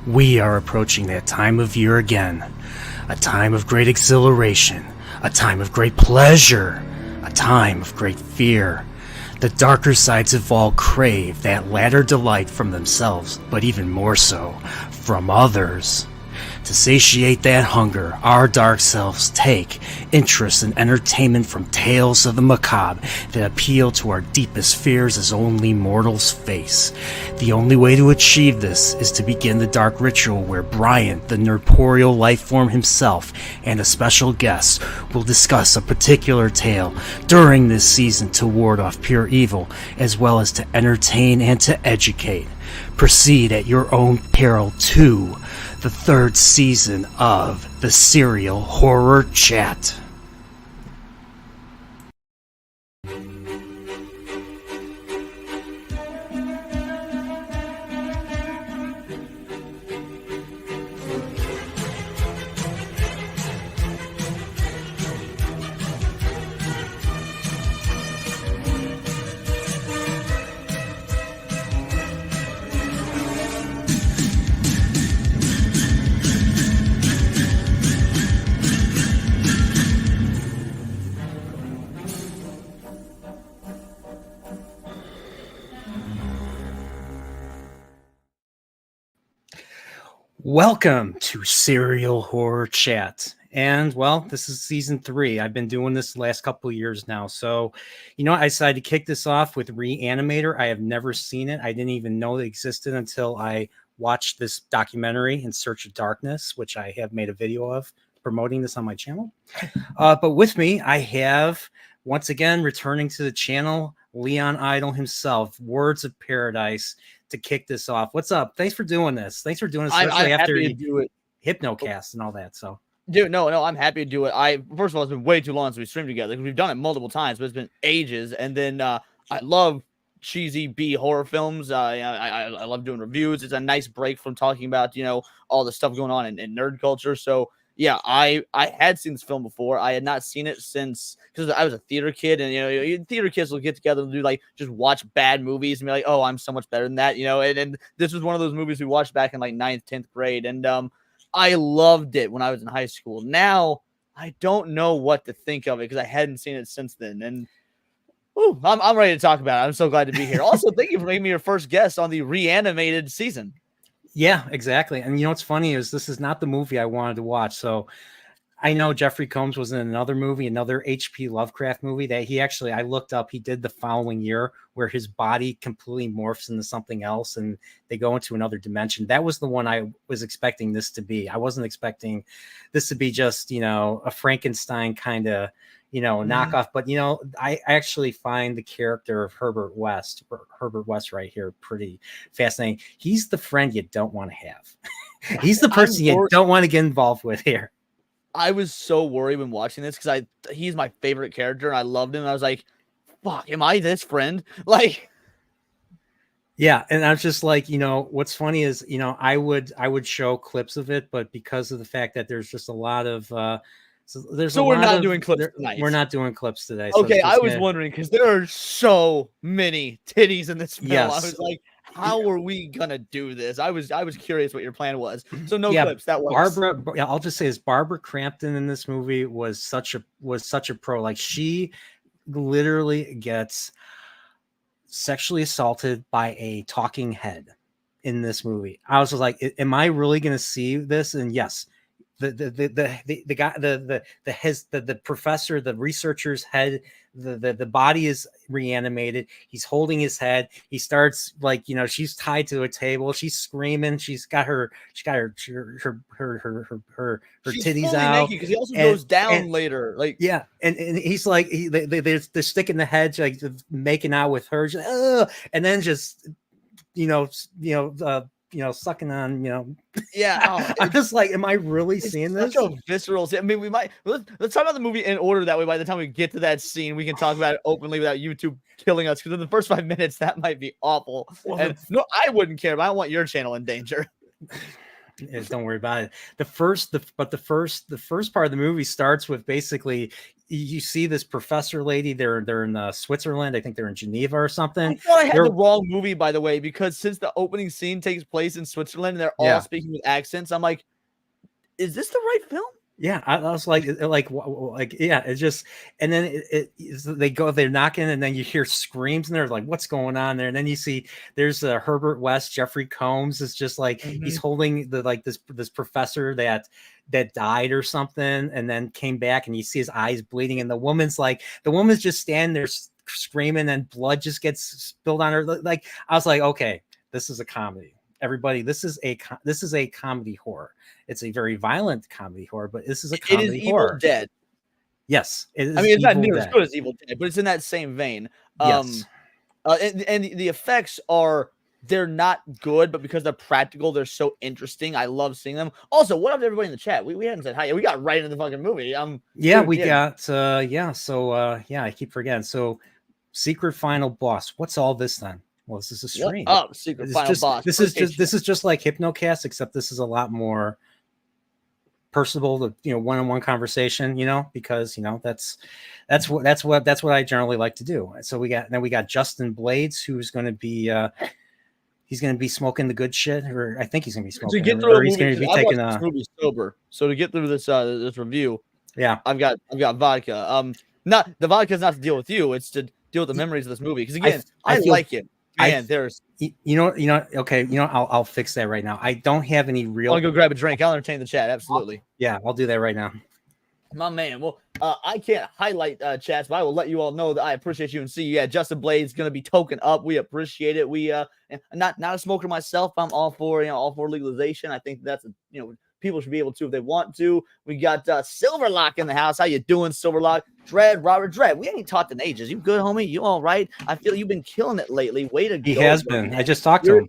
We are approaching that time of year again. A time of great exhilaration. A time of great pleasure. A time of great fear. The darker sides of all crave that latter delight from themselves, but even more so, from others. To satiate that hunger, our dark selves take interest in entertainment from tales of the macabre that appeal to our deepest fears as only mortals face. The only way to achieve this is to begin the dark ritual where Brian, the corporeal life form himself, and a special guest will discuss a particular tale during this season to ward off pure evil, as well as to entertain and to educate. Proceed at your own peril to the third season of the Serial Horror Chat. Welcome to Serial Horror Chat. And, well, this is season 3. I've been doing this the last couple of years now. So, I decided to kick this off with Re-Animator. I have never seen it. I didn't even know it existed until I watched this documentary, In Search of Darkness, which I have made a video of promoting this on my channel. But with me, I have, once again, returning to the channel, Leon Idol himself, Words of Paradise, to kick this off. What's up? Thanks for doing this. Especially after you do it, Hypnocast and all that. So, dude, no, I'm happy to do it. First of all, it's been way too long since we streamed together. We've done it multiple times, but it's been ages. And then I love cheesy B horror films. I love doing reviews. It's a nice break from talking about all the stuff going on in nerd culture. So yeah, I had seen this film before. I had not seen it since, because I was a theater kid, and theater kids will get together and do just watch bad movies and be like, oh, I'm so much better than that, and this was one of those movies we watched back in 9th, 10th grade, and I loved it when I was in high school. Now I don't know what to think of it because I hadn't seen it since then, and I'm ready to talk about it. I'm so glad to be here. Also, thank you for making me your first guest on the Re-Animated season. Yeah, exactly. And what's funny is this is not the movie I wanted to watch. So I know Jeffrey Combs was in another movie, another H.P. Lovecraft movie that I looked up, he did the following year, where his body completely morphs into something else and they go into another dimension. That was the one I was expecting this to be. I wasn't expecting this to be just, a Frankenstein kind of, knockoff. But, I actually find the character of Herbert West right here pretty fascinating. He's the friend you don't want to have. He's the person you don't want to get involved with here. I was so worried when watching this because he's my favorite character and I loved him. I was like, fuck, am I this friend? Yeah, and I was just like, what's funny is, I would show clips of it, but because of the fact that there's just a lot of we're not doing clips tonight. We're not doing clips today. Okay, I was wondering because there are so many titties in this film. Yes. I was like, how are we gonna do this? I was curious what your plan was. So no clips. That was Barbara. Yeah, I'll just say is Barbara Crampton in this movie was such a pro. Like, she literally gets sexually assaulted by a talking head in this movie. I was just like, am I really gonna see this? And yes. The guy, the professor, the researcher's head, the body is reanimated. He's holding his head. He starts she's tied to a table. She's screaming. She's got her titties out because he also goes down later. And he's like they're sticking the head, making out with her, and then just sucking on, I'm just like, am I really seeing this? Such a visceral scene. I mean, let's talk about the movie in order. That way, by the time we get to that scene, we can talk about it openly without YouTube killing us. Because in the first 5 minutes, that might be awful. Well, no, I wouldn't care, but I don't want your channel in danger. Don't worry about it. The first part of the movie starts with basically you see this professor lady. They're in Switzerland. I think they're in Geneva or something. I thought I had They're- the wrong movie, by the way, because since the opening scene takes place in Switzerland and they're all speaking with accents, I'm like, is this the right film? Yeah, I was like, yeah, it's just, and then they're knocking, and then you hear screams, and they're like, what's going on there? And then you see there's Herbert West, Jeffrey Combs is just like he's holding this professor that died or something, and then came back, and you see his eyes bleeding, and the woman's just standing there screaming, and blood just gets spilled on her. Like, I was like, okay, this is a comedy. Everybody, this is a comedy horror. It's a very violent comedy horror, but this is a comedy horror. Evil Dead. Yes, it is. I mean, it's not near Dead. as good as Evil Dead, but it's in that same vein. Yes. And the effects they're not good, but because they're practical, they're so interesting. I love seeing them. Also, what up to everybody in the chat? We hadn't said hi. We got right into the fucking movie. I keep forgetting. So, secret final boss. What's all this then? Well, this is a stream. Secret final boss. This is just like Hypnocast, except this is a lot more personable, one-on-one conversation, because that's what I generally like to do. So we got Justin Blades, who's going to be he's going to be smoking the good shit, or I think he's going to be smoking. To get through he's going to be taking a movie sober. So to get through this review, yeah, I've got vodka. Not the vodka is not to deal with you; it's to deal with the memories of this movie. Because again, I like it. Man, there's okay, I'll fix that right now. I don't have any real. I want to go grab a drink. I'll entertain the chat. Absolutely. Yeah, I'll do that right now. My man. Well, I can't highlight chats, but I will let you all know that I appreciate you and see you. Yeah, Justin Blade's gonna be token up. We appreciate it. We not a smoker myself. I'm all for legalization. I think that's people should be able to if they want to. We got Silverlock in the house. How you doing, Silverlock? Robert Dread. We ain't talked in ages. You good, homie? You all right? I feel you've been killing it lately. Way to go. He has been. Man. I just talked to him.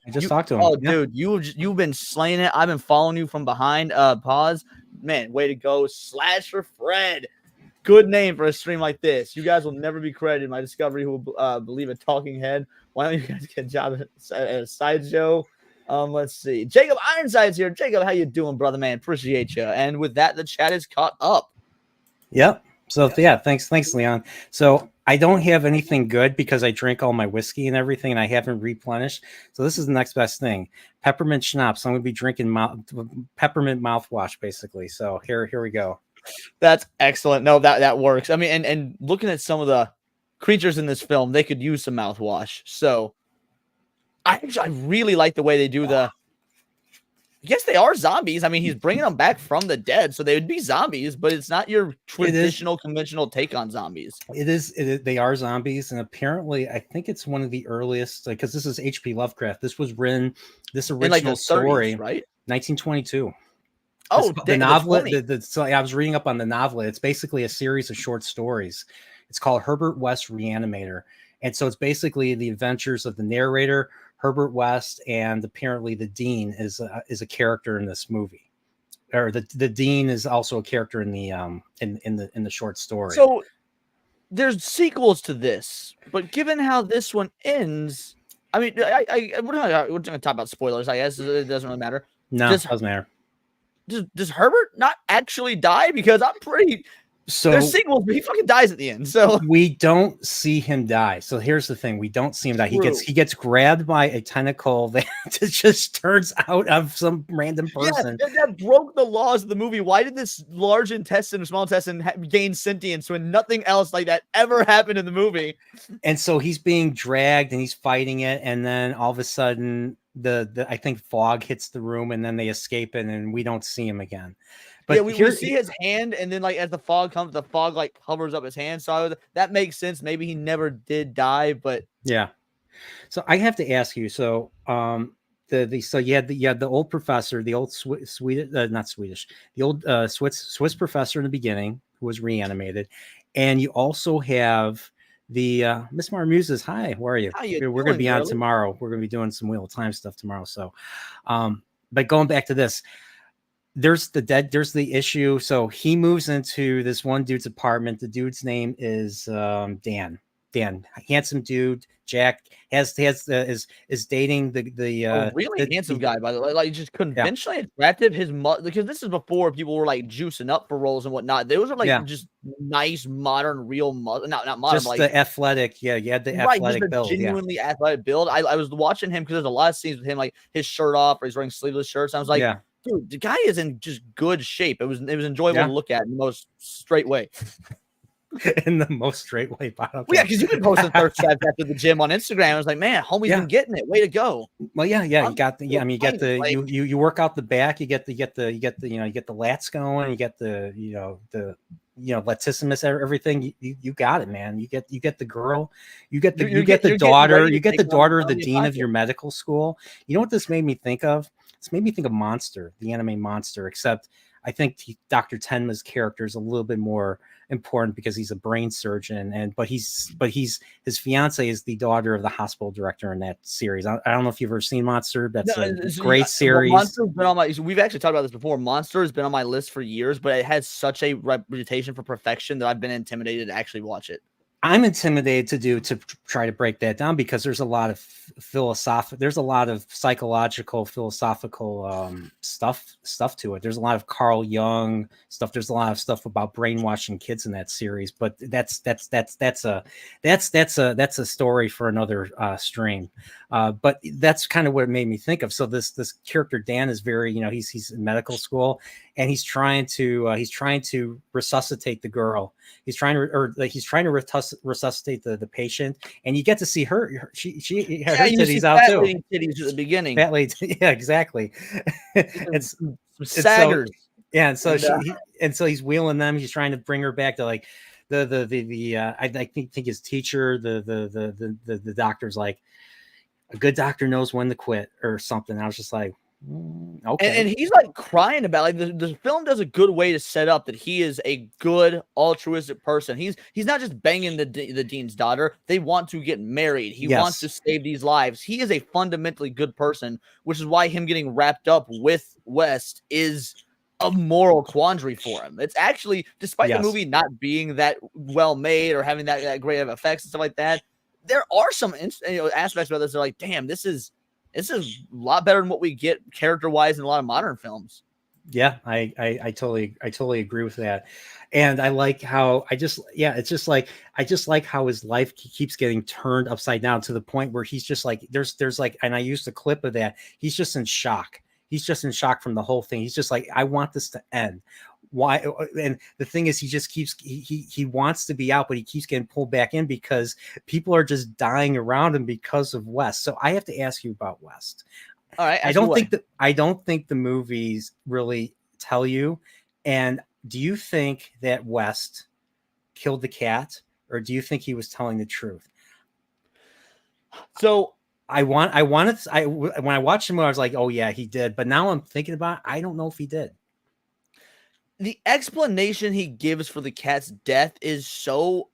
Oh, yeah. Dude, you've been slaying it. I've been following you from behind. Pause. Man, way to go. Slasher Fred. Good name for a stream like this. You guys will never be credited. My discovery who will believe a talking head. Why don't you guys get a job at a sideshow? Let's see. Jacob Ironside's here. Jacob, how you doing, brother, man? Appreciate you. And with that, the chat is caught up. Yep. So yeah, thanks, Leon. So I don't have anything good because I drink all my whiskey and everything, and I haven't replenished. So this is the next best thing: peppermint schnapps. I'm gonna be drinking peppermint mouthwash, basically. So here we go. That's excellent. No, that works. I mean, and looking at some of the creatures in this film, they could use some mouthwash. So I really like the way they do the. I guess they are zombies. I mean, he's bringing them back from the dead, so they would be zombies, but it's not your traditional, conventional take on zombies. It is. They are zombies, and apparently, I think it's one of the earliest, because this is H.P. Lovecraft. This was written, this original story, 30s, right? 1922. Oh, the novel. So I was reading up on the novel. It's basically a series of short stories. It's called Herbert West Re-Animator, and so it's basically the adventures of the narrator, Herbert West, and apparently the dean is a character in this movie, or the dean is also a character in the in the short story. So there's sequels to this, but given how this one ends, I mean, we're not going to talk about spoilers. I guess it doesn't really matter. No, it doesn't matter. Does Herbert not actually die? Because I'm pretty. So there's sequels, but he fucking dies at the end. So we don't see him die. So here's the thing: we don't see him die. He gets grabbed by a tentacle that just turns out of some random person. Yeah, that broke the laws of the movie. Why did this large intestine or small intestine gain sentience when nothing else like that ever happened in the movie? And so he's being dragged and he's fighting it, and then all of a sudden the I think fog hits the room, and then they escape it, and we don't see him again. But yeah, we see his hand, and then like as the fog comes, the fog like covers up his hand. So that makes sense. Maybe he never did die, but yeah. So I have to ask you. So so you had the old professor, the old Swiss professor in the beginning who was reanimated, and you also have the Miss Marmuses. Hi, how are you? We're going to be on tomorrow. We're going to be doing some Wheel of Time stuff tomorrow. So, but going back to this. There's the issue. So he moves into this one dude's apartment. The dude's name is Dan, handsome dude, Jack is dating the A really handsome guy, by the way, like just conventionally attractive. His because this is before people were like juicing up for roles and whatnot. Those are like just nice, modern, real not modern, just but like the athletic. Yeah, you had the right, just athletic a build. genuinely athletic build. I was watching him because there's a lot of scenes with him, like his shirt off, or he's wearing sleeveless shirts. I was like, dude, the guy is in just good shape. It was enjoyable to look at in the most straight way. In the most straight way possible. Well, yeah, because you've been posting thirst traps after the gym on Instagram. I was like, man, homie's been getting it. Way to go. Well, yeah, you got the I mean, you get the like, you work out the back, you get the lats going, you get the latissimus, everything. You got it, man. You get the girl, you get the daughter of the dean of your medical school. You know what this made me think of? This made me think of Monster, the anime Monster, except I think Dr. Tenma's character is a little bit more important because he's a brain surgeon, but his fiance is the daughter of the hospital director in that series. I don't know if you've ever seen Monster. That's a great series. Monster's been on we've actually talked about this before. Monster has been on my list for years, but it has such a reputation for perfection that I've been intimidated to actually watch it. I'm intimidated to try to break that down because there's a lot of there's a lot of psychological, philosophical stuff to it. There's a lot of Carl Jung stuff. There's a lot of stuff about brainwashing kids in that series. But that's a story for another stream. But that's kind of what it made me think of. So this character Dan is very, he's in medical school and he's trying to resuscitate the girl. He's trying to resuscitate the patient, and you get to see her titties out too. Titties at the beginning. Fat lady, yeah, exactly. It's saggers. So he's wheeling them. He's trying to bring her back to like I think his teacher, the doctor's like, a good doctor knows when to quit or something. I was just like, okay. And he's like crying about the film does a good way to set up that he is a good altruistic person. He's not just banging the dean's daughter. They want to get married. He wants to save these lives. He is a fundamentally good person, which is why him getting wrapped up with West is a moral quandary for him. It's actually, despite the movie not being that well made or having that great of effects and stuff like that, there are some aspects about this that are like, damn, this is a lot better than what we get character-wise in a lot of modern films. Yeah, I totally agree with that. And I like how I just like how his life keeps getting turned upside down to the point where he's just like, there's like, and I used a clip of that. He's just in shock. He's just in shock from the whole thing. He's just like, I want this to end. Why? And the thing is, he just keeps he wants to be out, but he keeps getting pulled back in because people are just dying around him because of West. So I have to ask you about West. All right. I don't think the movies really tell you. And do you think that West killed the cat, or do you think he was telling the truth? So when I watched him, I was like, oh yeah, he did. But now I'm thinking about it, I don't know if he did. The explanation he gives for the cat's death is so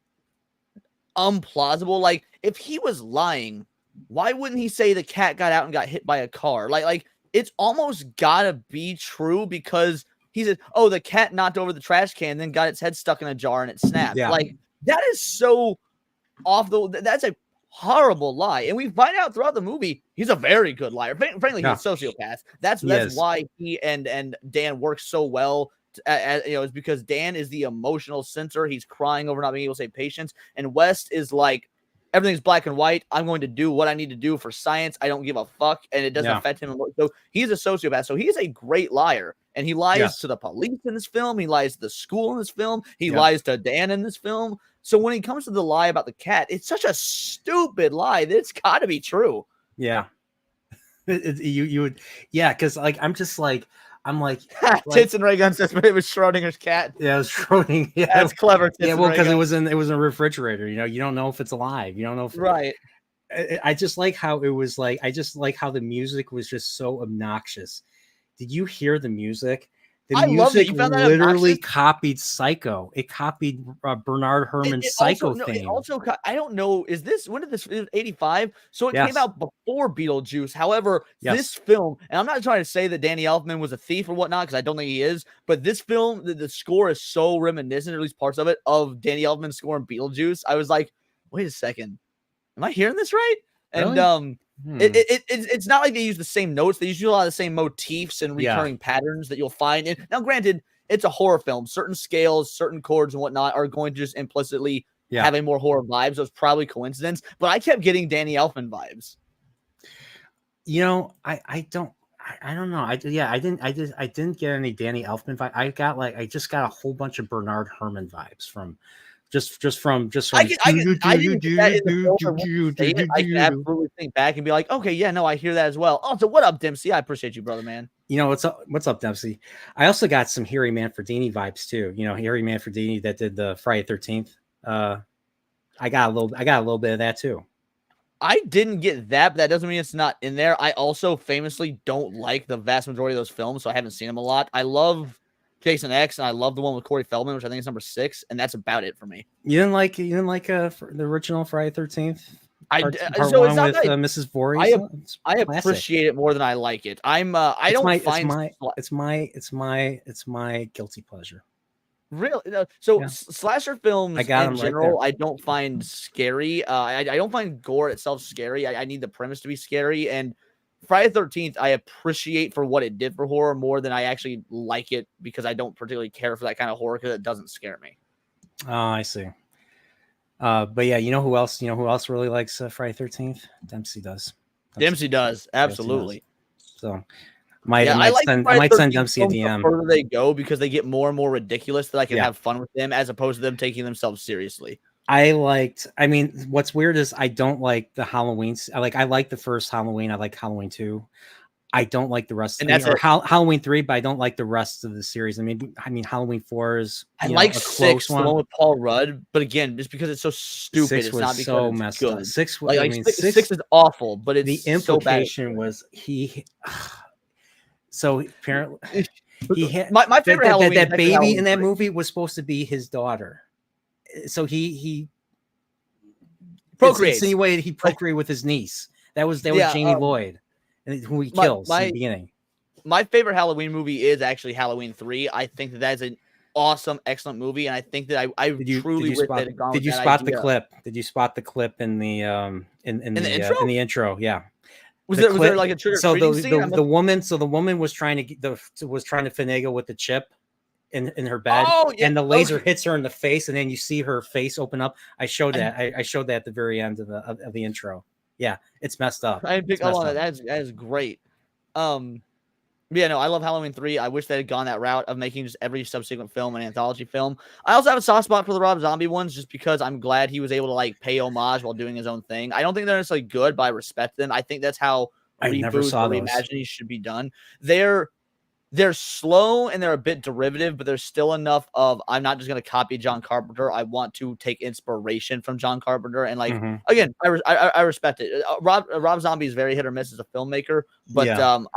unplausible. Like, if he was lying, why wouldn't he say the cat got out and got hit by a car? Like it's almost gotta be true because he said, oh, the cat knocked over the trash can, then got its head stuck in a jar and it snapped. Yeah. Like, that is so that's a horrible lie. And we find out throughout the movie, he's a very good liar. Frankly, he's a sociopath. That's why he and Dan work so well. Is because Dan is the emotional center. He's crying over not being able to save patients, and West is like, everything's black and white. I'm going to do what I need to do for science. I don't give a fuck, and it doesn't affect him. So he's a sociopath. So he is a great liar, and he lies to the police in this film. He lies to the school in this film. He lies to Dan in this film. So when he comes to the lie about the cat, it's such a stupid lie that it's got to be true. Yeah, you would, because like I'm like Tits and Ray Gun says, but it was Schrodinger's cat. Yeah, it was Schrodinger. Yeah, that's clever. Tits because it was in a refrigerator. You don't know if it's alive. You don't know if right. I just like how it was like. I just like how the music was just so obnoxious. Did you hear the music? The music literally copied Psycho. It copied Bernard Herrmann's Psycho theme. It also, I don't know, when did this, 85? So it came out before Beetlejuice. However, this film, and I'm not trying to say that Danny Elfman was a thief or whatnot, because I don't think he is, but this film, the score is so reminiscent, or at least parts of it, of Danny Elfman's score in Beetlejuice. I was like, wait a second. Am I hearing this right? And Really? it's not like they use the same notes. They use a lot of the same motifs and Yeah. recurring patterns that you'll find. And now, granted, it's a horror film. Certain scales, certain chords, and whatnot are going to just implicitly Yeah. have a more horror vibe. So it's probably coincidence. But I kept getting Danny Elfman vibes. You know, I don't know. I didn't get any Danny Elfman vibe. I just got a whole bunch of Bernard Herrmann vibes from just from I didn't get that in the film. I won't say it. I can absolutely think back and be like, okay, yeah, no, I hear that as well. Oh, so what up, Dempsey? I appreciate you, brother, man. You know, what's up, Dempsey? I also got some Harry Manfredini vibes too. You know, Harry Manfredini that did the Friday 13th. I got a little bit of that too. I didn't get that, but that doesn't mean it's not in there. I also famously don't like the vast majority of those films, so I haven't seen them a lot. I love Jason X, and I love the one with Corey Feldman, which I think is number 6, and that's about it for me. You didn't like the original Friday 13th? Part So one it's not with like, Mrs. Voorhees. I appreciate it more than I like it. I don't find it's my guilty pleasure. Really? No, so Yeah. slasher films I got in 'em right general, there. I don't find scary. I don't find gore itself scary. I need the premise to be scary. And Friday the 13th, I appreciate for what it did for horror more than I actually like it because I don't particularly care for that kind of horror because it doesn't scare me. Oh, I see. But yeah, you know who else? You know who else really likes Friday 13th? Dempsey does. Dempsey does, absolutely. So I like might send Dempsey a DM. The further they go because they get more and more ridiculous that I can Yeah. have fun with them as opposed to them taking themselves seriously. I mean, what's weird is I don't like the Halloweens. I like the first Halloween. I like Halloween 2. I don't like the rest. And that's Halloween 3, but I don't like the rest of the series. I mean, Halloween 4 is I like a 6, close the one with Paul Rudd, but again, just because it's so stupid, 6 it's was not because so it's messed good. up. 6, Like, I mean, 6 is awful, but it's the implication was he. So apparently, he had my favorite Halloween. That baby Halloween in that 3. movie was supposed to be his daughter. So he procreates. insinuated he procreated with his niece. That was Janie Lloyd, and who he kills in the beginning. My favorite Halloween movie is actually Halloween 3. I think that is an awesome, excellent movie, and I think that I truly wish that had gone. Did you spot the clip? Did you spot the clip in the in the intro? Yeah. Was there like a trigger? So the woman was trying to finagle with the chip in her bed, and the laser hits her in the face, and then you see her face open up. I showed that. I showed that at the very end of the intro. Yeah, it's messed up. I didn't pick up on that. That is great. Yeah, no, I love Halloween 3. I wish they had gone that route of making just every subsequent film an anthology film. I also have a soft spot for the Rob Zombie ones just because I'm glad he was able to like pay homage while doing his own thing. I don't think they're necessarily good, but I respect them. I think that's how reboots or reimaginings should be done. They're slow and they're a bit derivative, but there's still enough of I'm not just going to copy John Carpenter. I want to take inspiration from John Carpenter. And like, again, I respect it. Rob Zombie is very hit or miss as a filmmaker, but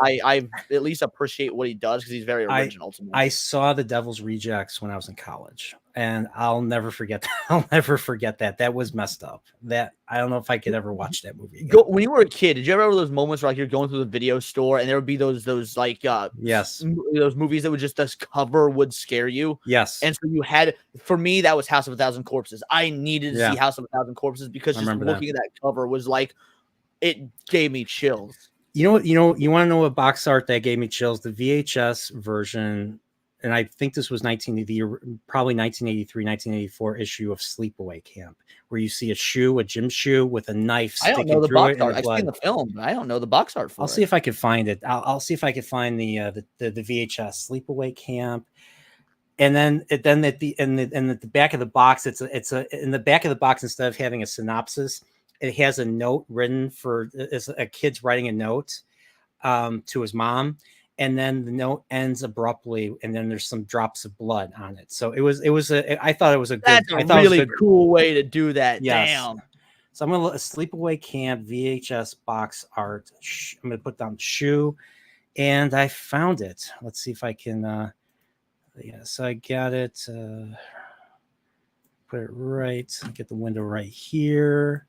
I at least appreciate what he does because he's very original to me. I saw The Devil's Rejects when I was in college, and I'll never forget that. I'll never forget that. That was messed up. That I don't know if I could ever watch that movie again. When you were a kid, did you ever have those moments where like you're going through the video store and there would be those like yes, those movies that would just this cover would scare you? Yes. And so you had, for me, that was House of a Thousand Corpses. I needed to see House of a Thousand Corpses because just looking at that cover was like, it gave me chills. You want to know what box art that gave me chills? The VHS version, and I think this was probably 1983, 1984 issue of Sleepaway Camp, where you see a gym shoe with a knife sticking through it. I don't know the box art. I've seen the film, but I don't know the box art for it. I'll see if I can find it. I'll see if I can find the VHS Sleepaway Camp. And then at the back of the box, it's in the back of the box, instead of having a synopsis, it has a note written as a kid's writing a note to his mom. And then the note ends abruptly, and then there's some drops of blood on it. So I thought it was a good. That's a really cool way to do that. Yes. Damn. So I'm gonna look at Sleepaway Camp VHS box art. I'm gonna put down shoe, and I found it. Let's see if I can. Yes, I got it. Put it right. Get the window right here.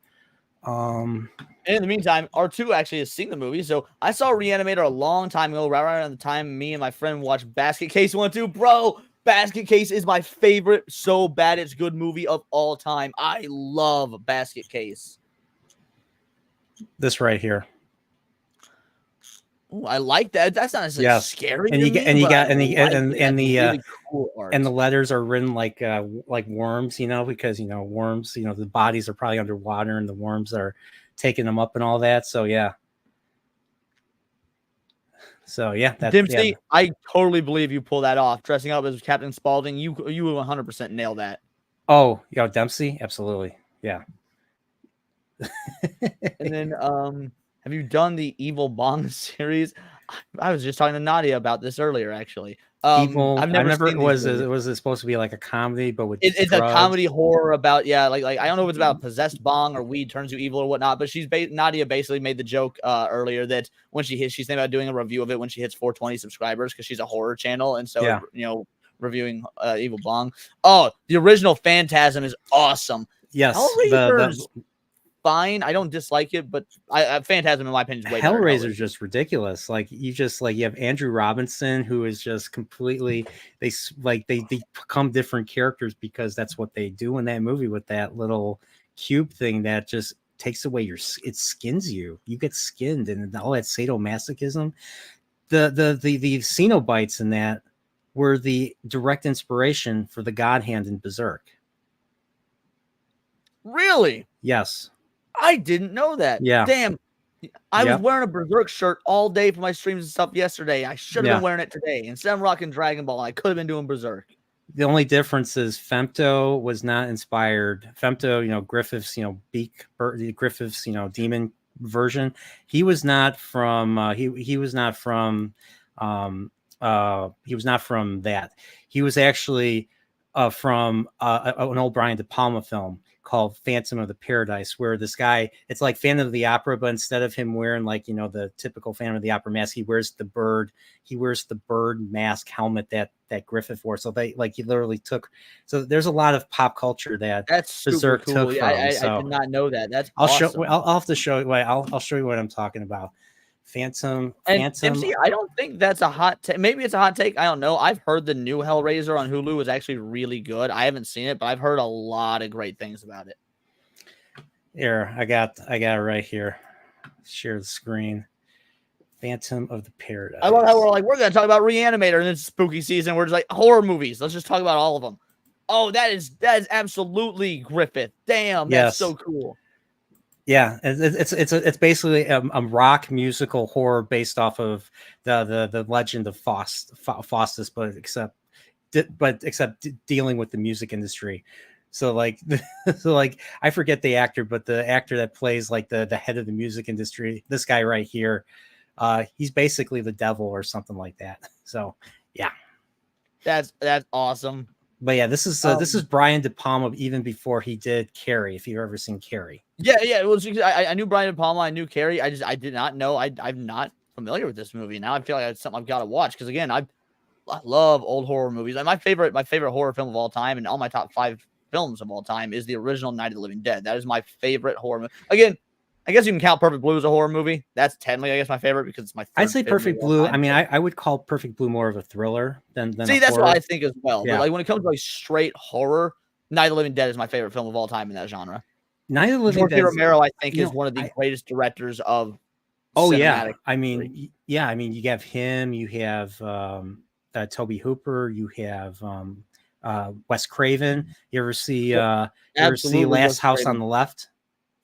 And in the meantime, R2 actually has seen the movie. So I saw Re-Animator a long time ago, right around the time me and my friend watched Basket Case 1 2. Bro, Basket Case is my favorite so bad it's good movie of all time. I love Basket Case. This right here. Ooh, I like that. That's not necessarily Yes. scary And to you get me, and you but I got and the like and it. and That's the really cool art. and the letters are written like worms, you know, because you know worms, you know, the bodies are probably underwater and the worms are taking them up and all that. So yeah. So yeah, that's yeah. Dempsey, I totally believe you pull that off. Dressing up as Captain Spaulding, you 100% nail that. Oh, yeah, Dempsey, absolutely. Yeah. And then, have you done the Evil Bong series? I was just talking to Nadia about this earlier, actually. Evil. I've I never never seen these was movies. it was it supposed to be like a comedy, but with It's a drugs? comedy horror about like I don't know if it's about possessed bong or weed turns you evil or whatnot, but Nadia basically made the joke earlier that when she's thinking about doing a review of it when she hits 420 subscribers because she's a horror channel, and so Yeah. reviewing Evil Bong. Oh, the original Phantasm is awesome. Yes. Hellraiser's fine. I don't dislike it, but Phantasm in my opinion is way better. Hellraiser is just ridiculous. Like you have Andrew Robinson, who is just completely they become different characters because that's what they do in that movie with that little cube thing that just takes away it skins you. You get skinned, and all that sadomasochism. The Cenobites in that were the direct inspiration for the God Hand in Berserk. Really? Yes. I didn't know that. Yeah. Damn. I was wearing a Berserk shirt all day for my streams and stuff yesterday. I should have been wearing it today. Instead, I'm rocking Dragon Ball. I could have been doing Berserk. The only difference is Femto was not inspired. Femto, you know, Griffith's, you know, Griffith's, you know, demon version. He was not from. He was not from. He was not from that. He was actually from an old Brian De Palma film called Phantom of the Paradise, where this guy, it's like Phantom of the Opera, but instead of him wearing like, you know, the typical Phantom of the Opera mask, he wears the bird mask helmet that Griffith wore. So they he literally took. So there's a lot of pop culture that's Berserk super cool. took I from. did not know that. That's I'll awesome. I'll have to show you. I'll show you what I'm talking about. Phantom. MC, I don't think that's a hot take. Maybe it's a hot take. I don't know. I've heard the new Hellraiser on Hulu is actually really good. I haven't seen it, but I've heard a lot of great things about it. Here, I got it right here. Share the screen. Phantom of the Paradise. I love how we're going to talk about Re-Animator in this spooky season. We're just like horror movies. Let's just talk about all of them. Oh, that is absolutely Griffith. Damn, that's so cool. Yeah, it's basically a rock musical horror based off of the legend of Faustus, but except dealing with the music industry. So like I forget the actor, but the actor that plays like the head of the music industry, this guy right here, he's basically the devil or something like that. So yeah, that's awesome. But yeah, this is Brian De Palma even before he did Carrie. If you've ever seen Carrie, yeah. Well, I knew Brian De Palma, I knew Carrie. I did not know. I'm not familiar with this movie. Now I feel like it's something I've got to watch because again, I love old horror movies. Like my favorite horror film of all time, and all my top 5 films of all time is the original Night of the Living Dead. That is my favorite horror movie. Again, I guess you can count Perfect Blue as a horror movie. That's technically, I guess, my favorite because it's my. I'd say Perfect Blue. I mean, I would call Perfect Blue more of a thriller than see. That's horror. what I think as well. Yeah. But like when it comes to like straight horror, Night of the Living Dead is my favorite film of all time in that genre. Night of the Living Dead. Romero, I think, is one of the greatest directors of. Oh yeah, I mean, you have him. You have Toby Hooper. You have Wes Craven. You ever see Last House on the Left?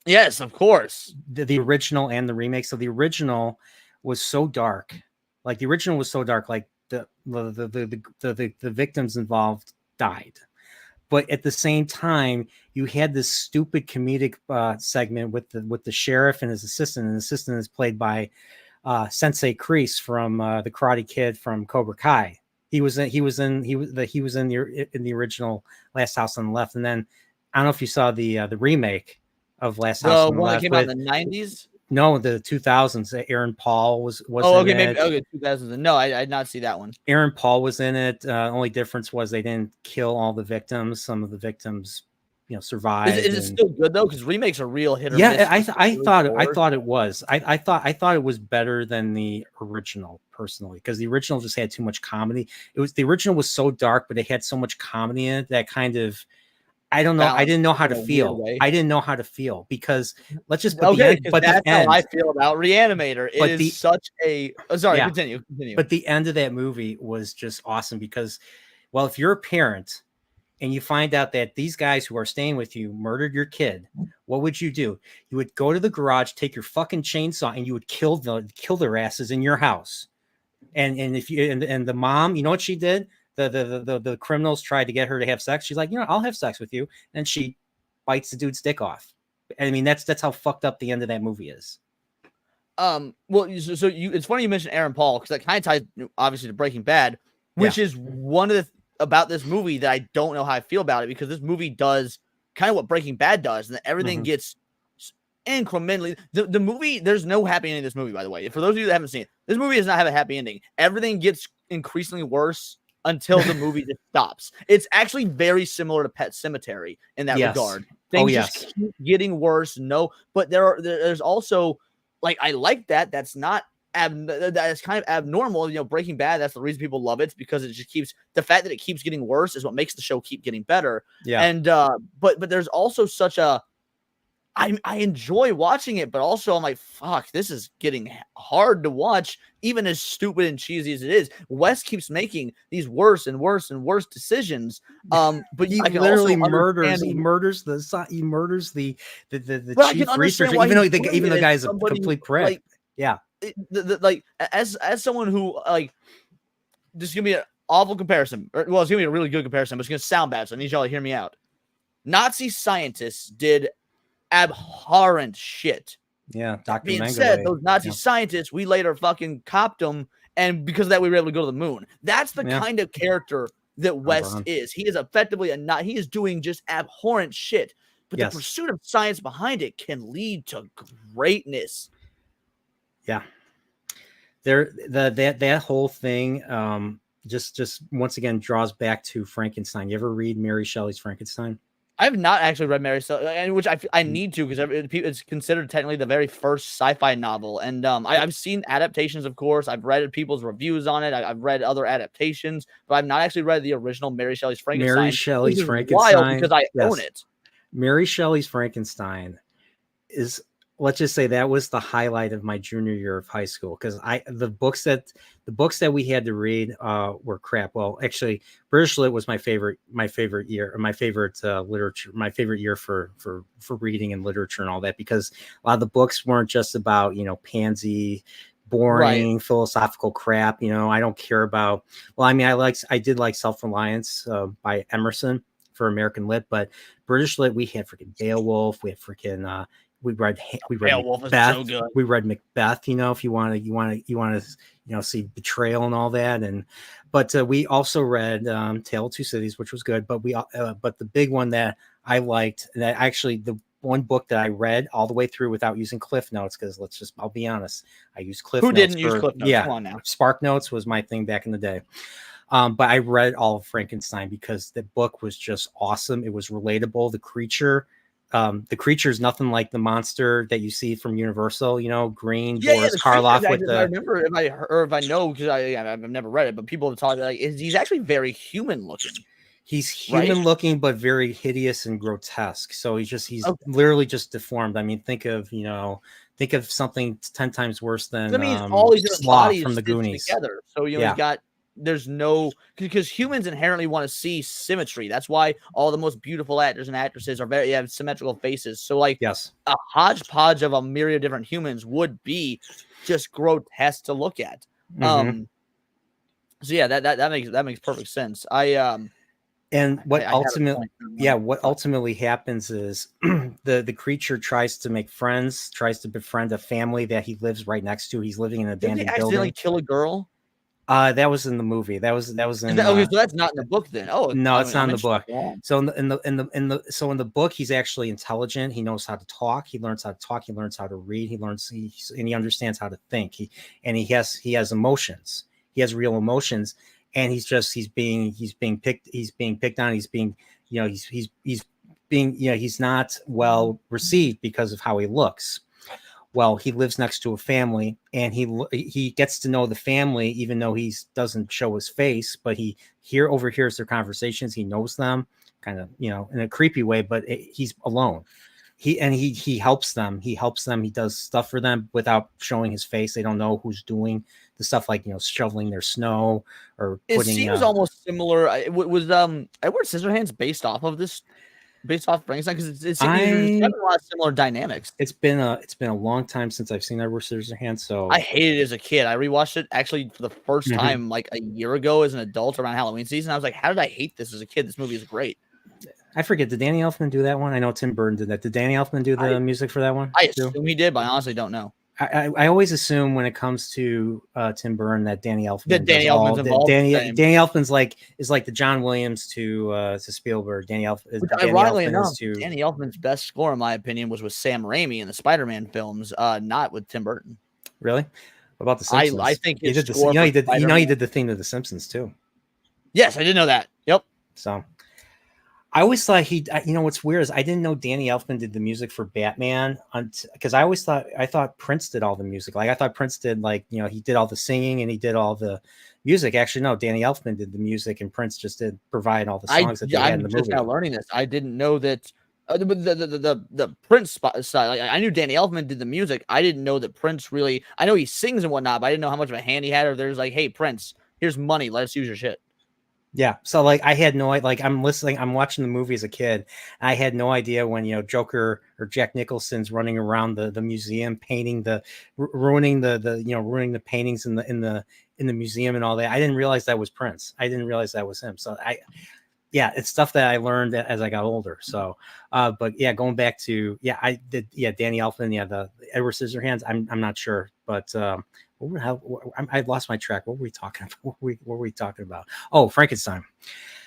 Yes, of course. The original and the remake. So the original was so dark. Like the original was so dark. Like the victims involved died, but at the same time, you had this stupid comedic segment with the sheriff and his assistant. And the assistant is played by Sensei Kreese from the Karate Kid from Cobra Kai. He was in the original Last House on the Left, and then I don't know if you saw the remake of Last House on the Left. The one that came out in the 90s? No, the 2000s. Aaron Paul was oh, okay, in maybe it. Okay, 2000s. No, I did not see that one. Aaron Paul was in it. Only difference was they didn't kill all the victims. Some of the victims, survived. Is it still good though? Because remakes are real hit or miss. Yeah, I thought it was. I thought it was better than the original personally, because the original just had too much comedy. The original was so dark, but it had so much comedy in it that kind of I don't know. I didn't know how to in a weird feel. way. I didn't know how to feel because let's just Okay, because that's how I feel about Re-Animator. It but is such a sorry, Yeah. continue. But the end of that movie was just awesome because, well, if you're a parent and you find out that these guys who are staying with you murdered your kid, what would you do? You would go to the garage, take your fucking chainsaw, and you would kill their asses in your house. And if you and the mom, you know what she did? The criminals tried to get her to have sex. She's like, I'll have sex with you, and she bites the dude's dick off. I mean, that's how fucked up the end of that movie is. Well, so it's funny you mentioned Aaron Paul because that kind of ties obviously to Breaking Bad, which is one of the about this movie that I don't know how I feel about it because this movie does kind of what Breaking Bad does, and everything gets incrementally. The movie, there's no happy ending in this movie, by the way. For those of you that haven't seen it, this movie does not have a happy ending. Everything gets increasingly worse until the movie just stops. It's actually very similar to Pet Sematary in that regard. Things just keep getting worse. But there's also like I like that. That's not that's kind of abnormal. Breaking Bad, that's the reason people love it. It's because it just keeps the fact that it keeps getting worse is what makes the show keep getting better. Yeah. And but there's also such a I enjoy watching it, but also I'm like, fuck, this is getting hard to watch, even as stupid and cheesy as it is. Wes keeps making these worse and worse and worse decisions. But he literally murders the chief researcher, even the guy's a complete prick. As someone who this is gonna be an awful comparison. It's gonna be a really good comparison, but it's gonna sound bad, so I need y'all to hear me out. Nazi scientists did abhorrent shit. Yeah, Dr. Being Mengele. said, those Nazi scientists, we later fucking copped them, and because of that, we were able to go to the moon. That's the kind of character that West is. He is effectively he is doing just abhorrent shit, but the pursuit of science behind it can lead to greatness. Yeah, that whole thing just once again draws back to Frankenstein. You ever read Mary Shelley's Frankenstein? I have not actually read Mary Shelley, which I need to because it's considered technically the very first sci-fi novel. And I've seen adaptations, of course. I've read people's reviews on it. I've read other adaptations, but I've not actually read the original Mary Shelley's Frankenstein. Mary Shelley's Frankenstein, wild because I own it. Mary Shelley's Frankenstein is, let's just say, that was the highlight of my junior year of high school because the books that we had to read were crap. Well, actually, British Lit was my favorite year, my favorite literature, my favorite year for reading and literature and all that, because a lot of the books weren't just about pansy, boring philosophical crap. I don't care about. Well, I mean, I did like Self-Reliance by Emerson for American Lit, but British Lit, we had freaking Beowulf, we had freaking. We read Macbeth. So good. We read Macbeth. If you want to see betrayal and all that. But we also read Tale of Two Cities, which was good. But but the big one that I liked, that actually the one book that I read all the way through without using Cliff Notes, because I'll be honest, I use Cliff Notes. Who didn't use Cliff Notes? Yeah, come on now. Spark Notes was my thing back in the day. But I read all of Frankenstein because the book was just awesome. It was relatable. The creature is nothing like the monster that you see from Universal, green Boris Karloff with the. I remember if I know because I've never read it, but people have talked about he's actually very human looking. He's human looking, but very hideous and grotesque. So he's literally just deformed. I mean, think of something 10 times worse than all these Sloth from the Goonies together. So you've got. There's no because humans inherently want to see symmetry. That's why all the most beautiful actors and actresses have symmetrical faces. So a hodgepodge of a myriad of different humans would be just grotesque to look at. So yeah, that makes perfect sense. What ultimately happens is the creature tries to make friends, tries to befriend a family that he lives right next to. He's living in an abandoned building. Accidentally kill a girl. That was in the movie. That was in. Okay, so that's not in the book then. Oh no, it's not in the book. So in the book, he's actually intelligent. He knows how to talk. He learns how to talk. He learns how to read. He understands how to think. He has emotions. He has real emotions, and he's being picked on. He's not well received because of how he looks. Well, he lives next to a family, and he gets to know the family, even though he doesn't show his face, but he overhears their conversations. He knows them. kind of, you know, in a creepy way, but he's alone. He helps them. He helps them. He does stuff for them without showing his face. They don't know who's doing the stuff, like, you know, shoveling their snow or It putting. seems almost similar. Was Edward Scissorhands based off of this, based off Frankenstein? Because it's having a lot of similar dynamics. It's been a long time since I've seen Edward Scissorhands, so I hated it as a kid. I rewatched it actually for the first time like a year ago as an adult around Halloween season. I was like, how did I hate this as a kid? This movie is great. I forget. Did Danny Elfman do that one? I know Tim Burton did that. Did Danny Elfman do the music for that one? I assume he did, but I honestly don't know. I always assume when it comes to Tim Burton that Danny Elfman. Danny Elfman's involved. Danny Elfman's is like the John Williams to Spielberg. Danny Elfman. Ironically enough, Danny Elfman's best score, in my opinion, was with Sam Raimi in the Spider-Man films, not with Tim Burton. Really? What about the Simpsons? I think he did he did the theme of the Simpsons too. Yes, I did know that. Yep. So I always thought you know, what's weird is I didn't know Danny Elfman did the music for Batman, because I thought Prince did all the music. Like, I thought Prince did, like, you know, he did all the singing and he did all the music. Actually, no, Danny Elfman did the music and Prince just did provide all the songs that they had in the movie. I'm just now learning this. I didn't know that the Prince side. Like, I knew Danny Elfman did the music. I didn't know that Prince really. I know he sings and whatnot, but I didn't know how much of a hand he had. Or there's like, hey, Prince, here's money. Let's use your shit. Yeah. So, like, I had no, like, I'm watching the movie as a kid. I had no idea when, you know, Joker or Jack Nicholson's running around the museum, painting ruining the paintings in the museum and all that. I didn't realize that was Prince. I didn't realize that was him. So it's stuff that I learned as I got older. So, but yeah, going back to, Danny Elfman, the Edward Scissorhands. I'm not sure, but, I lost my track. What were we talking about? What were we talking about? Oh, Frankenstein.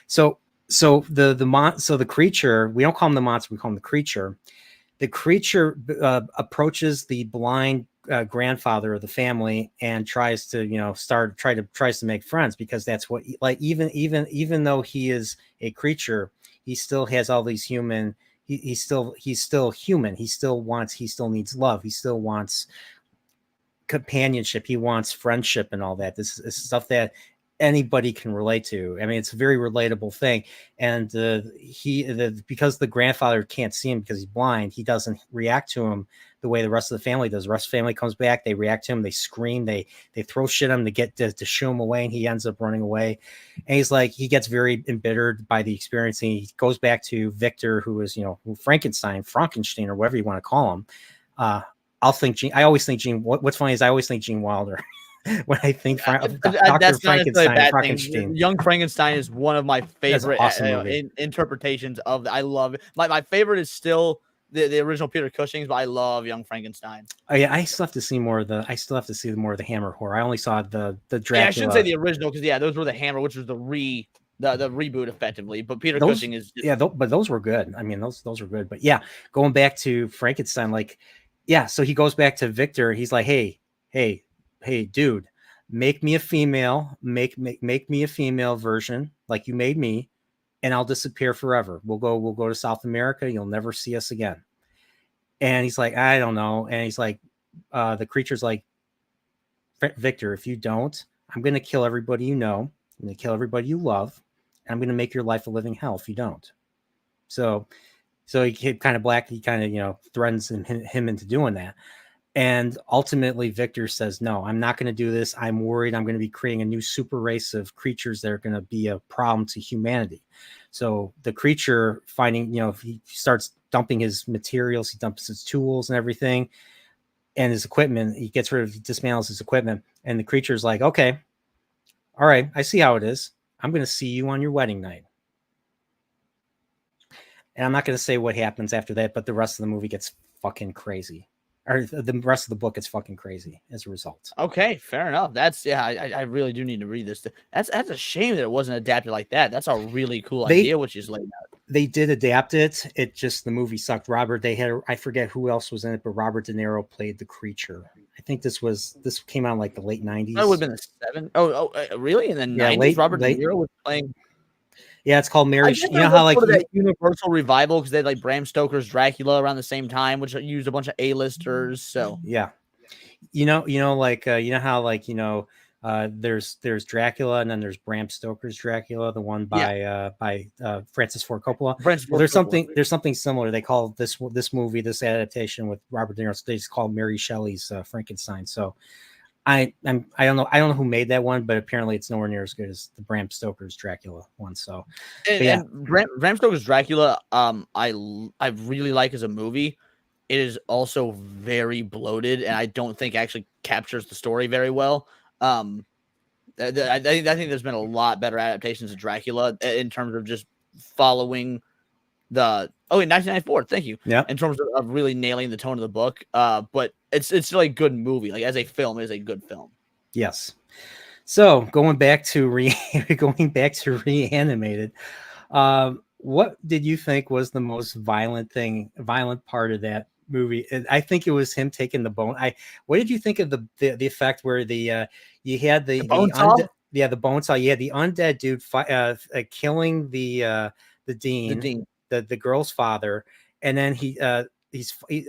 So the creature, we don't call him the monster, we call him the creature. The creature approaches the blind grandfather of the family and tries to, you know, tries to make friends, because that's what, like, even though he is a creature, he still has all these human. He's still human. He still needs love. He still wants companionship. He wants friendship and all that. This is stuff that anybody can relate to. I mean, it's a very relatable thing. And because the grandfather can't see him because he's blind, he doesn't react to him the way the rest of the family does. The rest of the family comes back, they react to him, they scream, they throw shit at him to get to shoo him away, and he ends up running away. And he's like, he gets very embittered by the experience, and he goes back to Victor, who is, you know, Frankenstein, or whatever you want to call him. I always think Gene. What's funny is I always think Gene Wilder when I think Dr. Frankenstein. Young Frankenstein is one of my favorite interpretations of. I love it. My favorite is still the original Peter Cushing's, but I love Young Frankenstein. Oh yeah, I still have to see more of the Hammer horror. I only saw the Dracula. Yeah, I shouldn't say the original, because those were the Hammer, which was the reboot effectively. But Peter Cushing is but those were good. I mean, those were good. But yeah, going back to Frankenstein, like. Yeah, so he goes back to Victor. He's like, hey, dude, make me a female, make me a female version like you made me, and I'll disappear forever. We'll go to South America. You'll never see us again. And he's like, I don't know. And he's like, the creature's like, Victor, if you don't, I'm going to kill everybody you know. I'm going to kill everybody you love. And I'm going to make your life a living hell if you don't. So he kind of you know, threatens him into doing that. And ultimately Victor says, no, I'm not going to do this. I'm worried I'm going to be creating a new super race of creatures that are going to be a problem to humanity. So the creature finding, you know, he starts dumping his materials, he dumps his tools and everything and his equipment. He dismantles his equipment, and the creature's like, okay, all right, I see how it is. I'm going to see you on your wedding night. And I'm not going to say what happens after that, but the rest of the movie gets fucking crazy. Or the rest of the book gets fucking crazy as a result. Okay, fair enough. That's, I really do need to read this. That's a shame that it wasn't adapted like that. That's a really cool idea, which is laid out. They did adapt it. It just, the movie sucked. I forget who else was in it, but Robert De Niro played the creature. I think this came out in like the late 90s. That would have been the 70s. Oh, really? In the 90s, Robert De Niro was playing. Yeah, it's called Mary. You know how like that Universal revival, because they had like Bram Stoker's Dracula around the same time, which used a bunch of A-listers. So yeah, you know how like There's Dracula, and then there's Bram Stoker's Dracula, the one Yeah. by Francis Ford Coppola. Francis Well, Ford Coppola. there's something similar. They call this movie, this adaptation with Robert De Niro, they just call Mary Shelley's Frankenstein. So I don't know who made that one, but apparently it's nowhere near as good as the Bram Stoker's Dracula one. So, And Bram Stoker's Dracula, I really like as a movie. It is also very bloated, and I don't think actually captures the story very well. I think there's been a lot better adaptations of Dracula in terms of just following the in 1994. Thank you. Yeah. In terms of really nailing the tone of the book. But it's still a good movie. Like as a film, it is a good film. Yes. So going back to Re-Animated, what did you think was the most violent part of that movie? I think it was him taking the bone. What did you think of the effect where you had the bone saw? The bone saw. You had the undead dude killing the dean, the girl's father, and then he's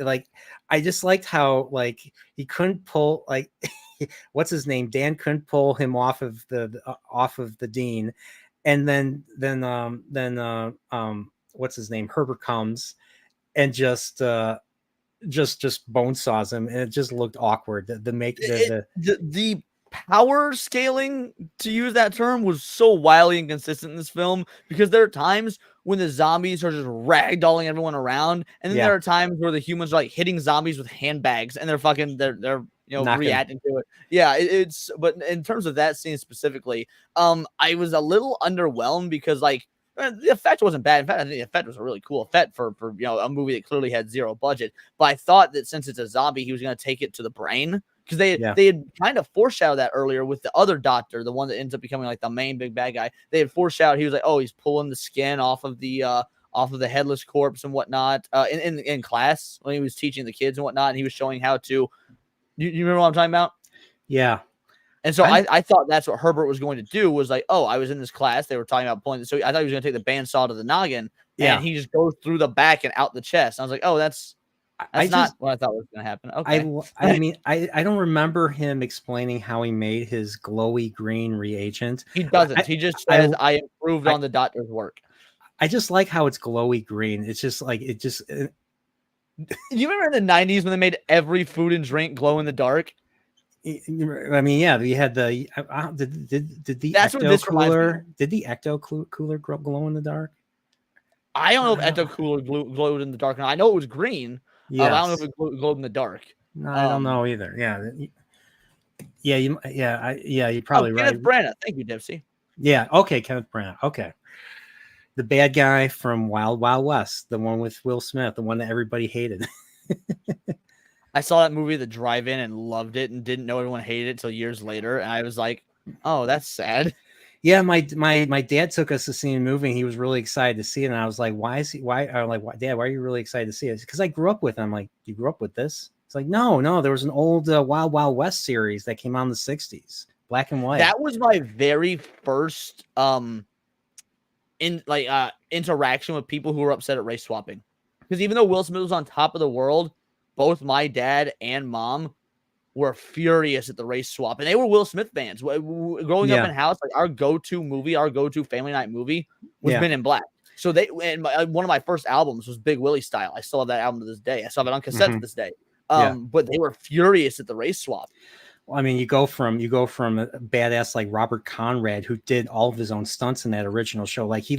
like, I just liked how like he couldn't pull like what's his name, Dan couldn't pull him off of the dean, and then what's his name, Herbert comes and just bone saws him, and it just looked awkward. The power scaling, to use that term, was so wildly inconsistent in this film, because there are times when the zombies are just ragdolling everyone around, and then there are times where the humans are like hitting zombies with handbags, and they're reacting to it. Yeah, it's but in terms of that scene specifically, I was a little underwhelmed because like the effect wasn't bad. In fact, I think the effect was a really cool effect for a movie that clearly had zero budget. But I thought that since it's a zombie, he was going to take it to the brain, because they had kind of foreshadowed that earlier with the other doctor, the one that ends up becoming like the main big bad guy. They had foreshadowed, he was like, oh, he's pulling the skin off of the headless corpse and whatnot in class when he was teaching the kids and whatnot, and he was showing how to. You remember what I'm talking about? Yeah. And so I thought that's what Herbert was going to do, was like, oh, I was in this class, they were talking about pulling this. So I thought he was going to take the bandsaw to the noggin, and he just goes through the back and out the chest. And I was like, oh, that's not what I thought was going to happen. Okay. I mean, I don't remember him explaining how he made his glowy green reagent. He doesn't. He just says, I improved on the doctor's work. I just like how it's glowy green. It's just like, it just... You remember in the 90s when they made every food and drink glow in the dark? I mean, yeah, we had the did the Ecto cooler glow in the dark? I don't know if Ecto cooler glowed in the dark. I know it was green. Yes. I don't know if it glowed in the dark. No, I don't know either. Yeah, you're probably right. Kenneth Branagh. Thank you, Dipsy. Yeah, okay, Kenneth Branagh. Okay. The bad guy from Wild Wild West, the one with Will Smith, the one that everybody hated. I saw that movie at the drive-in and loved it, and didn't know everyone hated it till years later. And I was like, oh, that's sad. Yeah, my dad took us to see a movie, and he was really excited to see it. And I was like, Dad, why are you really excited to see it? Because I grew up with it. I'm like, you grew up with this? It's like, no, there was an old Wild Wild West series that came out in the 60s, black and white. That was my very first interaction with people who were upset at race swapping. Because even though Will Smith was on top of the world, both my dad and mom were furious at the race swap, and they were Will Smith fans. Growing up in house, like our go-to movie, our go-to family night movie was Men in Black. So one of my first albums was Big Willie Style. I still have that album to this day. I still have it on cassette to this day. But they were furious at the race swap. Well, I mean, you go from a badass like Robert Conrad, who did all of his own stunts in that original show. Like he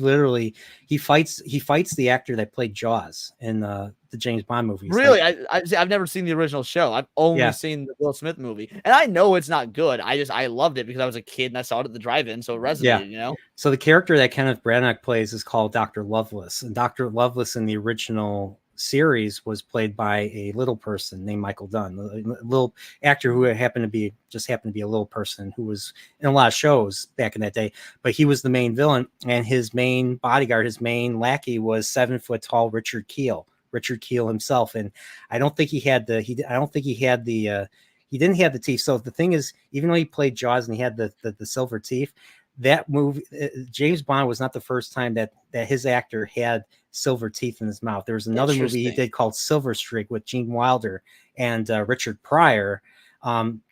fights the actor that played Jaws in the James Bond movies. Really, I've never seen the original show. I've only seen the Will Smith movie, and I know it's not good. I loved it because I was a kid and I saw it at the drive-in, so it resonated. You know. So the character that Kenneth Branagh plays is called Dr. Lovelace, and Dr. Lovelace in the original series was played by a little person named Michael Dunn, a little actor who happened to be a little person who was in a lot of shows back in that day, but he was the main villain, and his main bodyguard, his main lackey, was 7 foot tall Richard Kiel himself. And I don't think he didn't have the teeth. So the thing is, even though he played Jaws and he had the silver teeth, that movie, James Bond, was not the first time that his actor had silver teeth in his mouth. There was another movie he did called Silver Streak with Gene Wilder and Richard Pryor.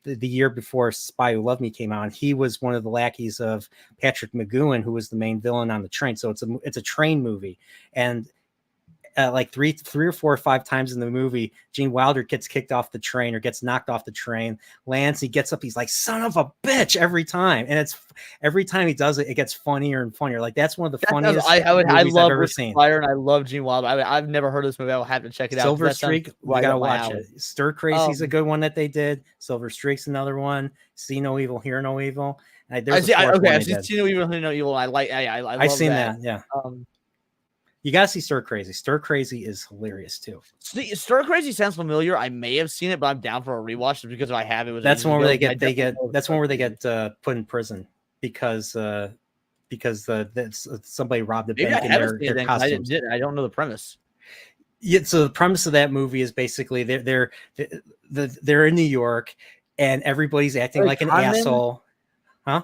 the year before Spy Who Loved Me came out. He was one of the lackeys of Patrick McGoohan, who was the main villain on the train. So it's a train movie, and like three or four or five times in the movie, Gene Wilder gets kicked off the train or gets knocked off the train, lands, he gets up, he's like, son of a bitch, every time. And it's every time he does it, it gets funnier and funnier. Like that's one of the funniest I movies love I've ever Richard seen. Pryor and I love Gene Wilder. I've never heard of this movie. I'll have to check it out. Silver Streak, we gotta watch alley. it. Stir Crazy's a good one that they did. Silver Streak's another one. See No Evil, Hear No Evil. I've seen No Evil, Hear No Evil. I've seen that. Yeah. You gotta see Stir Crazy. Stir Crazy is hilarious too. Stir Crazy sounds familiar. I may have seen it, but I'm down for a rewatch just because if I have it. That's one where they get that's one where they get put in prison because somebody robbed a bank in their costumes. I don't know the premise. Yeah, so the premise of that movie is basically they're in New York and everybody's acting like an asshole. Huh?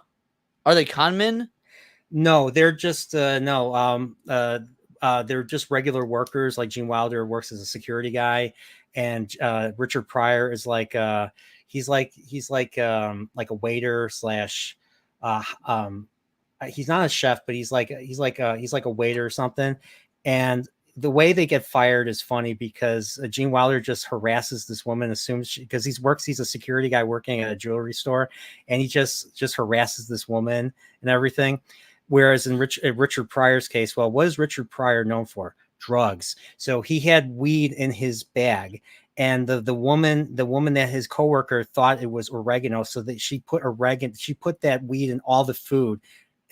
Are they con men? No, they're just they're just regular workers. Like Gene Wilder works as a security guy, and Richard Pryor is like he's like a waiter slash he's not a chef, but he's like a waiter or something. And the way they get fired is funny because Gene Wilder just harasses this woman, assumes because he's a security guy working at a jewelry store, and he just harasses this woman and everything. Whereas in Richard Pryor's case, well, what is Richard Pryor known for? Drugs. So he had weed in his bag, and the woman that his coworker thought it was oregano, so that she put that weed in all the food,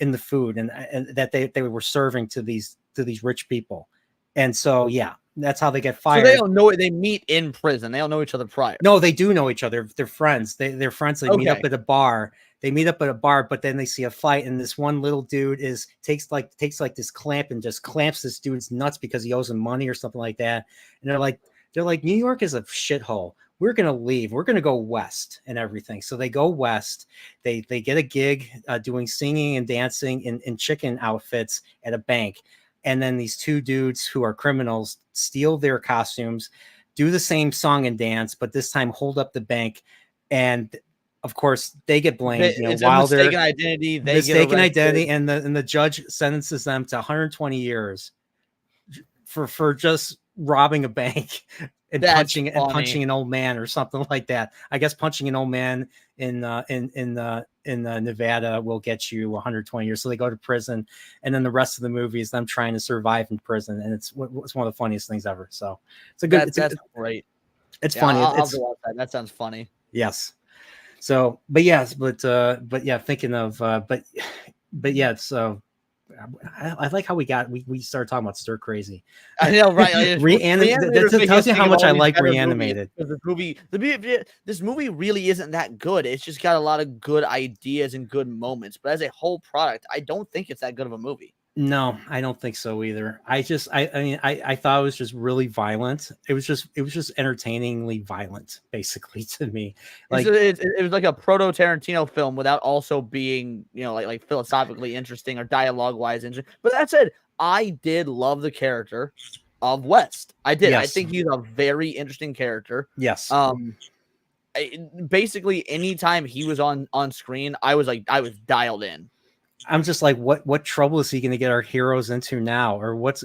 and that they were serving to these rich people. And so yeah, that's how they get fired. So they don't know it. They meet in prison. They don't know each other prior. No, they do know each other. They're friends. They're friends. They meet up at a bar. But then they see a fight, and this one little dude takes this clamp and just clamps this dude's nuts because he owes him money or something like that. And they're like, New York is a shithole. We're gonna leave. We're gonna go west and everything. So they go west. They get a gig doing singing and dancing in chicken outfits at a bank. And then these two dudes who are criminals steal their costumes, do the same song and dance, but this time hold up the bank. And of course, they get blamed. It's Wilder, a mistaken identity. Mistaken identity, and the judge sentences them to 120 years for just robbing a bank and punching an old man or something like that. I guess punching an old man in Nevada will get you 120 years. So they go to prison, and then the rest of the movie is them trying to survive in prison, and it's one of the funniest things ever. So it's a good. That's great. It's funny. I'll go watch that. That sounds funny. Yes. So, but yeah, thinking of, but yeah, so I like how we started talking about Stir Crazy. I know, right? Re-Animator. That tells you how much I like Re-Animated. This movie really isn't that good. It's just got a lot of good ideas and good moments, but as a whole product, I don't think it's that good of a movie. No, I don't think so either. I thought it was just really violent. It was just entertainingly violent, basically, to me. Like it was like a proto Tarantino film without also being, like philosophically interesting or dialogue wise interesting. But that said, I did love the character of West. I did. Yes. I think he's a very interesting character. Yes. Basically, anytime he was on screen, I was dialed in. I'm just like, what trouble is he going to get our heroes into now, or what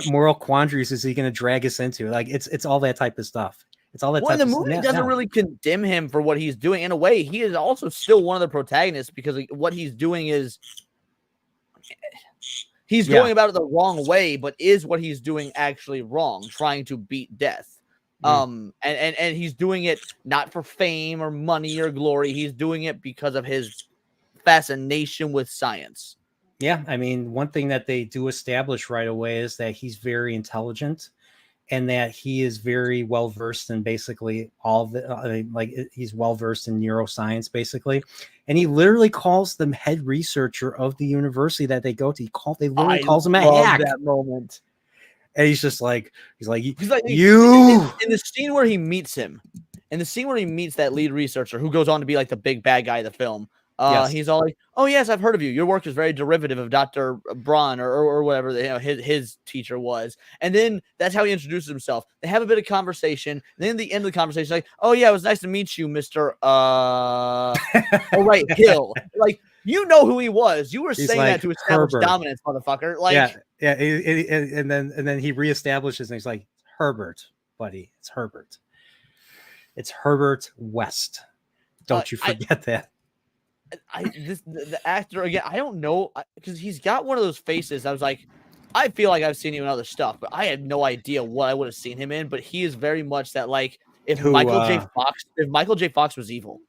moral quandaries is he going to drag us into? Like it's all that type of stuff. It's all that. Well, the movie doesn't really condemn him for what he's doing. In a way, he is also still one of the protagonists because what he's doing is he's going about it the wrong way, but is what he's doing actually wrong? Trying to beat death. And he's doing it not for fame or money or glory. He's doing it because of his fascination with science. Yeah, I mean, one thing that they do establish right away is that he's very intelligent, and that he is very well versed in basically all the he's well versed in neuroscience, basically. And he literally calls the head researcher of the university that they go to. They literally calls him a hack. That moment, and he's like you in the scene where he meets him, in the scene where he meets that lead researcher who goes on to be like the big bad guy of the film. Yes. He's all like, "Oh yes, I've heard of you. Your work is very derivative of Dr. Braun or whatever his teacher was." And then that's how he introduces himself. They have a bit of conversation. And then at the end of the conversation, like, "Oh yeah, it was nice to meet you, Mister oh right, Hill." Like, you know who he was. You were He's saying like, that to establish Herbert. dominance, motherfucker. Like, yeah, and then he reestablishes, and he's like, Herbert, buddy, it's Herbert. It's Herbert West. Don't you forget that. The actor again, I don't know, because he's got one of those faces. I was like, I feel like I've seen him in other stuff, but I had no idea what I would have seen him in. But he is very much that, like, if Michael J. Fox was evil.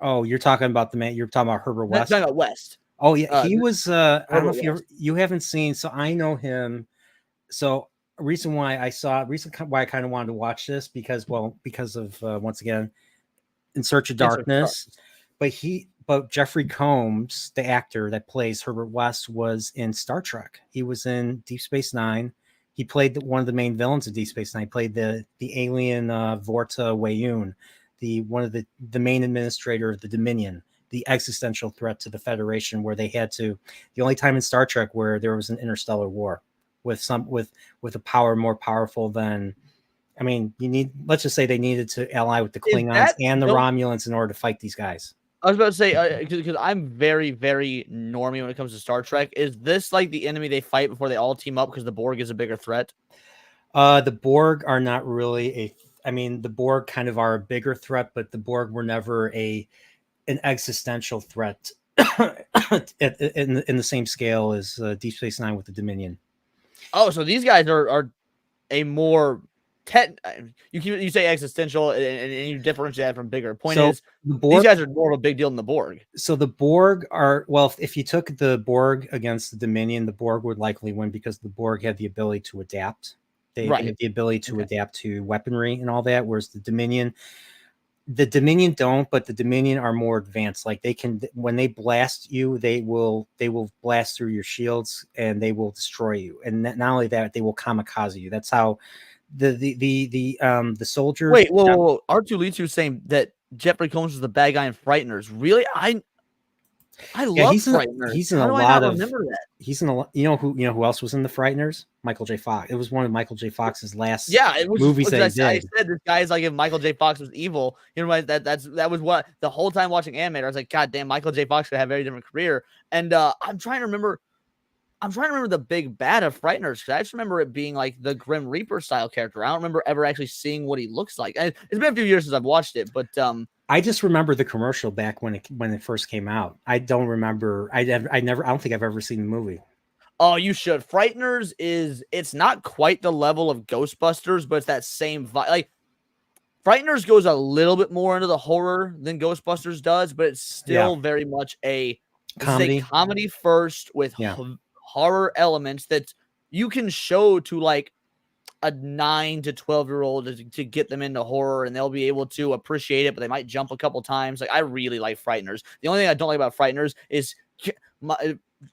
Oh, you're talking about the man. You're talking about Herbert West. Talking about West. Oh yeah, he was. I don't know if you haven't seen. So I know him. So reason why I kind of wanted to watch this because of once again, In Search of Darkness. But Jeffrey Combs, the actor that plays Herbert West, was in Star Trek. He was in Deep Space Nine. He played one of the main villains of Deep Space Nine. He played the alien Vorta Wayun, one of the main administrator of the Dominion, the existential threat to the Federation, where they had to. The only time in Star Trek where there was an interstellar war with a power more powerful than. I mean, let's just say they needed to ally with the Klingons and the Romulans in order to fight these guys. I was about to say, because I'm very, very normie when it comes to Star Trek. Is this like the enemy they fight before they all team up because the Borg is a bigger threat? The Borg are not really the Borg kind of are a bigger threat, but the Borg were never an existential threat in the same scale as Deep Space Nine with the Dominion. Oh, so these guys are a more... You say existential and you differentiate that from bigger. These guys are more of a big deal than the Borg. So the Borg are, well, if you took the Borg against the Dominion, the Borg would likely win because the Borg had the ability to adapt. They have the ability to adapt to weaponry and all that, whereas the Dominion don't, but the Dominion are more advanced. Like they can, when they blast you, they will blast through your shields and they will destroy you. And not only that, they will kamikaze you. That's how the soldier. Wait, whoa. R2-D2 saying that Jeffrey Combs was the bad guy in Frighteners. Really? I love Frighteners. He's in a lot of. Remember that? He's in a lot. You know who else was in the Frighteners? Michael J. Fox. It was one of Michael J. Fox's last movies that he did. I said this guy is like if Michael J. Fox was evil. You know that was what the whole time watching Animator. I was like, God damn, Michael J. Fox could have a very different career. And I'm trying to remember the big bad of Frighteners because I just remember it being like the Grim Reaper style character. I don't remember ever actually seeing what he looks like. It's been a few years since I've watched it, but I just remember the commercial back when it first came out. I don't remember. I don't think I've ever seen the movie. Oh, you should. Frighteners it's not quite the level of Ghostbusters, but it's that same vibe. Like Frighteners goes a little bit more into the horror than Ghostbusters does, but it's still very much a comedy first with horror elements that you can show to like a 9 to 12-year-old to get them into horror, and they'll be able to appreciate it, but they might jump a couple times. Like I really like Frighteners. The only thing I don't like about Frighteners is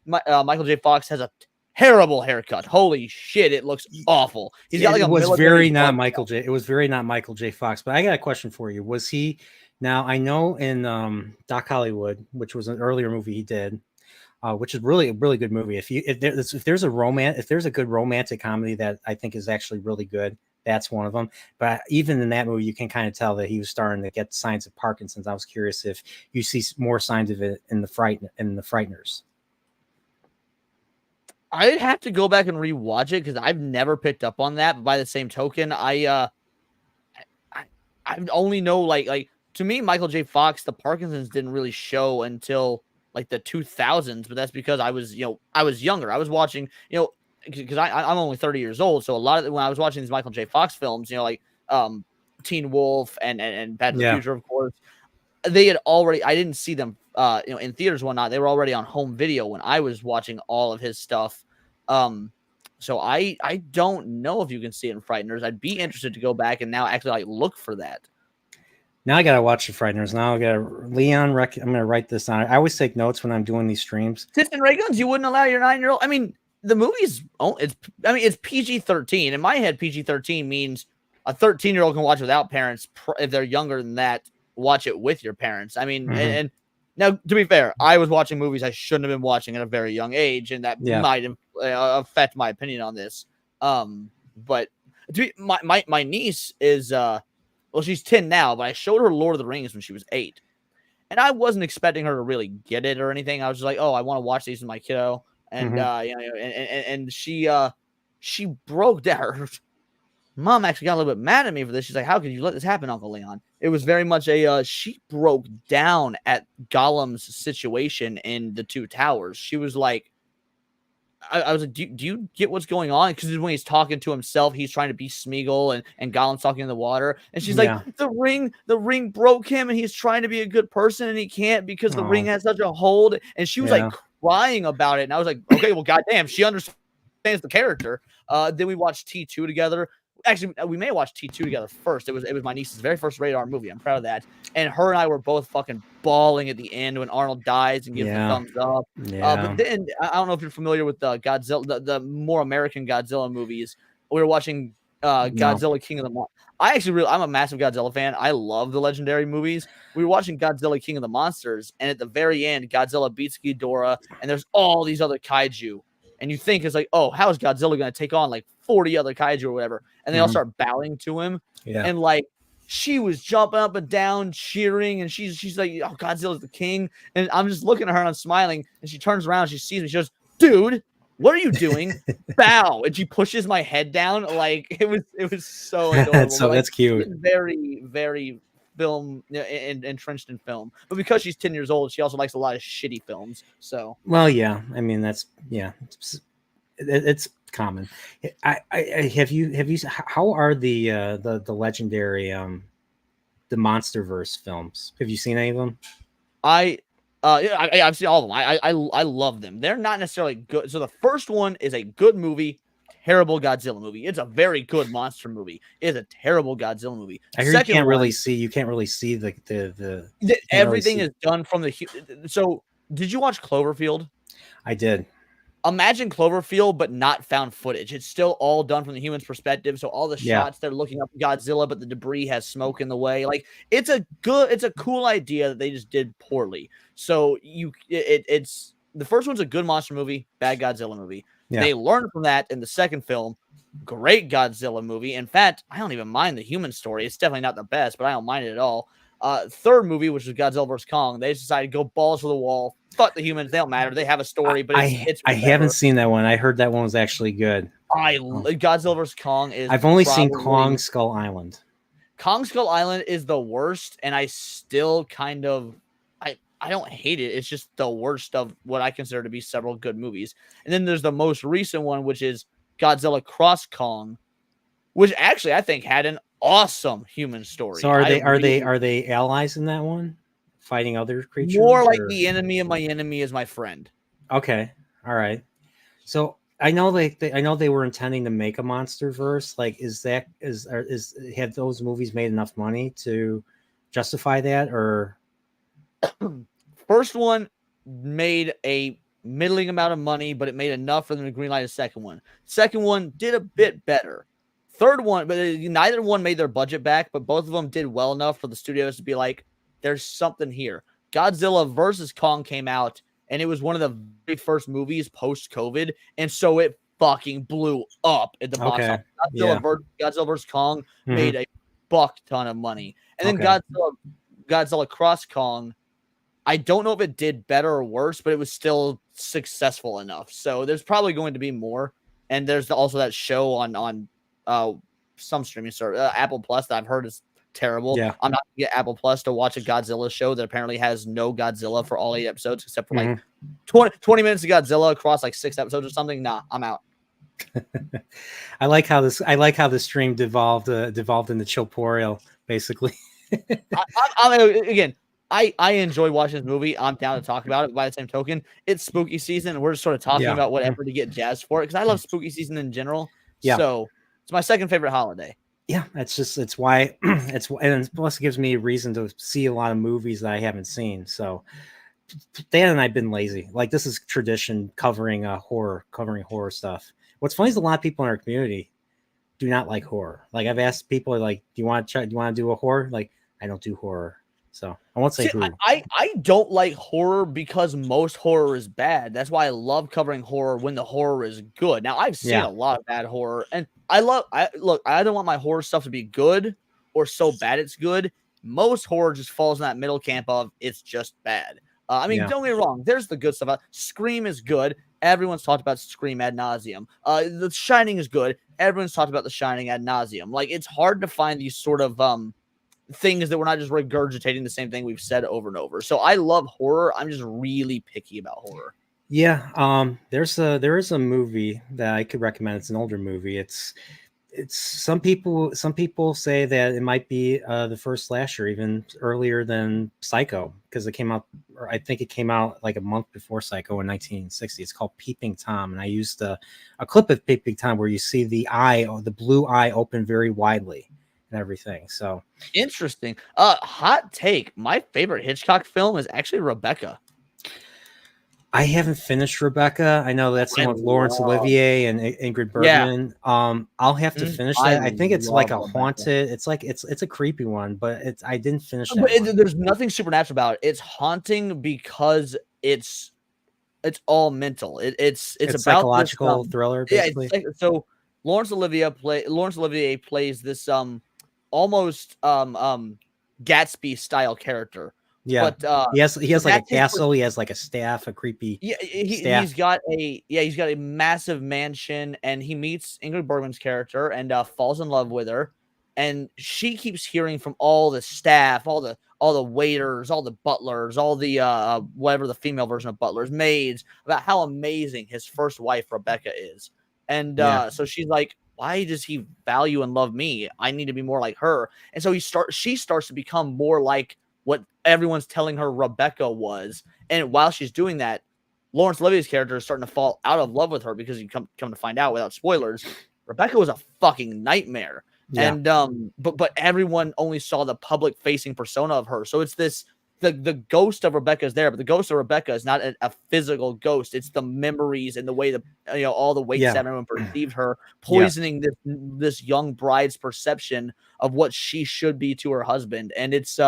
Michael J. Fox has a terrible haircut. Holy shit, it looks awful. He's got like it was very not Michael J. It was very not Michael J. Fox. But I got a question for you. Was he? Now I know in Doc Hollywood, which was an earlier movie he did, which is really a really good movie. If there's a good romantic comedy that I think is actually really good, that's one of them. But even in that movie, you can kind of tell that he was starting to get signs of Parkinson's. I was curious if you see more signs of it in the Frighteners. I'd have to go back and rewatch it because I've never picked up on that. But by the same token, I only know like to me, Michael J. Fox, the Parkinson's didn't really show until like the 2000s, but that's because I was younger. I was watching, because I'm only 30 years old. So a lot of when I was watching these Michael J. Fox films, like Teen Wolf and Back to the Future, of course, they had already, I didn't see them, in theaters and whatnot. They were already on home video when I was watching all of his stuff. So I don't know if you can see it in Frighteners. I'd be interested to go back and now actually like look for that. Now I gotta watch the Frighteners. Now I gotta Leon. I'm gonna write this down. I always take notes when I'm doing these streams. Tits and ray guns. You wouldn't allow your 9-year-old. I mean, the movie's it's PG-13. In my head, PG-13 means a 13-year-old can watch without parents. If they're younger than that, watch it with your parents. I mean, and Now, to be fair, I was watching movies I shouldn't have been watching at a very young age, and that Yeah. might affect my opinion on this. But my niece is well, she's 10 now, but I showed her Lord of the Rings when she was 8. And I wasn't expecting her to really get it or anything. I was just like, oh, I want to watch these with my kiddo. And and she broke down. Her mom actually got a little bit mad at me for this. She's like, how could you let this happen, Uncle Leon? It was very much she broke down at Gollum's situation in the Two Towers. She was like, I was like, do you get what's going on? Because when he's talking to himself, he's trying to be Smeagol, and Gollum's talking in the water. And she's like, the ring broke him, and he's trying to be a good person, and he can't because the ring has such a hold. And she was like crying about it. And I was like, okay, well, goddamn, she understands the character. Then we watched T2 together. Actually, we may have watched T2 together first. It was my niece's very first rated R movie. I'm proud of that. And her and I were both fucking bawling at the end when Arnold dies and gives the thumbs up. But then I don't know if you're familiar with Godzilla, the more American Godzilla movies. We were watching Godzilla King of the Monsters. I'm a massive Godzilla fan. I love the legendary movies. We were watching Godzilla King of the Monsters, and at the very end, Godzilla beats Ghidorah, and there's all these other kaiju. And you think it's like, oh, how is Godzilla going to take on like 40 other kaiju or whatever? And they all start bowing to him. Yeah. And like, she was jumping up and down, cheering. And she's like, oh, Godzilla's the king. And I'm just looking at her and I'm smiling. And she turns around. She sees me. She goes, dude, what are you doing? Bow. And she pushes my head down. Like, it was so adorable. So that's cute. Very, very film entrenched in film, but because she's 10 years old, she also likes a lot of shitty films. So, well, yeah, I mean it's common. I have you how are the legendary the MonsterVerse films? Have you seen any of them? I've seen all of them. I love them. They're not necessarily good. So the first one is a good movie. Terrible Godzilla movie. It's a very good monster movie. It's a terrible Godzilla movie. I hear you can't really see the everything is done from the. So did you watch Cloverfield? I did. Imagine Cloverfield, but not found footage. It's still all done from the human's perspective. So all the shots they're looking up at Godzilla, but the debris has smoke in the way. Like it's a cool idea that they just did poorly. So it's the first one's a good monster movie, bad Godzilla movie. Yeah. They learned from that in the second film. Great Godzilla movie. In fact, I don't even mind the human story. It's definitely not the best, but I don't mind it at all. Third movie, which was Godzilla vs. Kong, they decided to go balls to the wall. Fuck the humans. They don't matter. They have a story, but it's I haven't seen that one. I heard that one was actually good. Godzilla vs. Kong is. I've only seen Kong Skull Island. Kong Skull Island is the worst, and I still kind of I don't hate it. It's just the worst of what I consider to be several good movies. And then there's the most recent one, which is Godzilla Cross Kong, which actually I think had an awesome human story. So are they allies in that one, fighting other creatures? More like the enemy of my enemy is my friend. Okay, all right. So I know they were intending to make a MonsterVerse. Like, have those movies made enough money to justify that, or? First one made a middling amount of money, but it made enough for them to greenlight a second one. Second one did a bit better. Third one, but neither one made their budget back, but both of them did well enough for the studios to be like, there's something here. Godzilla versus Kong came out, and it was one of the very first movies post-COVID, and so it fucking blew up at the box office. Godzilla versus Kong made a buck ton of money. And then Godzilla Cross Kong, I don't know if it did better or worse, but it was still successful enough. So there's probably going to be more. And there's also that show on some streaming service, Apple Plus, that I've heard is terrible. Yeah. I'm not going to get Apple Plus to watch a Godzilla show that apparently has no Godzilla for all 8 episodes, except for like 20 minutes of Godzilla across like 6 episodes or something. Nah, I'm out. I like how the stream devolved into Chilporial, basically. I enjoy watching this movie. I'm down to talk about it. By the same token, it's spooky season, and we're just sort of talking about whatever to get jazzed for it, because I love spooky season in general. Yeah. So it's my second favorite holiday. Yeah, it's why and plus it gives me a reason to see a lot of movies that I haven't seen. So Dan and I've been lazy. Like, this is tradition covering horror stuff. What's funny is a lot of people in our community do not like horror. Like, I've asked people, like, do you want to do a horror? Like, I don't do horror. So I won't say See, who. I don't like horror because most horror is bad. That's why I love covering horror when the horror is good. Now I've seen Yeah. a lot of bad horror, and I don't want my horror stuff to be good or so bad it's good. Most horror just falls in that middle camp of it's just bad. I mean, Yeah. don't get me wrong. There's the good stuff. Scream is good. Everyone's talked about Scream ad nauseum. The Shining is good. Everyone's talked about The Shining ad nauseum. Like, it's hard to find these sort of things that we're not just regurgitating the same thing we've said over and over. So I love horror. I'm just really picky about horror. Yeah. There is a movie that I could recommend. It's an older movie. It's some people say that it might be the first slasher, even earlier than Psycho, because it came out, or I think it came out like a month before Psycho in 1960. It's called Peeping Tom, and I used a clip of Peeping Tom where you see the eye, or the blue eye, open very widely and everything. So interesting. Hot take. My favorite Hitchcock film is actually Rebecca. I haven't finished Rebecca. I know that's the one with Laurence Olivier and Ingrid Bergman. Yeah. I'll have to finish that. I think it's like a Rebecca. haunted. It's like it's a creepy one, but I didn't finish that. But there's nothing supernatural about it. It's haunting because it's all mental. It's about psychological thriller, basically. Yeah. So Laurence Olivier plays this almost Gatsby style character. Yeah, but he has like a castle. He has like a staff, a creepy. Yeah, staff. he's got a massive mansion, and he meets Ingrid Bergman's character and falls in love with her. And she keeps hearing from all the staff, all the waiters, all the butlers, all the whatever the female version of butlers, maids, about how amazing his first wife Rebecca is. And so she's like, why does he value and love me? I need to be more like her. And so she starts to become more like what everyone's telling her Rebecca was. And while she's doing that, Laurence Olivier's character is starting to fall out of love with her, because you come to find out, without spoilers, Rebecca was a fucking nightmare. Yeah. And but everyone only saw the public facing persona of her. So it's this the ghost of Rebecca is there, but the ghost of Rebecca is not a physical ghost. It's the memories and the way all the ways everyone perceived her, poisoning this young bride's perception of what she should be to her husband. And it's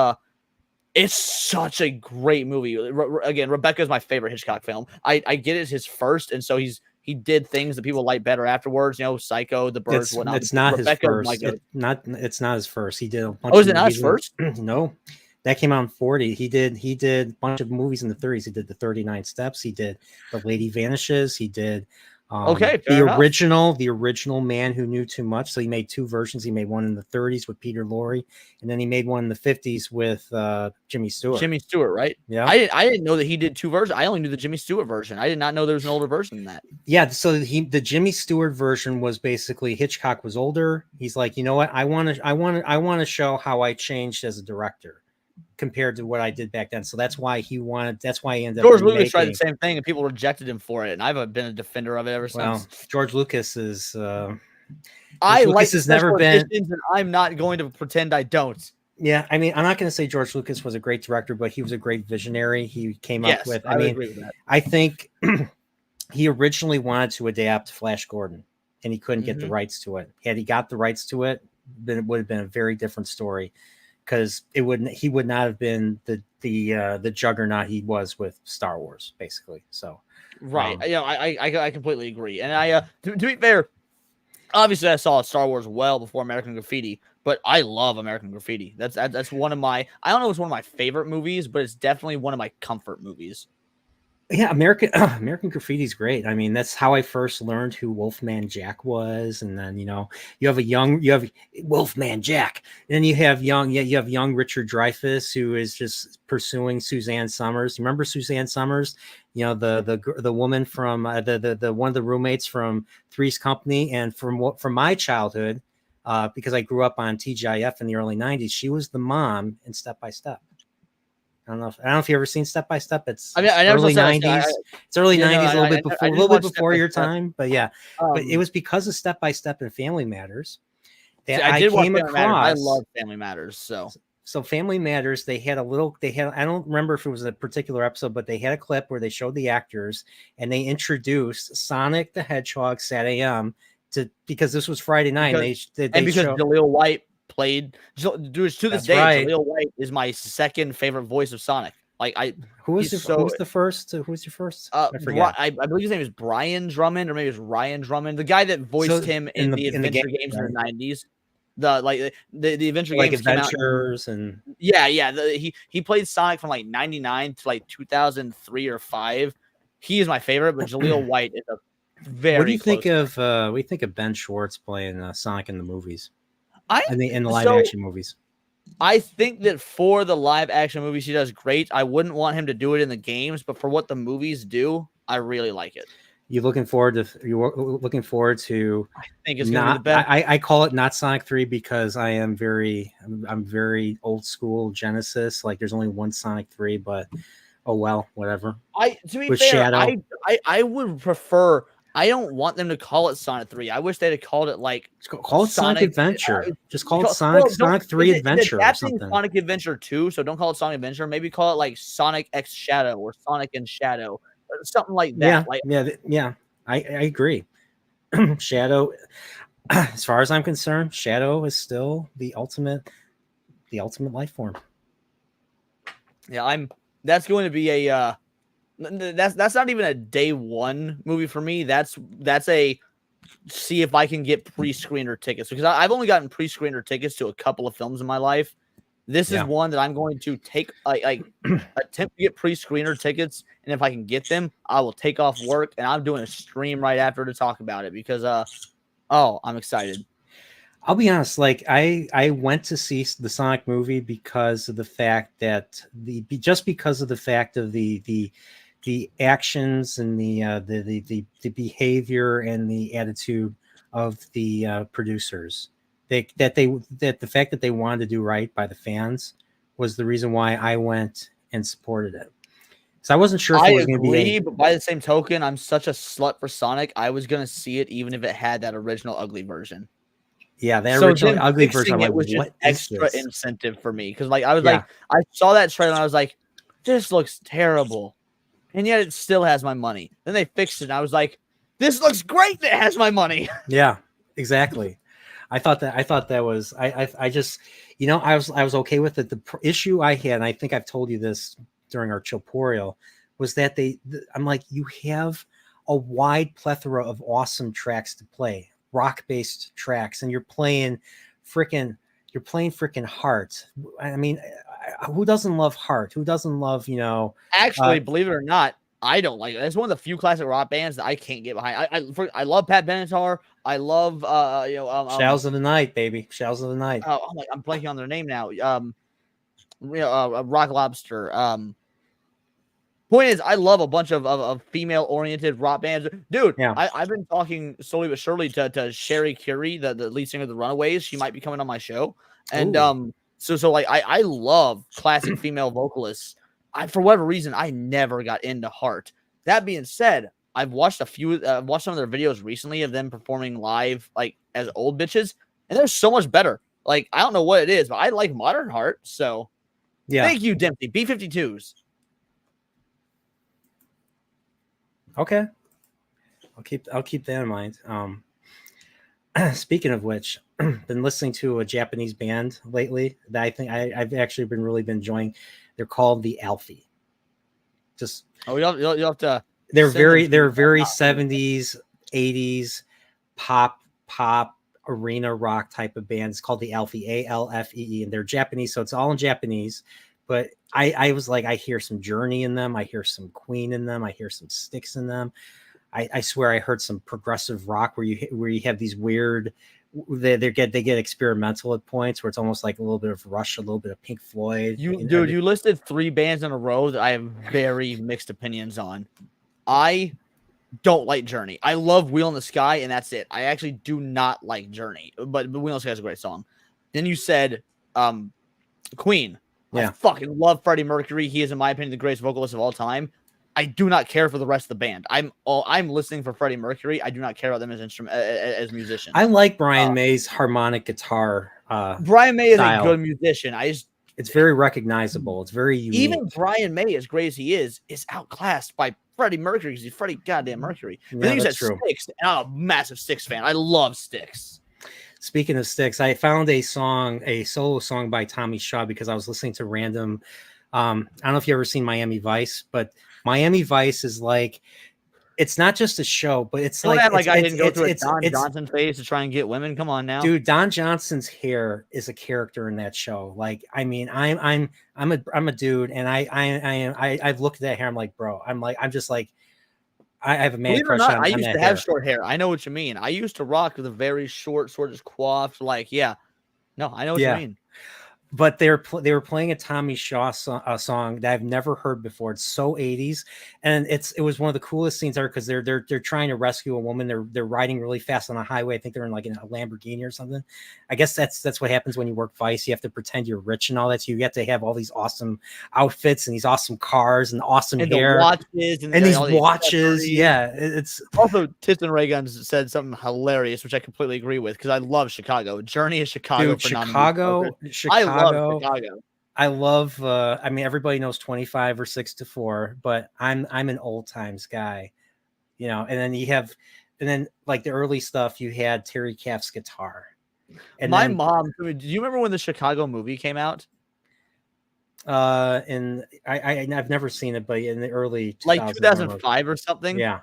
such a great movie. Again, Rebecca is my favorite Hitchcock film. I get it's his first, and so he did things that people like better afterwards. Psycho, The Birds, whatnot. It's not Rebecca, his first. It's not his first. He did a bunch. Oh, is it not his first? No, that came out in 40. He did a bunch of movies in the 30s. He did The 39 Steps. He did The Lady Vanishes. He did. The original Man Who Knew Too Much. So he made two versions. He made one in the 30s with Peter Lorre, and then he made one in the 50s with Jimmy Stewart. Jimmy Stewart, right? Yeah. I didn't know that he did two versions. I only knew the Jimmy Stewart version. I did not know there was an older version than that. Yeah. So the Jimmy Stewart version was basically Hitchcock was older. He's like, you know what? I want to show how I changed as a director compared to what I did back then. So that's why he ended up. George Lucas tried the same thing, and people rejected him for it. And I've been a defender of it ever since. Well, George Lucas is. Has never been. And I'm not going to pretend I don't. Yeah, I mean, I'm not going to say George Lucas was a great director, but he was a great visionary. He came up with. I mean, agree with that. I think he originally wanted to adapt Flash Gordon, and he couldn't get the rights to it. Had he got the rights to it, then it would have been a very different story. Because he would not have been the juggernaut he was with Star Wars, basically. So, right, I completely agree. And to be fair, obviously I saw Star Wars well before American Graffiti, but I love American Graffiti. That's one of my, I don't know if it's one of my favorite movies, but it's definitely one of my comfort movies. Yeah, American Graffiti is great. I mean, that's how I first learned who Wolfman Jack was, and then you have Wolfman Jack, and then you have young Richard Dreyfuss, who is just pursuing Suzanne Summers. You remember Suzanne Summers? The woman from the one of the roommates from Three's Company, and from my childhood, because I grew up on TGIF in the early '90s. She was the mom in Step by Step. I don't know if you ever seen Step by Step. It's early 90s. It's early 90s, a little bit before your time. But yeah, but it was because of Step by Step and Family Matters that I came across. I love Family Matters. So Family Matters, they had, I don't remember if it was a particular episode, but they had a clip where they showed the actors and they introduced Sonic the Hedgehog, Sad AM, because this was Friday night. Because Jaleel White played. Dude, to this That's day, right. Jaleel White is my second favorite voice of Sonic. Like Who was he's the first? Who was your first? I forget. I believe his name is Brian Drummond, or maybe it's Ryan Drummond, the guy that voiced him in the adventure games in the 90s. The adventure like games adventures came out and yeah. He played Sonic from like 99 to like 2003 or 5. He is my favorite, but Jaleel White is a very. what do you think of what do you think of Ben Schwartz playing Sonic in the movies? In the live action movies. I think that for the live action movies, he does great. I wouldn't want him to do it in the games, but for what the movies do, I really like it. You're looking forward to. I think it's gonna be the best. I call it not Sonic 3 because I'm very old school Genesis. Like there's only one Sonic 3, but oh well, whatever. To be fair, I would prefer. I don't want them to call it Sonic 3. I wish they'd have called it like call it Sonic Adventure. Just call it Sonic 3 Adventure or something. Sonic Adventure 2, so don't call it Sonic Adventure. Maybe call it like Sonic X Shadow or Sonic and Shadow, or something like that. I agree. Shadow, as far as I'm concerned, Shadow is still the ultimate life form. Yeah, that's going to be a that's not even a day one movie for me. That's a see if I can get pre-screener tickets, because I've only gotten pre-screener tickets to a couple of films in my life. This is one that I'm going to take attempt to get pre-screener tickets, and if I can get them, I will take off work and I'm doing a stream right after to talk about it because I'm excited. I'll be honest, like I went to see the Sonic movie because of the fact that the actions and the behavior and the attitude of the producers. The fact that they wanted to do right by the fans was the reason why I went and supported it. So I wasn't sure if it was going to be. But by the same token, I'm such a slut for Sonic. I was going to see it even if it had that original ugly version. Yeah, the original ugly version. I'm like, was just extra incentive for me because, like, I was like, I saw that trailer and I was like, this looks terrible, and yet it still has my money. Then they fixed it, and I was like, this looks great. That has my money. Yeah, exactly. I thought that was I just I was okay with it. The issue I had, and I think I've told you this during our Chilporial, was that I'm like, you have a wide plethora of awesome tracks to play. Rock-based tracks, and you're playing freaking Heart. I mean, who doesn't love Heart? Who doesn't love Actually, believe it or not, I don't like it. It's one of the few classic rock bands that I can't get behind. I love Pat Benatar. I love Shells of the Night, baby. Shells of the Night. I'm blanking on their name now. Rock Lobster. Point is, I love a bunch of female-oriented rock bands. Dude, yeah. I've been talking slowly but surely to Sherry Curie, the lead singer of the Runaways. She might be coming on my show. And so like I love classic female vocalists. For whatever reason, I never got into Heart. That being said, I've watched some of their videos recently of them performing live, like as old bitches, and they're so much better. Like, I don't know what it is, but I like modern Heart. So yeah, thank you, Dempsey. B-52s. Okay, I'll keep that in mind. Speaking of which, been listening to a Japanese band lately that I think I've actually really been enjoying. They're called the Alfie. Just you have to. They're very 70s, 80s pop arena rock type of band. It's called the Alfie, ALFEE, and they're Japanese, so it's all in Japanese. But I was like, I hear some Journey in them. I hear some Queen in them. I hear some Styx in them. I swear I heard some progressive rock where you have these weird, they get experimental at points where it's almost like a little bit of Rush, a little bit of Pink Floyd. You listed 3 bands in a row that I have very mixed opinions on. I don't like Journey. I love Wheel in the Sky, and that's it. I actually do not like Journey, but Wheel in the Sky is a great song. Then you said Queen. Yeah. I fucking love Freddie Mercury. He is, in my opinion, the greatest vocalist of all time. I do not care for the rest of the band. I'm listening for Freddie Mercury. I do not care about them as musicians. I like Brian May's harmonic guitar. Brian May is a good musician. It's very recognizable. It's very unique. Even Brian May, as great as he is outclassed by Freddie Mercury because he's Freddie goddamn Mercury. Yeah, then you said Styx, and I'm a massive Styx fan. I love Styx. Speaking of sticks, I found a solo song by Tommy Shaw because I was listening to random. I don't know if you ever seen Miami Vice, but Miami Vice is like, it's not just a show, but it's Don't like act like I didn't go through a Don it's Johnson phase to try and get women. Come on now. dude. Don Johnson's hair is a character in that show. Like, I mean, I'm a dude, and I've looked at that hair. I'm like, bro, I'm just like, I have a man Believe it or crush not, on I used that to hair. have short hair. I know what you mean. I used to rock the very short, sort of coiffed, like, yeah. No, I know what you mean. But they were playing a Tommy Shaw song that I've never heard before. It's so 80s, and it was one of the coolest scenes ever because they're trying to rescue a woman. They're riding really fast on a highway. I think they're in like in a Lamborghini or something. I guess that's what happens when you work Vice. You have to pretend you're rich and all that. So you have to have all these awesome outfits and these awesome cars and awesome And hair the watches and these all watches. accessories. Yeah, it's also Tiston Rayguns said something hilarious, which I completely agree with because I love Chicago. Journey is Chicago. dude. For Chicago. I love Chicago. I love I mean, everybody knows 25 or 6 to 4, but I'm an old times guy, you know. And then like the early stuff, you had Terry Kaff's guitar. And my then, mom, do you remember when the Chicago movie came out? and I've never seen it, but in the early 2000s, like 2005 or something. Yeah.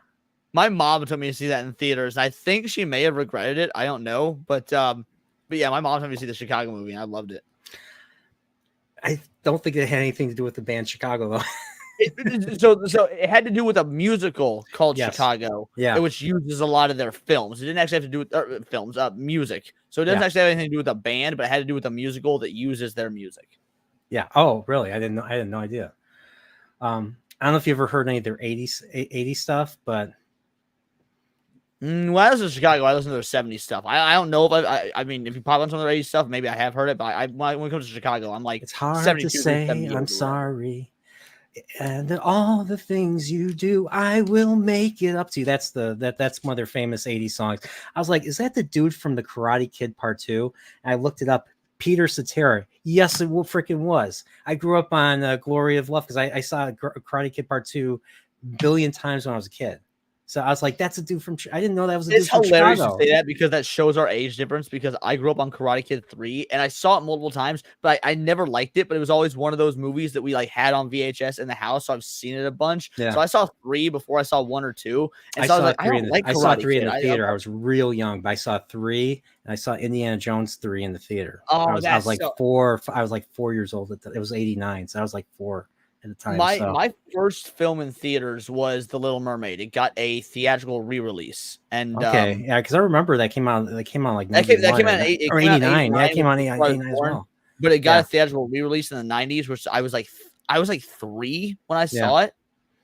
My mom took me to see that in theaters. I think she may have regretted it. I don't know, but yeah, my mom took me to see the Chicago movie, and I loved it. I don't think it had anything to do with the band Chicago, though. So it had to do with a musical called Chicago, yeah, which uses a lot of their films. It didn't actually have to do with films, music. So it doesn't actually have anything to do with a band, but it had to do with a musical that uses their music. Yeah. Oh, really? I had no idea. I don't know if you ever heard any of their 80s stuff, but When I listen to Chicago, I listen to their 70s stuff. I don't know if I mean, if you pop on some of their 80s stuff, maybe I have heard it, but when it comes to Chicago, I'm like, it's hard to say I'm sorry. And all the things you do, I will make it up to you. That's that's one of their famous 80s songs. I was like, is that the dude from the Karate Kid Part 2? And I looked it up. Peter Cetera. Yes, it freaking was. I grew up on Glory of Love because I saw Karate Kid Part 2 a billion times when I was a kid. So I was like, that's a dude from. I didn't know that was a dude from Chicago. It's hilarious to say that because that shows our age difference. Because I grew up on Karate Kid 3 and I saw it multiple times, but I never liked it. But it was always one of those movies that we like had on VHS in the house, so I've seen it a bunch. Yeah. So I saw 3 before I saw 1 or 2. And so I was like, I saw 3 in the theater. I was real young, but I saw 3 and I saw Indiana Jones 3 in the theater. Oh, I was like 4. I was like 4 years old. It was 89, so I was like 4. At the time. My first film in theaters was The Little Mermaid. It got a theatrical re-release, and yeah, because I remember that came out. Like that came out in 89. Yeah, it came out in 89 as well. But it got a theatrical re-release in the 90s, which I was like 3 when I saw it.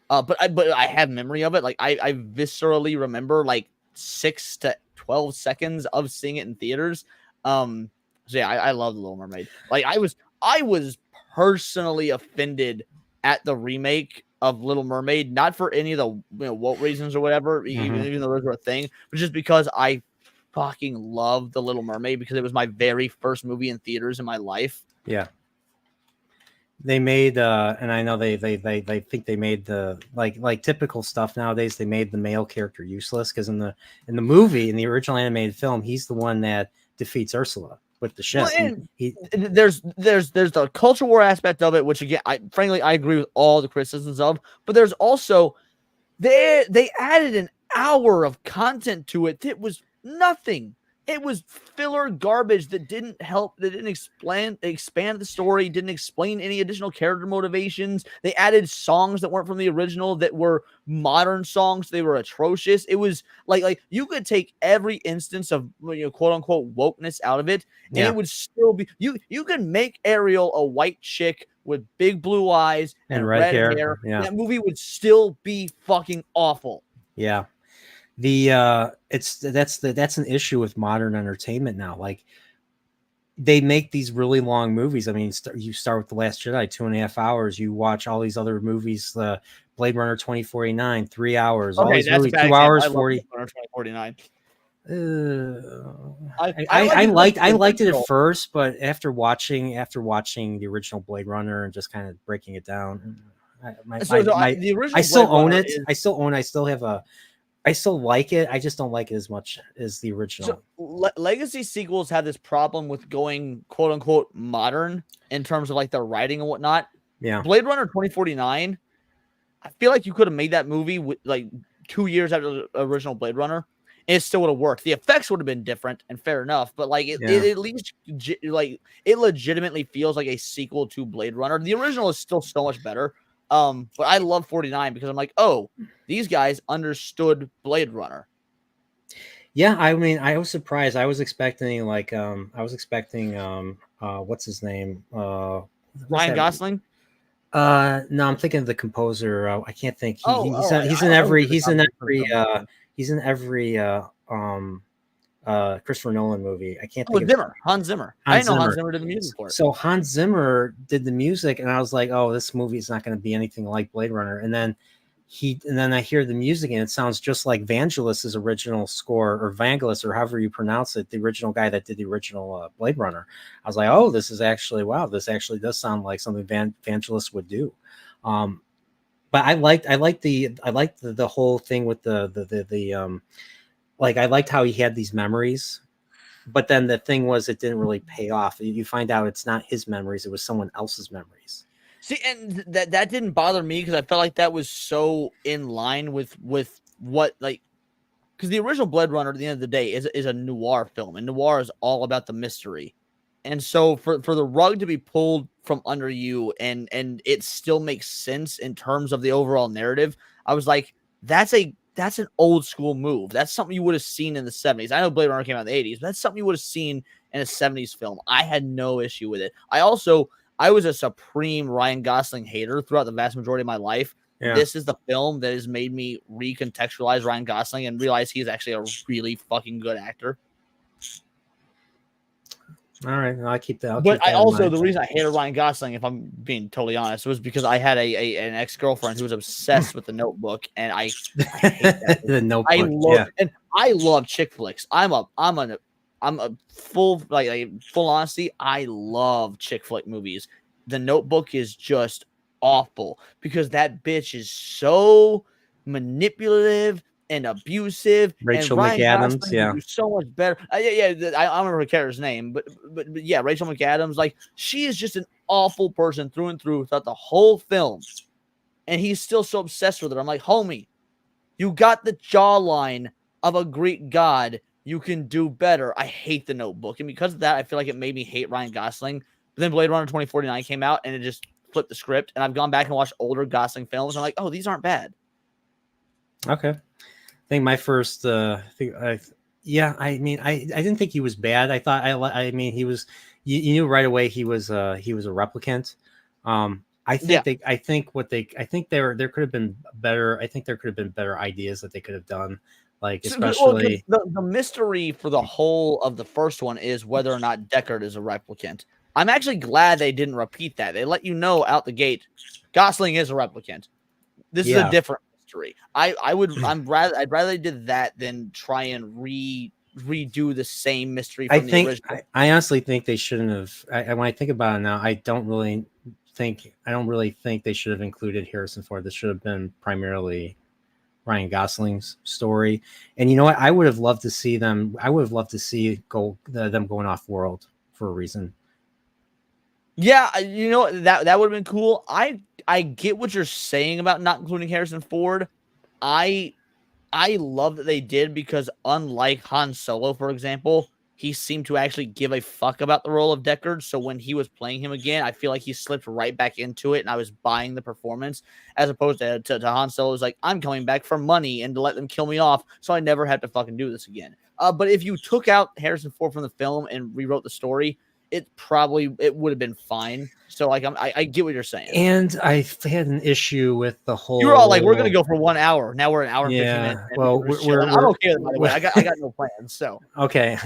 But I have memory of it. Like I viscerally remember like 6 to 12 seconds of seeing it in theaters. So yeah, I love The Little Mermaid. Like I was personally offended at the remake of Little Mermaid, not for any of the woke reasons or whatever, even though those were a thing, but just because I fucking love The Little Mermaid because it was my very first movie in theaters in my life. Yeah. They made and I know they think they made the like typical stuff nowadays. They made the male character useless because in the movie, in the original animated film, he's the one that defeats Ursula with the ship. Well, there's the culture war aspect of it, which again, I agree with all the criticisms of, but there's also they added an hour of content to it that was nothing. It was filler garbage that didn't help, that didn't expand the story, didn't explain any additional character motivations. They added songs that weren't from the original that were modern songs. They were atrocious. It was like you could take every instance of quote unquote wokeness out of it, and it would still be you could make Ariel a white chick with big blue eyes and red hair. Yeah. That movie would still be fucking awful. Yeah. That's an issue with modern entertainment now. Like they make these really long movies. I mean, you start with The Last Jedi, 2.5 hours. You watch all these other movies, Blade Runner 2049, 3 hours. Okay, all these movies, 2 hours 40. 2049. I liked it at first, but after watching the original Blade Runner and just kind of breaking it down, I still own it. I still have I still like it. I just don't like it as much as the original. So legacy sequels have this problem with going quote unquote modern in terms of like their writing and whatnot. Yeah. Blade Runner 2049, I feel like you could have made that movie with like 2 years after the original Blade Runner, and it still would have worked. The effects would have been different and fair enough, but like it at least like it legitimately feels like a sequel to Blade Runner. The original is still so much better. But I love 49 because I'm like, oh, these guys understood Blade Runner. Yeah, I mean, I was surprised. I was expecting like what's his name? Ryan Gosling. No, I'm thinking of the composer. I can't think. He's in every Christopher Nolan movie. I can't think of Zimmer. Hans Zimmer. I didn't know Hans Zimmer did the music for it. So Hans Zimmer did the music, and I was like, oh, this movie is not going to be anything like Blade Runner. And then I hear the music, and it sounds just like Vangelis's original score, or Vangelis, or however you pronounce it, the original guy that did the original Blade Runner. I was like, oh, this actually does sound like something Vangelis would do. But I liked the whole thing with the like, I liked how he had these memories, but then the thing was, it didn't really pay off. You find out it's not his memories; it was someone else's memories. See, and that didn't bother me because I felt like that was so in line with what, like, because the original Blade Runner at the end of the day is a noir film, and noir is all about the mystery. And so for the rug to be pulled from under you and it still makes sense in terms of the overall narrative, I was like, that's an old school move. That's something you would have seen in the 70s. I know Blade Runner came out in the 80s, but that's something you would have seen in a 70s film. I had no issue with it. I was a supreme Ryan Gosling hater throughout the vast majority of my life. Yeah. This is the film that has made me recontextualize Ryan Gosling and realize he's actually a really fucking good actor. All right, I'll keep that. But I also, the reason I hated Ryan Gosling, if I'm being totally honest, was because I had an ex-girlfriend who was obsessed with The Notebook, and I hate that. The Notebook. I love chick flicks. I'm a full full honesty. I love chick flick movies. The Notebook is just awful because that bitch is so manipulative and abusive. Rachel McAdams, yeah, so much better. I don't remember her character's name, but yeah, Rachel McAdams, like, she is just an awful person through and through throughout the whole film, and he's still so obsessed with her. I'm like, homie, you got the jawline of a Greek god. You can do better. I hate The Notebook, and because of that, I feel like it made me hate Ryan Gosling. But then Blade Runner 2049 came out, and it just flipped the script. And I've gone back and watched older Gosling films, and I'm like, oh, these aren't bad. Okay. I think my first I didn't think he was bad. I thought he was, you knew right away he was a replicant. I think there could have been better. I think there could have been better ideas that they could have done. Like, especially the mystery for the whole of the first one is whether or not Deckard is a replicant. I'm actually glad they didn't repeat that. They let you know out the gate, Gosling is a replicant. This is a different mystery. I'd rather they did that than try and redo the same mystery from the original. I honestly think they shouldn't have. When I think about it now, I don't really think they should have included Harrison Ford. This should have been primarily Ryan Gosling's story. And you know what? I would have loved to see them. I would have loved to see them going off world for a reason. Yeah, you know, that would have been cool. I get what you're saying about not including Harrison Ford. I love that they did, because unlike Han Solo, for example, he seemed to actually give a fuck about the role of Deckard. So when he was playing him again, I feel like he slipped right back into it, and I was buying the performance, as opposed to Han Solo was like, I'm coming back for money and to let them kill me off, so I never have to fucking do this again. But if you took out Harrison Ford from the film and rewrote the story, it would have been fine. So like, I get what you're saying. And I had an issue with the whole. You were all like, "We're gonna go for 1 hour." Now we're an hour and 50 minutes. Well, I'm okay with it, by the way. I got no plans. So okay.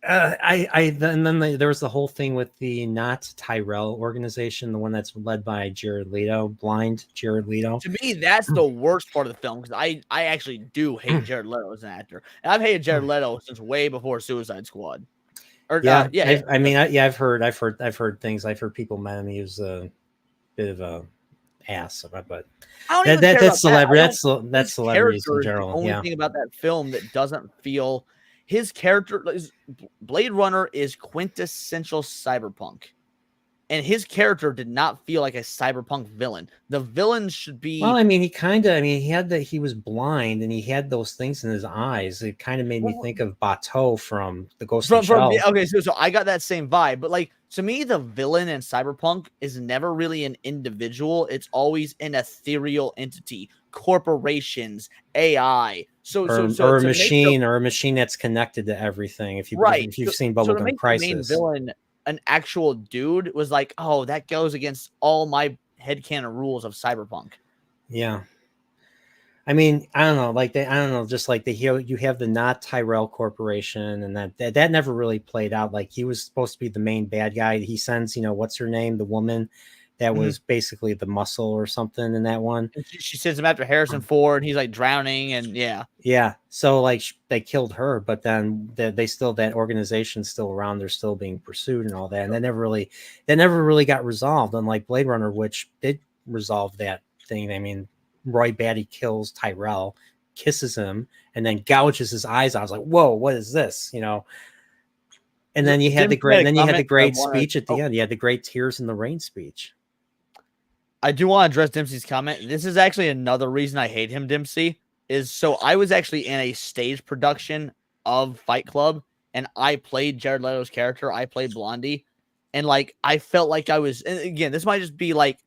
There was the whole thing with the Not Tyrell organization, the one that's led by Jared Leto, blind Jared Leto. To me, that's the worst part of the film, because I actually do hate Jared Leto as an actor, and I've hated Jared Leto since way before Suicide Squad. I've heard things. I've heard people mad at me. He was a bit of a ass. But I don't even care that's about that. celebrity. That's His celebrities in character is the general. only Yeah. thing about that film that doesn't feel. His character is Blade Runner is quintessential cyberpunk, and his character did not feel like a cyberpunk villain. The villain should Well, be. I mean, he had that. He was blind, and he had those things in his eyes. It kind of made me think of Bateau from The Ghost in the From Shell. okay, so I got that same vibe, but like to me, the villain in Cyberpunk is never really an individual. It's always an ethereal entity, corporations, AI. Or a To make the machine, or a machine that's connected to everything. right, If you've seen so to Bubblegum make the main Crisis, villain an actual dude was like, oh, that goes against all my headcanon rules of Cyberpunk. yeah. I mean, I don't know, like I don't know, just like you have the not Tyrell Corporation, and that never really played out. Like he was supposed to be the main bad guy. He sends, what's her name, the woman that was basically the muscle or something in that one. And she sends him after Harrison Ford, and he's like drowning, and yeah. Yeah. So like they killed her, but then they still, that organization's still around. They're still being pursued and all that. And that never really got resolved. Unlike Blade Runner, which did resolve that thing. I mean, Roy Batty kills Tyrell, kisses him, and then gouges his eyes out. I was like, whoa, what is this? And then you had the great speech at the end. You had the great Tears in the Rain speech. I do want to address Dempsey's comment. This is actually another reason I hate him, Dempsey, is so I was actually in a stage production of Fight Club, and I played Jared Leto's character. I played Blondie, and like I felt like I was, and again, this might just be like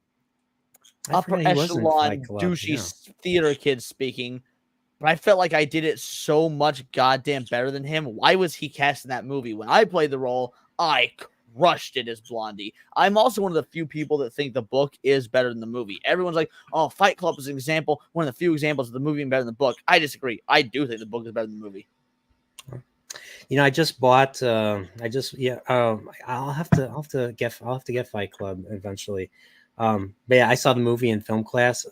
upper echelon douchey theater kids speaking, but I felt like I did it so much goddamn better than him. Why was he cast in that movie? When I played the role, I crushed it as Blondie. I'm also one of the few people that think the book is better than the movie. Everyone's like, oh, Fight Club is an example, one of the few examples of the movie being better than the book. I disagree. I do think the book is better than the movie. I just bought. I'll have to get Fight Club eventually. But yeah, I saw the movie in film class.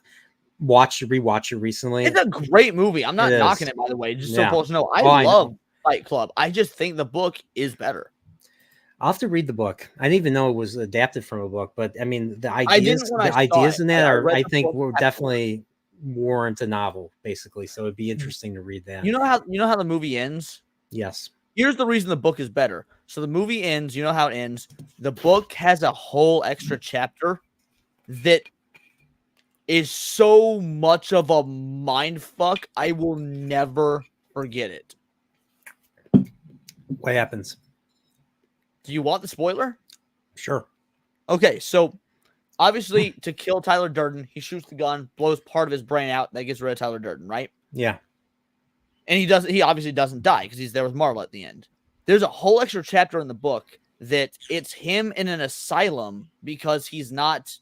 Rewatch it recently. It's a great movie. I'm not knocking it, by the way. Just so folks know, I love Fight Club. I just think the book is better. I'll have to read the book. I didn't even know it was adapted from a book, but I mean, the ideas in that I think will definitely warrant a novel, basically. So it'd be interesting to read that. You know how the movie ends? Yes. Here's the reason the book is better. So the movie ends, you know how it ends. The book has a whole extra chapter that is so much of a mind fuck. I will never forget it. What happens? Do you want the spoiler? Sure. Okay, so obviously to kill Tyler Durden, he shoots the gun, blows part of his brain out, that gets rid of Tyler Durden, right? Yeah. And he obviously doesn't die because he's there with Marla at the end. There's a whole extra chapter in the book that it's him in an asylum because he's not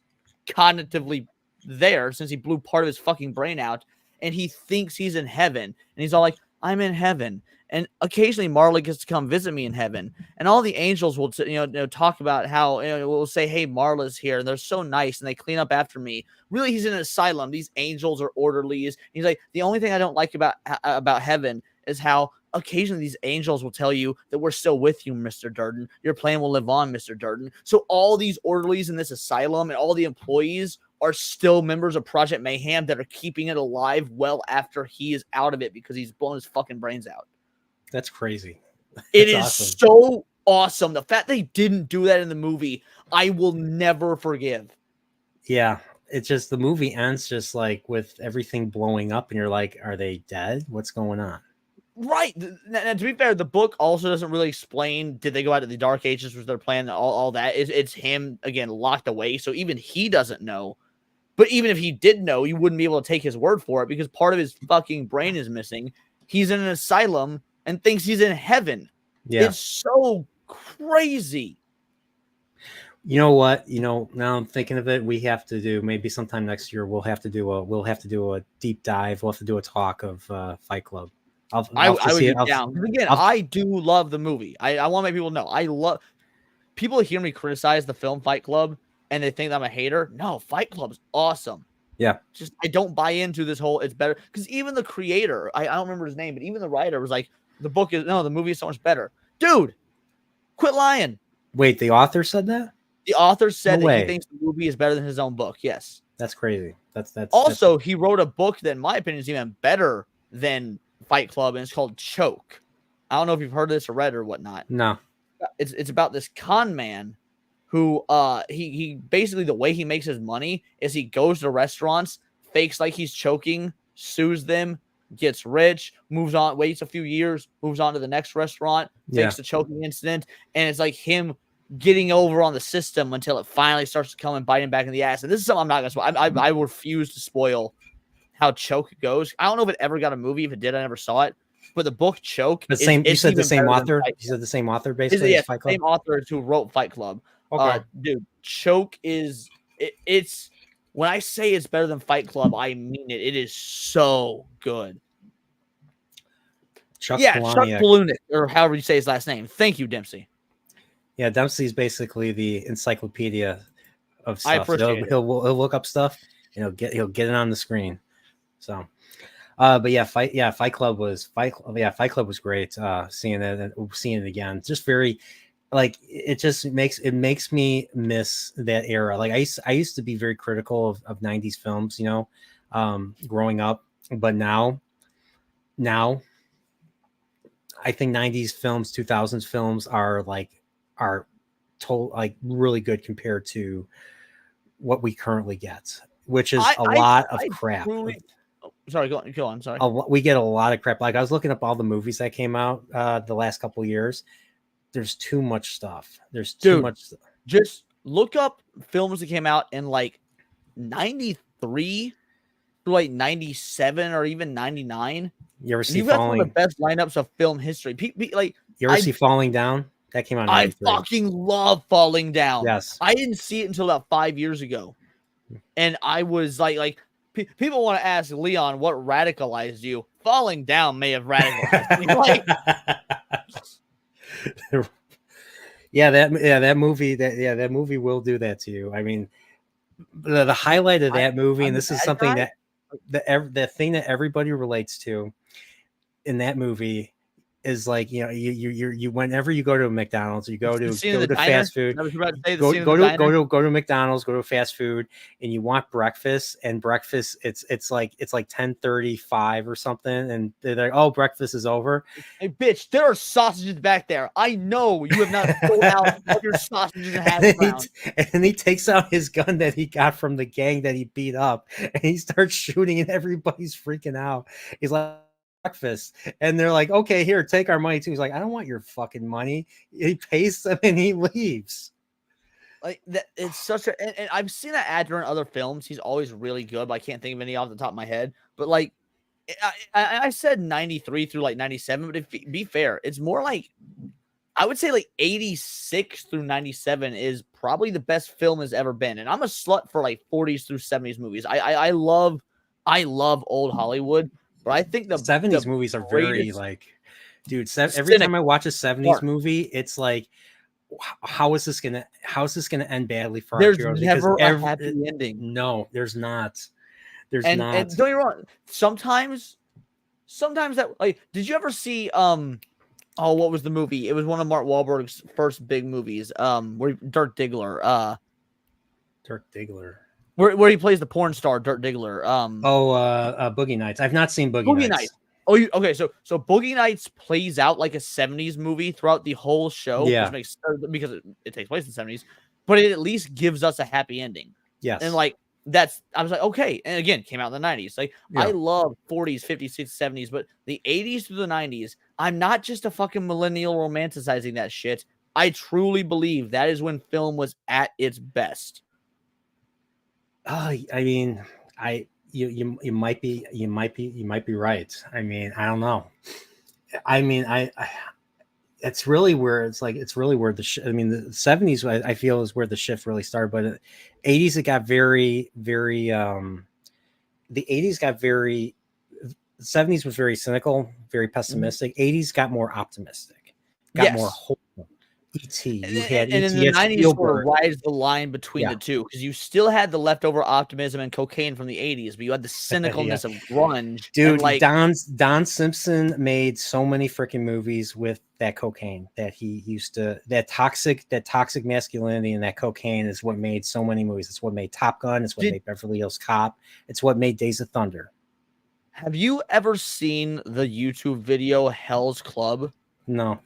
cognitively there since he blew part of his fucking brain out, and he thinks he's in heaven, and he's all like, I'm in heaven. And occasionally Marla gets to come visit me in heaven, and all the angels will talk about how we'll say, hey, Marla's here, and they're so nice, and they clean up after me. Really, he's in an asylum. These angels are orderlies. He's like, the only thing I don't like about heaven is how occasionally these angels will tell you that we're still with you, Mr. Durden. Your plan will live on, Mr. Durden. So all these orderlies in this asylum and all the employees are still members of Project Mayhem that are keeping it alive well after he is out of it because he's blown his fucking brains out. That's crazy. It is awesome. So awesome. The fact they didn't do that in the movie, I will never forgive. Yeah. It's just the movie ends just like with everything blowing up and you're like, are they dead? What's going on? Right. And to be fair, the book also doesn't really explain, did they go out to the Dark Ages? Was their plan? All that. It's him, again, locked away. So even he doesn't know. But even if he did know, you wouldn't be able to take his word for it because part of his fucking brain is missing. He's in an asylum and thinks he's in heaven. Yeah. It's so crazy. You know what? Now I'm thinking of it. We have to do maybe sometime next year. We'll have to do a deep dive. We'll have to do a talk of Fight Club. I would be down. Again, I do love the movie. I want my people to know. I love people hear me criticize the film Fight Club and they think I'm a hater. No, Fight Club's awesome. Yeah. Just I don't buy into this whole it's better because even the creator, I don't remember his name, but even the writer was like, the movie is so much better. Dude, quit lying. Wait, the author said that? The author said that he thinks the movie is better than his own book. Yes. That's crazy. That's Also, he wrote a book that, in my opinion, is even better than Fight Club, and it's called Choke. I don't know if you've heard of this or read or whatnot. no. It's about this con man who he basically, the way he makes his money is he goes to restaurants, fakes like he's choking, sues them, gets rich, moves on, waits a few years, moves on to the next restaurant, fakes the choking incident, and it's like him getting over on the system until it finally starts to come and bite him back in the ass. And this is something I'm not gonna spoil. I refuse to spoil how Choke goes. I don't know if it ever got a movie. If it did, I never saw it. But the book Choke, The same. You said the same author. You said the same author, basically. Yeah, Fight Club? Same author who wrote Fight Club. Okay, dude, Choke is it's when I say it's better than Fight Club, I mean it. It is so good. Chuck Palahniuk, or however you say his last name. Thank you, Dempsey. Yeah, Dempsey's basically the encyclopedia of stuff. I appreciate it. He'll look up stuff and he'll get it on the screen. So, but yeah, Fight Club was great. Seeing it again, just very, like, it makes me miss that era. Like I used to be very critical of 90s films, growing up, but now I think 90s films, 2000s films are really good compared to what we currently get, which is a lot of crap. Sorry, go on. Sorry. We get a lot of crap. Like, I was looking up all the movies that came out the last couple of years. There's too much stuff. There's too much stuff. Just look up films that came out in like 93 to like 97 or even 99. You ever see Falling? Got one of the best lineups of film history. You ever see Falling Down? That came out in 93. I fucking love Falling Down. Yes. I didn't see it until about 5 years ago. And I was like people want to ask Leon what radicalized you. Falling Down may have radicalized me. That movie will do that to you. I mean, the highlight of that movie, and this is something that the thing that everybody relates to in that movie is, like, you whenever you go to a McDonald's, you go to fast food, go to McDonald's, go to fast food, and you want breakfast, and breakfast it's like 10:35 or something, and they're like, oh, breakfast is over. Hey, bitch, there are sausages back there. I know you have not pulled out all your sausages and hash browns. And he takes out his gun that he got from the gang that he beat up, and he starts shooting, and everybody's freaking out. He's like, breakfast, and they're like, okay, here, take our money too. He's like, I don't want your fucking money. He pays them and he leaves. Like that, it's such a, and I've seen that actor in other films. He's always really good, but I can't think of any off the top of my head. But like, I said 93 through like 97, but if be fair, it's more like, I would say like 86 through 97 is probably the best film has ever been. And I'm a slut for like 40s through 70s movies. I love old Hollywood. But I think the 70s movies are very, like, dude, every time I watch a 70s movie, it's like, how is this gonna end badly for our heroes? There's never a happy ending. No, there's not. And don't get me wrong. Sometimes that, like, did you ever see what was the movie? It was one of Mark Wahlberg's first big movies. Where Dirk Diggler. Where he plays the porn star Dirk Diggler. Boogie Nights. I've not seen Boogie Nights. Okay. So Boogie Nights plays out like a 70s movie throughout the whole show. Yeah. Which makes, because it takes place in the 70s, but it at least gives us a happy ending. Yes. And like, I was like, okay. And again, came out in the 90s. Like, yeah. I love 40s, 50s, 60s, 70s, but the 80s through the 90s, I'm not just a fucking millennial romanticizing that shit. I truly believe that is when film was at its best. I mean, you might be right. I mean, I don't know. I mean, it's really where the I mean, the 70s I feel is where the shift really started, but 80s it got very, very the 80s got very, the 70s was very cynical, very pessimistic. 80s got more optimistic, more hopeful. E.T. You had And in E.T. the at 90s sort of Spielberg. rides the line between Yeah. the two because you still had the leftover optimism and cocaine from the 80s, but you had the cynicalness of grunge. Dude, and like Don Simpson made so many freaking movies with that cocaine that he used to that toxic masculinity and that cocaine is what made so many movies. It's what made Top Gun. It's what made Beverly Hills Cop. It's what made Days of Thunder. Have you ever seen the YouTube video Hell's Club? No.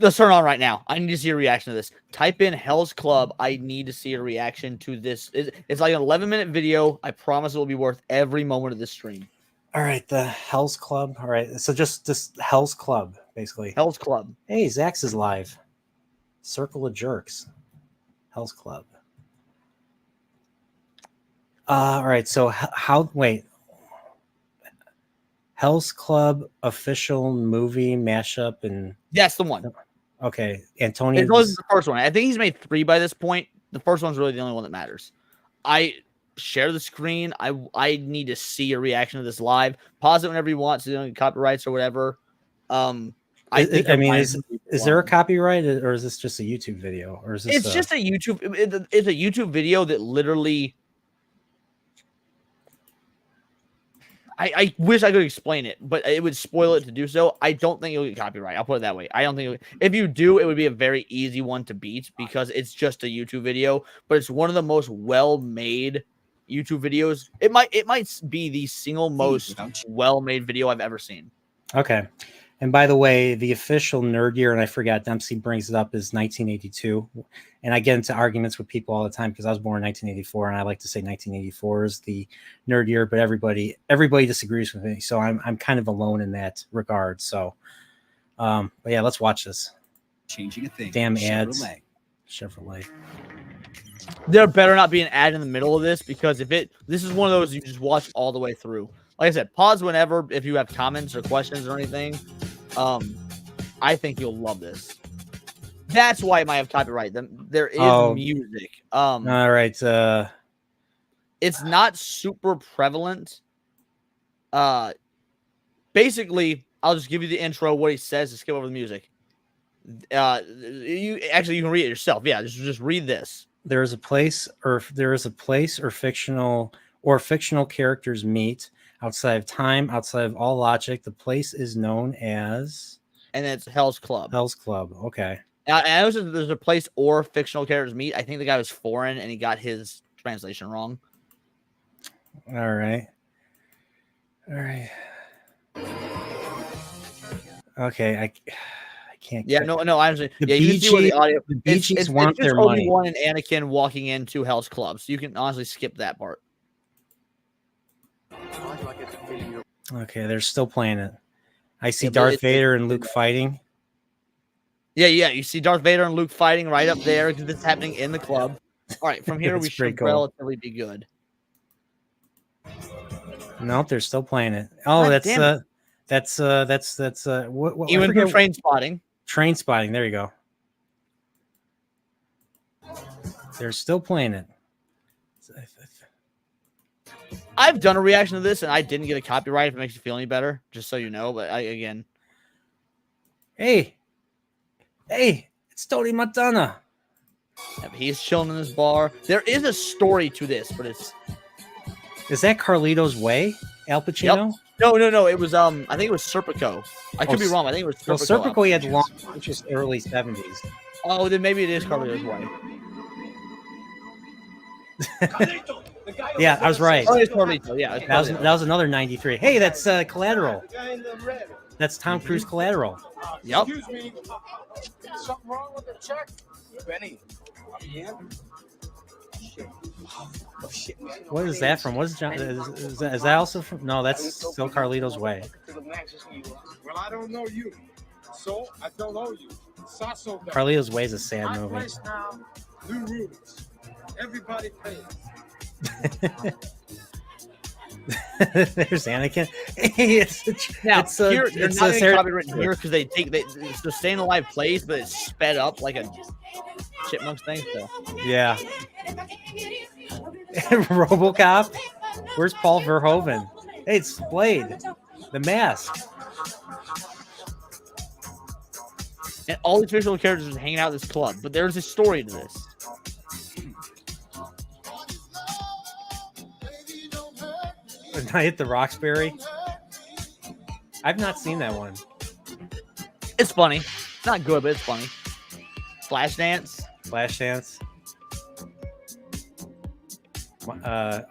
Let's turn on right now. I need to see a reaction to this. Type in Hell's Club. I need to see a reaction to this. It's like an 11-minute video. I promise it will be worth every moment of this stream. All right, the Hell's Club. All right, so just Hell's Club, basically. Hell's Club. Hey, Zax is live. Circle of Jerks. Hell's Club. All right, so wait. Hell's Club official movie mashup and that's the one. Okay, Antonio. It was the first one. I think he's made 3 by this point. The first one's really the only one that matters. I share the screen. I need to see a reaction to this live. Pause it whenever you want, so you don't get copyrights or whatever. Is there a copyright, or is this just a YouTube video, or is this? It's just a YouTube. It's a YouTube video that literally. I wish I could explain it, but it would spoil it to do so. I don't think you'll get copyright. I'll put it that way. I don't think if you do, it would be a very easy one to beat because it's just a YouTube video, but it's one of the most well-made YouTube videos. It might be the single most well-made video I've ever seen. Okay. And by the way, the official nerd year, and I forgot Dempsey brings it up, is 1982. And I get into arguments with people all the time because I was born in 1984, and I like to say 1984 is the nerd year, but everybody disagrees with me. So I'm kind of alone in that regard. So, but yeah, let's watch this. Changing a thing. Damn ads. Chevrolet. There better not be an ad in the middle of this because this is one of those you just watch all the way through. Like I said, pause whenever if you have comments or questions or anything. I think you'll love this. That's why it might have copyright. There is music. All right. It's not super prevalent. Basically, I'll just give you the intro, what he says, to skip over the music. You can read it yourself. Yeah, just read this. There is a place or fictional characters meet outside of time, outside of all logic. The place is known as, and it's Hell's Club. Hell's Club. Okay. And there's a place or fictional characters meet. I think the guy was foreign and he got his translation wrong. All right. Okay, I can't. Yeah, no, I understand. The you can see where the audio. The Bee Gees want it's their money. Obi-Wan and Anakin walking into Hell's Club, so you can honestly skip that part. Okay, they're still playing it. I see Darth Vader and Luke fighting. Yeah, you see Darth Vader and Luke fighting right up there because it's happening in the club. All right, from here we should relatively be good. Nope, they're still playing it. Oh, that's what you went through Train Spotting. Train Spotting, there you go. They're still playing it. I've done a reaction to this and I didn't get a copyright if it makes you feel any better, just so you know. But Hey, it's Tony Montana. Yeah, he's chilling in this bar. There is a story to this, but is that Carlito's Way? Al Pacino? Yep. No. It was I think it was Serpico. I could be wrong. I think it was Serpico. Well, Serpico he had long, which is early 70s. Oh, then maybe it is Carlito's Way. Yeah, I was right. Oh, it's Carlito. Yeah, that was another 93. Hey, that's Collateral. That's Tom Cruise Collateral. Yep. Excuse me. Something wrong with the check? Benny. Yeah. What is that from? What is John? Is that also from? No, that's still Carlito's Way. Well, I don't know you, so I don't know you. Carlito's Way is a sad movie. Now, new rules. Everybody pays. There's Anakin. Hey, you're not getting copyright here because it's the Staying Alive plays, but it's sped up like a Chipmunks thing. So yeah. RoboCop. Where's Paul Verhoeven? Hey, it's Blade. The Mask. And all these fictional characters are hanging out at this club, but there's a story to this. Night at the Roxbury. I've not seen that one. It's funny. It's not good, but it's funny. Flashdance. Flashdance.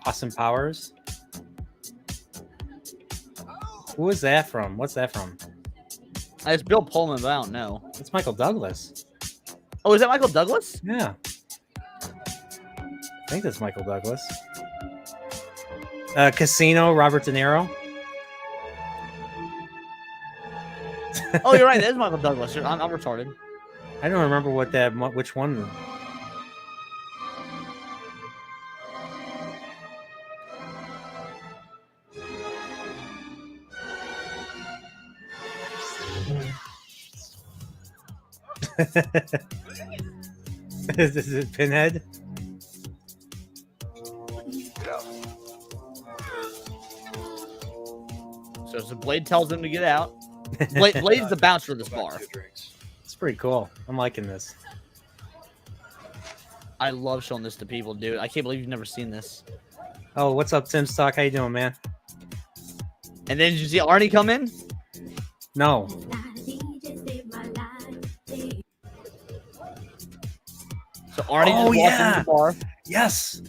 Austin Powers. Who is that from? What's that from? It's Bill Pullman, but I don't know. It's Michael Douglas. Oh, is that Michael Douglas? Yeah. I think that's Michael Douglas. Casino, Robert De Niro. Oh, you're right. That is Michael Douglas. I'm retarded. I don't remember which one. Is it Pinhead? So Blade tells him to get out. Blade's the bouncer of this bar. It's pretty cool. I'm liking this. I love showing this to people, dude. I can't believe you've never seen this. Oh, what's up, Tim Stock? How you doing, man? And then did you see Arnie come in? No. So Arnie just walked into the bar. Yes.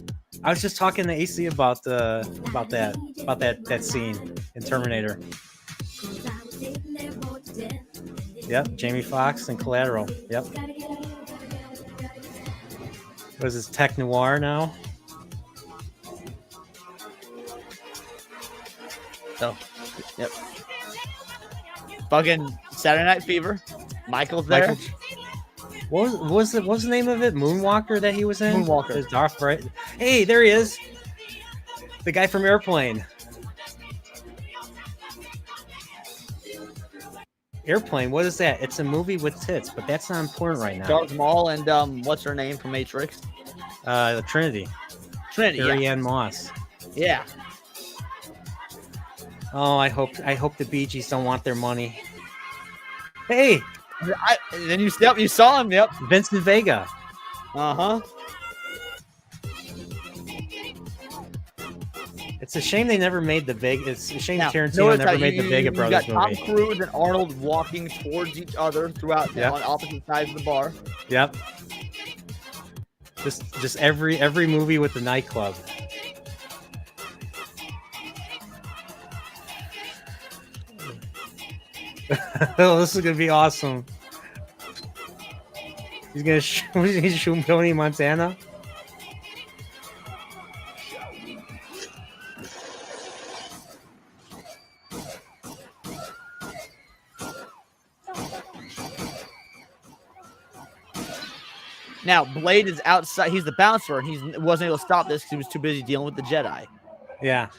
I was just talking to AC about that scene in Terminator. Yep, Jamie Foxx and Collateral. Yep. Was this tech noir now? So, yep. Fucking Saturday Night Fever. Michael's there. What was the name of it? Moonwalker that he was in? Moonwalker. There's Darth Vader. Hey, there he is. The guy from Airplane. Airplane, what is that? It's a movie with tits, but that's not important right now. Darth Maul and what's her name from Matrix? Trinity. Trinity. Carrie Ann Moss. Yeah. Oh, I hope the Bee Gees don't want their money. Hey, Then you saw him. Yep. Vincent Vega. Uh-huh. It's a shame they never made the Vega. It's a shame Now, Tarantino never made the Vega Brothers got Tom movie. Cruise and Arnold walking towards each other throughout on opposite sides of the bar. Yep. Just every movie with the nightclub. Oh, this is gonna be awesome. He's gonna shoot Tony Montana. Now, Blade is outside. He's the bouncer, and he wasn't able to stop this because he was too busy dealing with the Jedi. Yeah.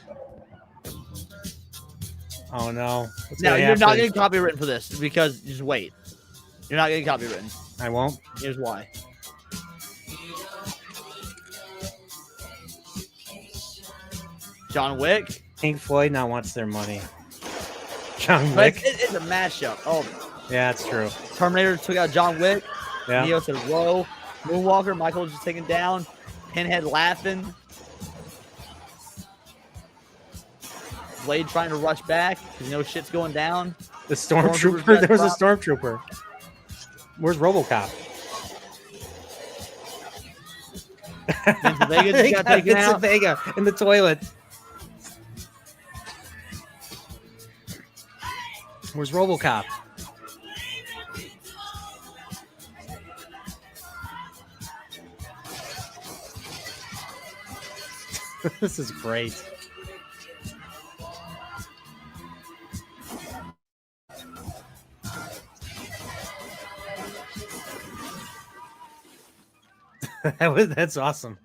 Oh, no. Now, you're not getting copywritten for this because just wait. You're not getting copywritten. I won't. Here's why. John Wick. Pink Floyd now wants their money. John But Wick. it's a mashup. Oh, Yeah, that's true. Terminator took out John Wick. Yeah. Neo said, whoa. Moonwalker, Michael was just taken down. Pinhead laughing. Blade trying to rush back because shit's going down. The Stormtrooper's stormtrooper. There was a got stormtrooper. Where's RoboCop? Vincent Vega just got taken Vincent out. Vega in the toilet. Where's RoboCop? This is great. That's awesome.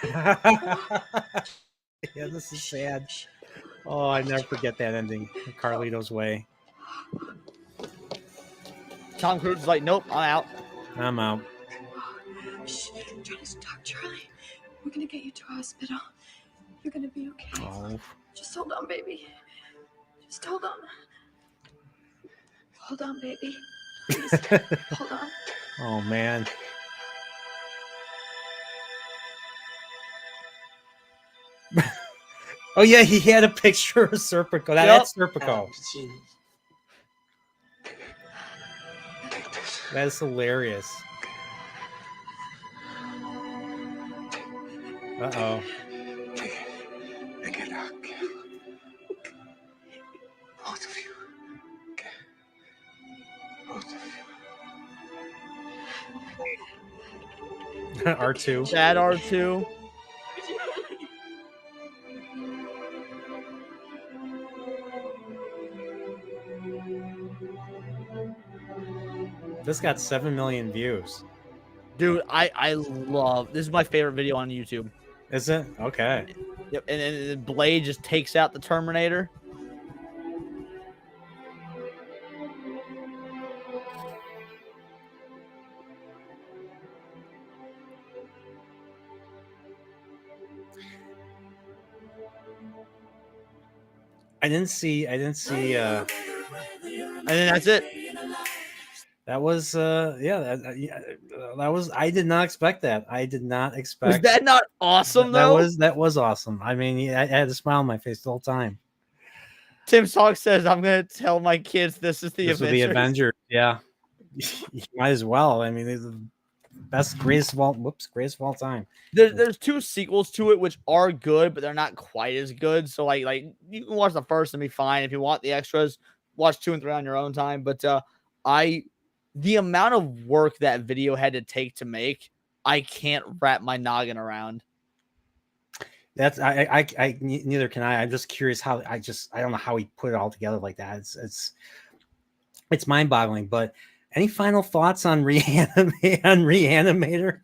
Yeah, this is sad. Oh, I never forget that ending. Carlito's Way. Tom Cruise is like, nope, I'm out. I'm out. Shh, Johnny, stop, Charlie. We're gonna get you to a hospital. You're gonna be okay. Oh. Just hold on, baby. Just hold on. Hold on, baby. Please, hold on. Oh man. Oh yeah, he had a picture of Serpico. That's Serpico. That is hilarious. Uh-oh. Both of you. Both of you. R2. Bad R2. This got 7 million views. Dude, I love this is my favorite video on YouTube. Is it? Okay. Yep, and Blade just takes out the Terminator. I didn't see And then that's it. that was that was I did not expect that. I did not expect Was that not awesome that though? that was awesome. I mean, I had a smile on my face the whole time. Tim Talk says I'm gonna tell my kids this is the This was Avengers. the Avengers. Yeah. You might as well. I mean, these are the best greatest of all time. There's 2 sequels to it which are good, but they're not quite as good. So like you can watch the first and be fine. If you want the extras, watch 2 and 3 on your own time. But the amount of work that video had to take to make, I can't wrap my noggin around. That's I neither can I. I'm just curious how I don't know how he put it all together like that. It's mind-boggling. But any final thoughts on Re-Animator?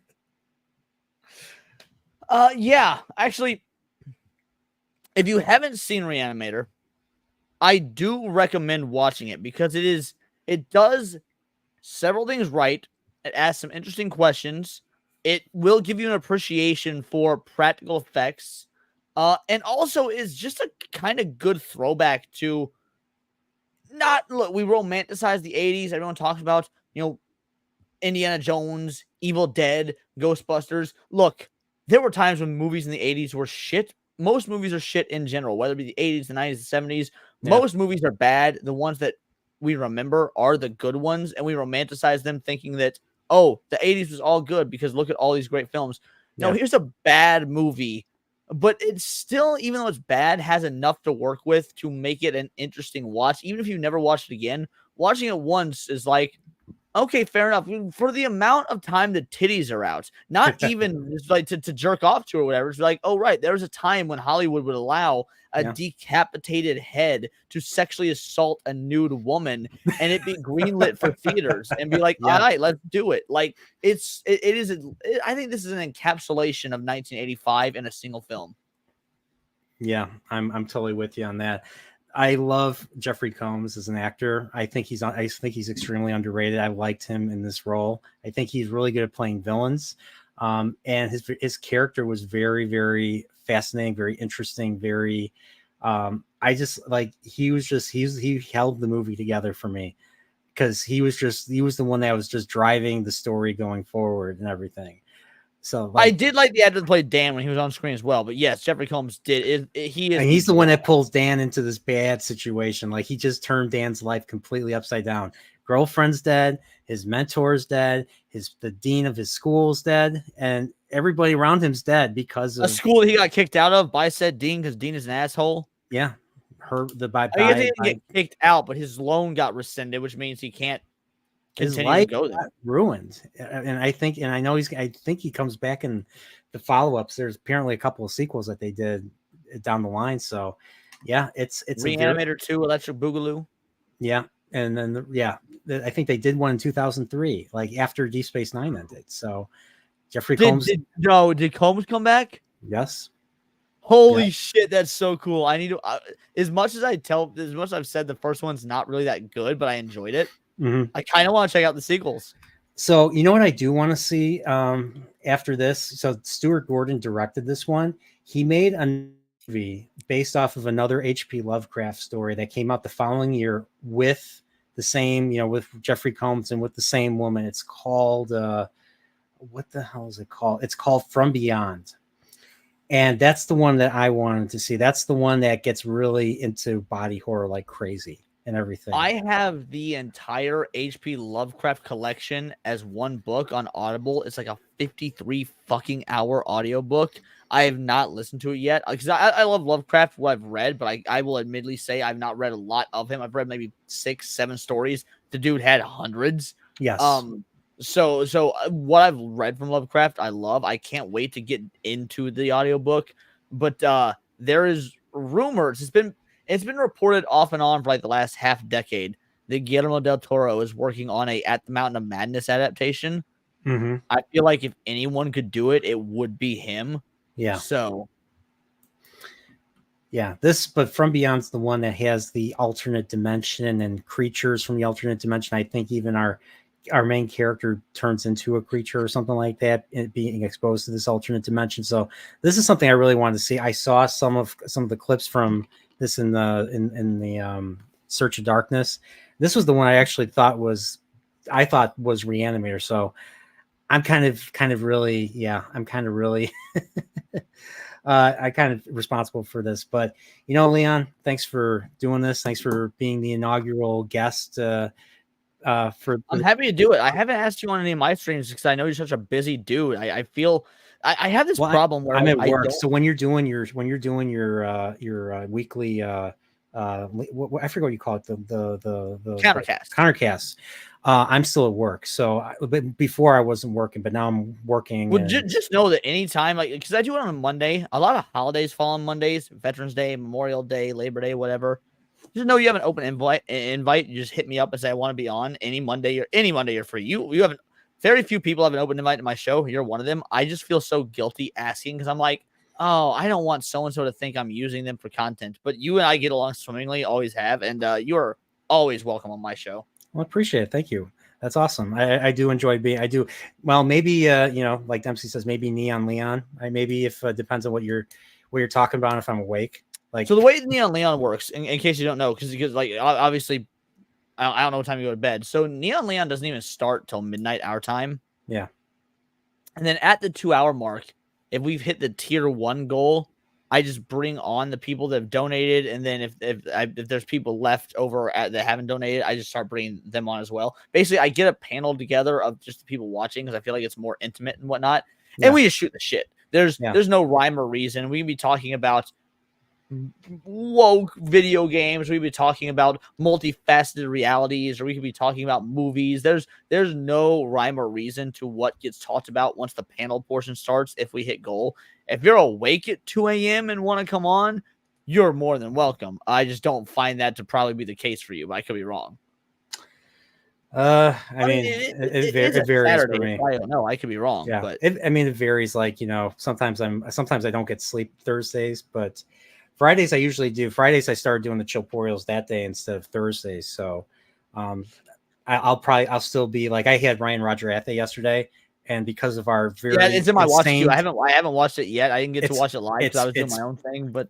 Yeah, actually, if you haven't seen Re-Animator, I do recommend watching it because it does several things right. It asks some interesting questions. It will give you an appreciation for practical effects. And also is just a kind of good throwback to we romanticize the 80s. Everyone talks about, Indiana Jones, Evil Dead, Ghostbusters. Look, there were times when movies in the 80s were shit. Most movies are shit in general, whether it be the 80s, the 90s, the 70s. Yeah. Most movies are bad. The ones that we remember are the good ones, and we romanticize them thinking that, oh, the 80s was all good because look at all these great films. No, Yeah. here's a bad movie, but it's still, even though it's bad, has enough to work with to make it an interesting watch. Even if you never watch it again, watching it once is like, okay, fair enough. For the amount of time the titties are out, not even just like to jerk off to or whatever. It's like, oh, right. There was a time when Hollywood would allow a decapitated head to sexually assault a nude woman and it be greenlit for theaters and be like, all right, let's do it. Like I think this is an encapsulation of 1985 in a single film. Yeah, I'm totally with you on that. I love Jeffrey Combs as an actor. I think he's extremely underrated. I liked him in this role. I think he's really good at playing villains. And his character was very, very fascinating, very interesting, very I just like he held the movie together for me because he was the one that was just driving the story going forward and everything. So I did like the actor that played Dan when he was on screen as well. But yes, Jeffrey Combs did. He's the one that pulls Dan into this bad situation. Like he just turned Dan's life completely upside down. Girlfriend's dead. His mentor's dead. The dean of his school's dead, and everybody around him's dead because of a school that he got kicked out of by said dean because Dean is an asshole. Yeah, I guess he didn't get kicked out, but his loan got rescinded, which means he can't. His life got ruined, and I think he comes back in the follow-ups. There's apparently a couple of sequels that they did down the line. So, yeah, it's Re-Animator 2, Electric Boogaloo. Yeah, and then I think they did one in 2003, like after Deep Space Nine ended. So, Jeffrey Combs. Did Combs come back? Yes. Holy shit, that's so cool. I need to as much as I've said the first one's not really that good, but I enjoyed it. Mm-hmm. I kind of want to check out the sequels. So, you know what I do want to see after this? So, Stuart Gordon directed this one. He made a movie based off of another H.P. Lovecraft story that came out the following year with the same, with Jeffrey Combs and with the same woman. It's called what the hell is it called? It's called From Beyond. And that's the one that I wanted to see. That's the one that gets really into body horror like crazy and everything. I have the entire HP Lovecraft collection as one book on Audible. It's like a 53 fucking hour audiobook. I have not listened to it yet because I love Lovecraft, what I've read, but I will admittedly say I've not read a lot of him. I've read maybe 6-7 stories. The dude had hundreds. Yes. So what I've read from Lovecraft, I love. I can't wait to get into the audiobook, but there is rumors. It's been reported off and on for like the last half decade that Guillermo del Toro is working on a At the Mountain of Madness adaptation. Mm-hmm. I feel like if anyone could do it, it would be him. Yeah. So yeah, but From Beyond's the one that has the alternate dimension and creatures from the alternate dimension. I think even our main character turns into a creature or something like that, being exposed to this alternate dimension. So this is something I really wanted to see. I saw some of the clips from this in the Search of Darkness. This was the one I actually thought was Re-Animator. So I'm kind of really I kind of responsible for this. But Leon, thanks for doing this. Thanks for being the inaugural guest. I'm happy to do it. I haven't asked you on any of my streams because I know you're such a busy dude. I feel I have this problem where I'm at work. So when you're doing your weekly I forget what you call it, the countercast. I'm still at work. So before I wasn't working, but now I'm working. Well, just know that anytime, because I do it on a Monday, a lot of holidays fall on Mondays, Veterans Day, Memorial Day, Labor Day, whatever. Just know you have an open invite. You just hit me up and say I want to be on any Monday. You're free. You haven't. Very few people have an open invite to my show. You're one of them. I just feel so guilty asking because I'm like, oh, I don't want so and so to think I'm using them for content. But you and I get along swimmingly, always have, and you are always welcome on my show. Well, I appreciate it. Thank you. That's awesome. I do enjoy being. I do. Well, maybe like Dempsey says, maybe Neon Leon. Maybe if depends on what you're talking about. If I'm awake. So the way Neon Leon works, in case you don't know, because like obviously, I don't know what time you go to bed. So Neon Leon doesn't even start till midnight our time. Yeah. And then at the 2-hour mark, if we've hit the tier 1 goal, I just bring on the people that have donated, and then if there's people left over that haven't donated, I just start bringing them on as well. Basically, I get a panel together of just the people watching because I feel like it's more intimate and whatnot, and we just shoot the shit. There's no rhyme or reason. We can be talking about woke video games, we could be talking about multifaceted realities, or we could be talking about movies. There's no rhyme or reason to what gets talked about once the panel portion starts. If we hit goal, if you're awake at 2 a.m. and want to come on, you're more than welcome. I just don't find that to probably be the case for you, but I could be wrong. I mean, it varies Saturday, for me. I don't know. I could be wrong. Yeah, but it varies. Like, sometimes I don't get sleep Thursdays, but Fridays I usually do. Fridays I started doing the Chillporials that day instead of Thursdays. So I'll still be like, I had Ryan Roger Athe yesterday, and because of our very it's in my watch queue. I haven't watched it yet. I didn't get to watch it live because I was doing my own thing, but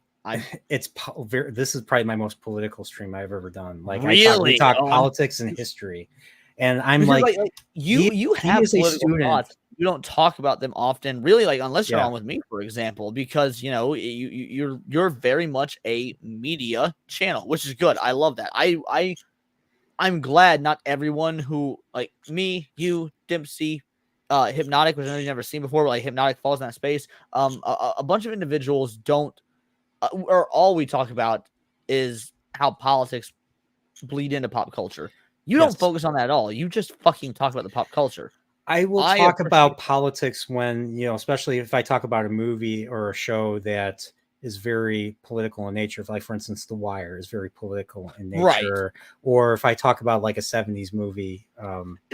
this is probably my most political stream I've ever done. Like, really? we talk politics and history, and I'm like you have political thoughts. You don't talk about them often, really, like unless you're on with me, for example, because you're very much a media channel, which is good. I love that. I'm glad not everyone who, like me, you, Dempsey, Hypnotic, which I've never seen before, but like Hypnotic falls in that space. A bunch of individuals don't, or all we talk about is how politics bleed into pop culture. You don't focus on that at all. You just fucking talk about the pop culture. I will talk about politics when, especially if I talk about a movie or a show that is very political in nature. Like, for instance, The Wire is very political in nature. Right. Or if I talk about like a 70s movie.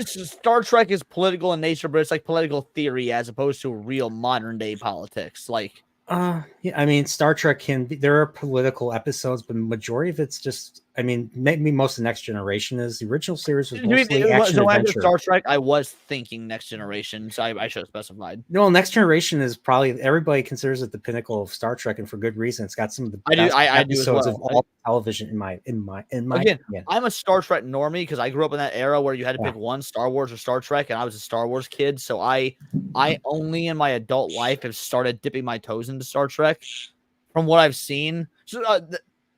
Star Trek is political in nature, but it's like political theory as opposed to real modern day politics. Like, yeah, I mean, Star Trek there are political episodes, but the majority of it's just I mean, maybe most of Next Generation is. The original series was You mean- mostly action so when I did adventure. Star Trek, I was thinking Next Generation, so I should have specified. No, Next Generation is probably everybody considers it the pinnacle of Star Trek, and for good reason. It's got some of the I do- best I do as episodes well. of all television in my Again, opinion. I'm a Star Trek normie because I grew up in that era where you had to Yeah. pick one, Star Wars or Star Trek, and I was a Star Wars kid. So I only in my adult life have started dipping my toes into Star Trek. From what I've seen, so,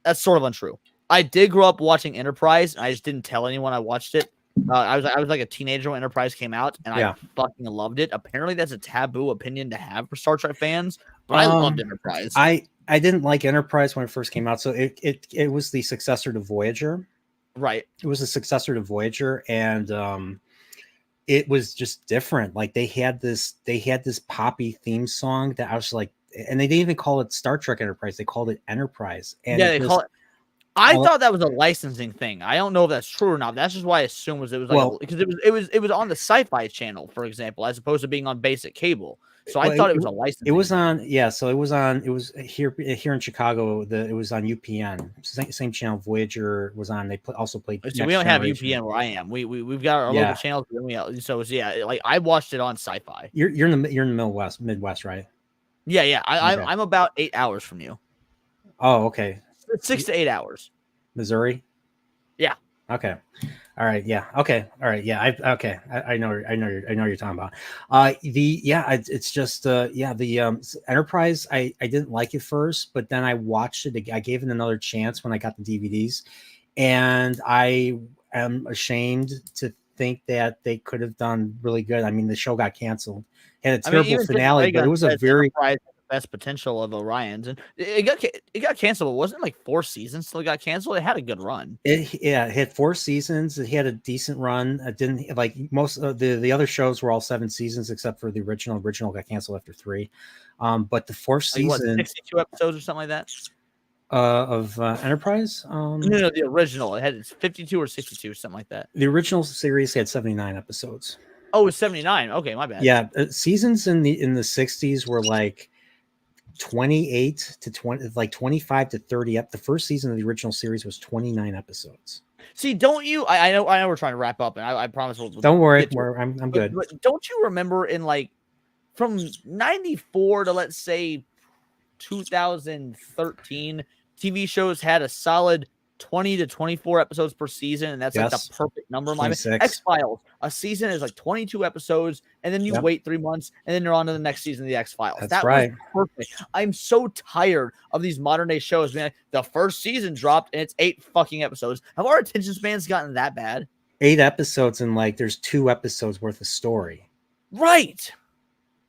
that's sort of untrue. I did grow up watching Enterprise, and I just didn't tell anyone I watched it. I was like a teenager when Enterprise came out, and Yeah. I fucking loved it. Apparently, that's a taboo opinion to have for Star Trek fans, but I loved Enterprise. I didn't like Enterprise when it first came out, so it was the successor to Voyager. Right. It was a successor to Voyager, and it was just different. Like they had this poppy theme song that I was like, and they didn't even call it Star Trek Enterprise; they called it Enterprise. And Yeah, they just, call it. I thought that was a licensing thing. I don't know if that's true or not. That's just why I assumed it was like because it was on the Sci-Fi Channel, for example, as opposed to being on basic cable. So I thought it was a licensing. It was on, so it was here in Chicago. It was on UPN, same channel. Voyager was on. They also played. So we don't have UPN where I am. We've got our local channels. So yeah, like I watched it on Sci-Fi. You're in the Midwest, right? Yeah. Okay. I'm about 8 hours from you. Oh, okay. 6 to 8 hours. Missouri. Yeah. Okay. All right. Yeah. Okay. All right. Yeah. I know you're talking about. It's just the Enterprise. I didn't like it first, but then I watched it. I gave it another chance when I got the DVDs, and I am ashamed to think that they could have done really good. I mean, the show got canceled, had a terrible finale, but it was a very Enterprise had the best potential of Orion's, and it got canceled. But wasn't it like 4 seasons till it got canceled? It had a good run. It had 4 seasons. It had a decent run. It didn't like most of the other shows were all 7 seasons except for the original. Original got canceled after 3. But the 4th season, 62 episodes or something like that. Of Enterprise. No, the original. It had 52 or 62, something like that. The original series had 79 episodes. Oh, it was 79. Okay, my bad. Yeah, seasons in the 60s were like 28 to 20, like 25 to 30. The first season of the original series was 29 episodes. See, don't you? I know we're trying to wrap up, and I promise we'll. Don't worry, I'm good. But don't you remember in like from 94 to let's say 2013, TV shows had a solid 20 to 24 episodes per season, and that's like the perfect number in my mind. X-Files, a season is like 22 episodes, and then you wait 3 months, and then you're on to the next season of the X-Files. That's right. Was perfect. I'm so tired of these modern day shows. Man, the first season dropped, and it's 8 fucking episodes. Have our attention spans gotten that bad? 8 episodes, and like there's 2 episodes worth of story. Right.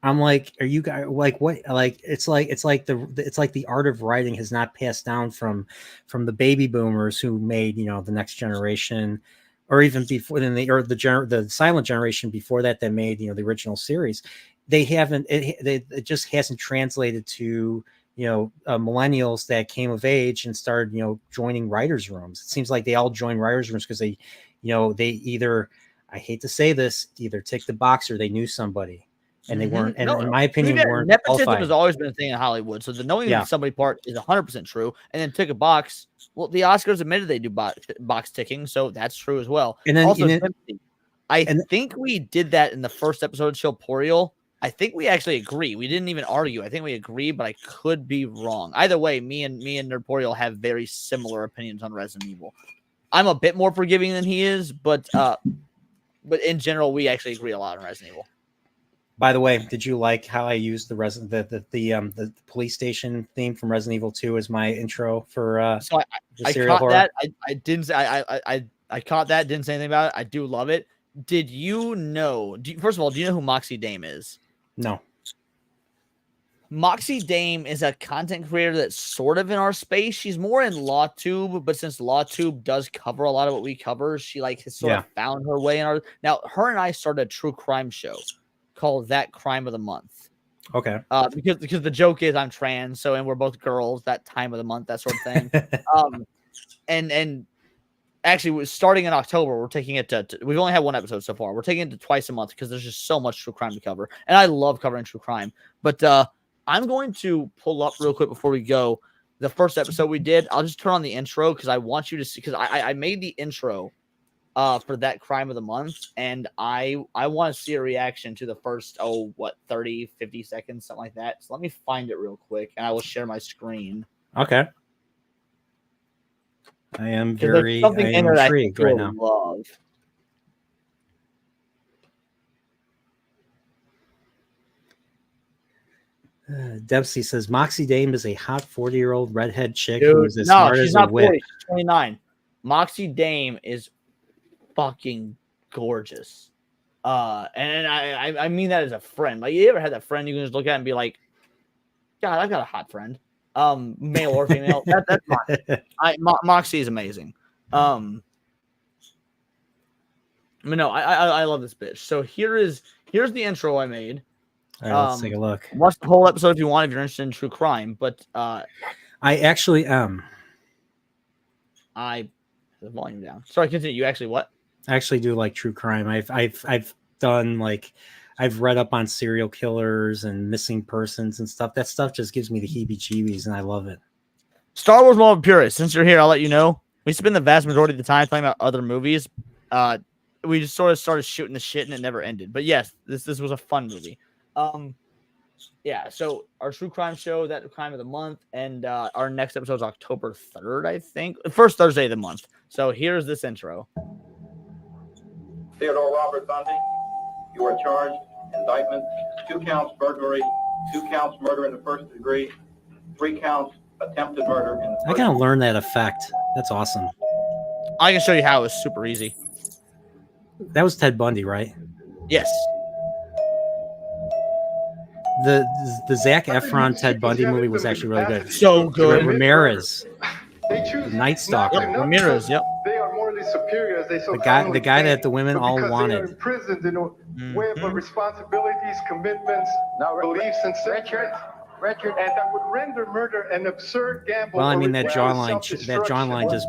I'm like, are you guys like what? Like it's like the art of writing has not passed down from the baby boomers who made the Next Generation, or even before then the silent generation before that made the original series. They haven't. It just hasn't translated to millennials that came of age and started joining writers' rooms. It seems like they all join writers' rooms because they either, I hate to say this, either tick the box or they knew somebody. And they weren't, and in my opinion, weren't nepotism qualified. has always been a thing in Hollywood. So the knowing somebody part is 100% true. And then tick a box. Well, the Oscars admitted they do box ticking, so that's true as well. And then also, I think we did that in the first episode of Chilporial. I think we actually agree. We didn't even argue. I think we agree, but I could be wrong. Either way, me and Nerdporial have very similar opinions on Resident Evil. I'm a bit more forgiving than he is, but in general, we actually agree a lot on Resident Evil. By the way, did you like how I used the police station theme from Resident Evil 2 as my intro for so I serial caught horror? that. I didn't say I caught that, didn't say anything about it. I do love it. Did you know first of all, do you know who Moxie Dame is? No. Moxie Dame is a content creator that's sort of in our space. She's more in LawTube, but since LawTube does cover a lot of what we cover, she has sort of found her way in our. Now, her and I started a true crime show called That Crime of the Month. Okay. Because the joke is I'm trans, and we're both girls, that time of the month, that sort of thing. And actually, starting in October, we're taking it to we've only had 1 episode so far. We're taking it to twice a month because there's just so much true crime to cover. And I love covering true crime. But I'm going to pull up real quick before we go the first episode we did, I'll just turn on the intro because I want you to see, because I made the intro for that crime of the month, and I want to see a reaction to the first 30 50 seconds, something like that. So let me find it real quick and I will share my screen. Okay. I am 'Cause there's something in it I think intrigued right you'll now. love. Dempsey says Moxie Dame is a hot 40-year-old redhead chick Dude, who's as no, smart she's as a not whip. 40, she's 29. Moxie Dame is fucking gorgeous. And I mean that as a friend. Like, you ever had that friend you can just look at and be like, God, I've got a hot friend. Male or female. That's fine. Moxie is amazing. But no, I love this bitch. So here's the intro I made. All right, let's take a look. Watch the whole episode if you want, if you're interested in true crime. But I actually am. The volume down. Sorry, continue. You actually what? I actually do like true crime. I've done, like, I've read up on serial killers and missing persons and stuff. That stuff just gives me the heebie-jeebies, and I love it. Star Wars Moment Purist. Since you're here, I'll let you know. We spend the vast majority of the time talking about other movies. We just sort of started shooting the shit and it never ended. But yes, this was a fun movie. Yeah, so our true crime show, that crime of the month, and our next episode is October 3rd, I think. First Thursday of the month. So here's this intro. Theodore Robert Bundy, you are charged, indictment, 2 counts burglary, 2 counts murder in the first degree, 3 counts attempted murder in the I first gotta learn that effect. That's awesome. I can show you how it was super easy. That was Ted Bundy, right? Yes. The Zac Efron Ted Bundy movie was actually really good. So good. Ramirez, They choose Night Stalker. not to Ramirez, yep. They are morally superior as they so The guy commonly that think, the women but all because wanted. They are imprisoned in a web Mhm. of responsibilities, commitments, beliefs, and sentiments. Richard, and that would render murder an absurd gamble. Well, I or mean, that ritual jawline self-destruction. just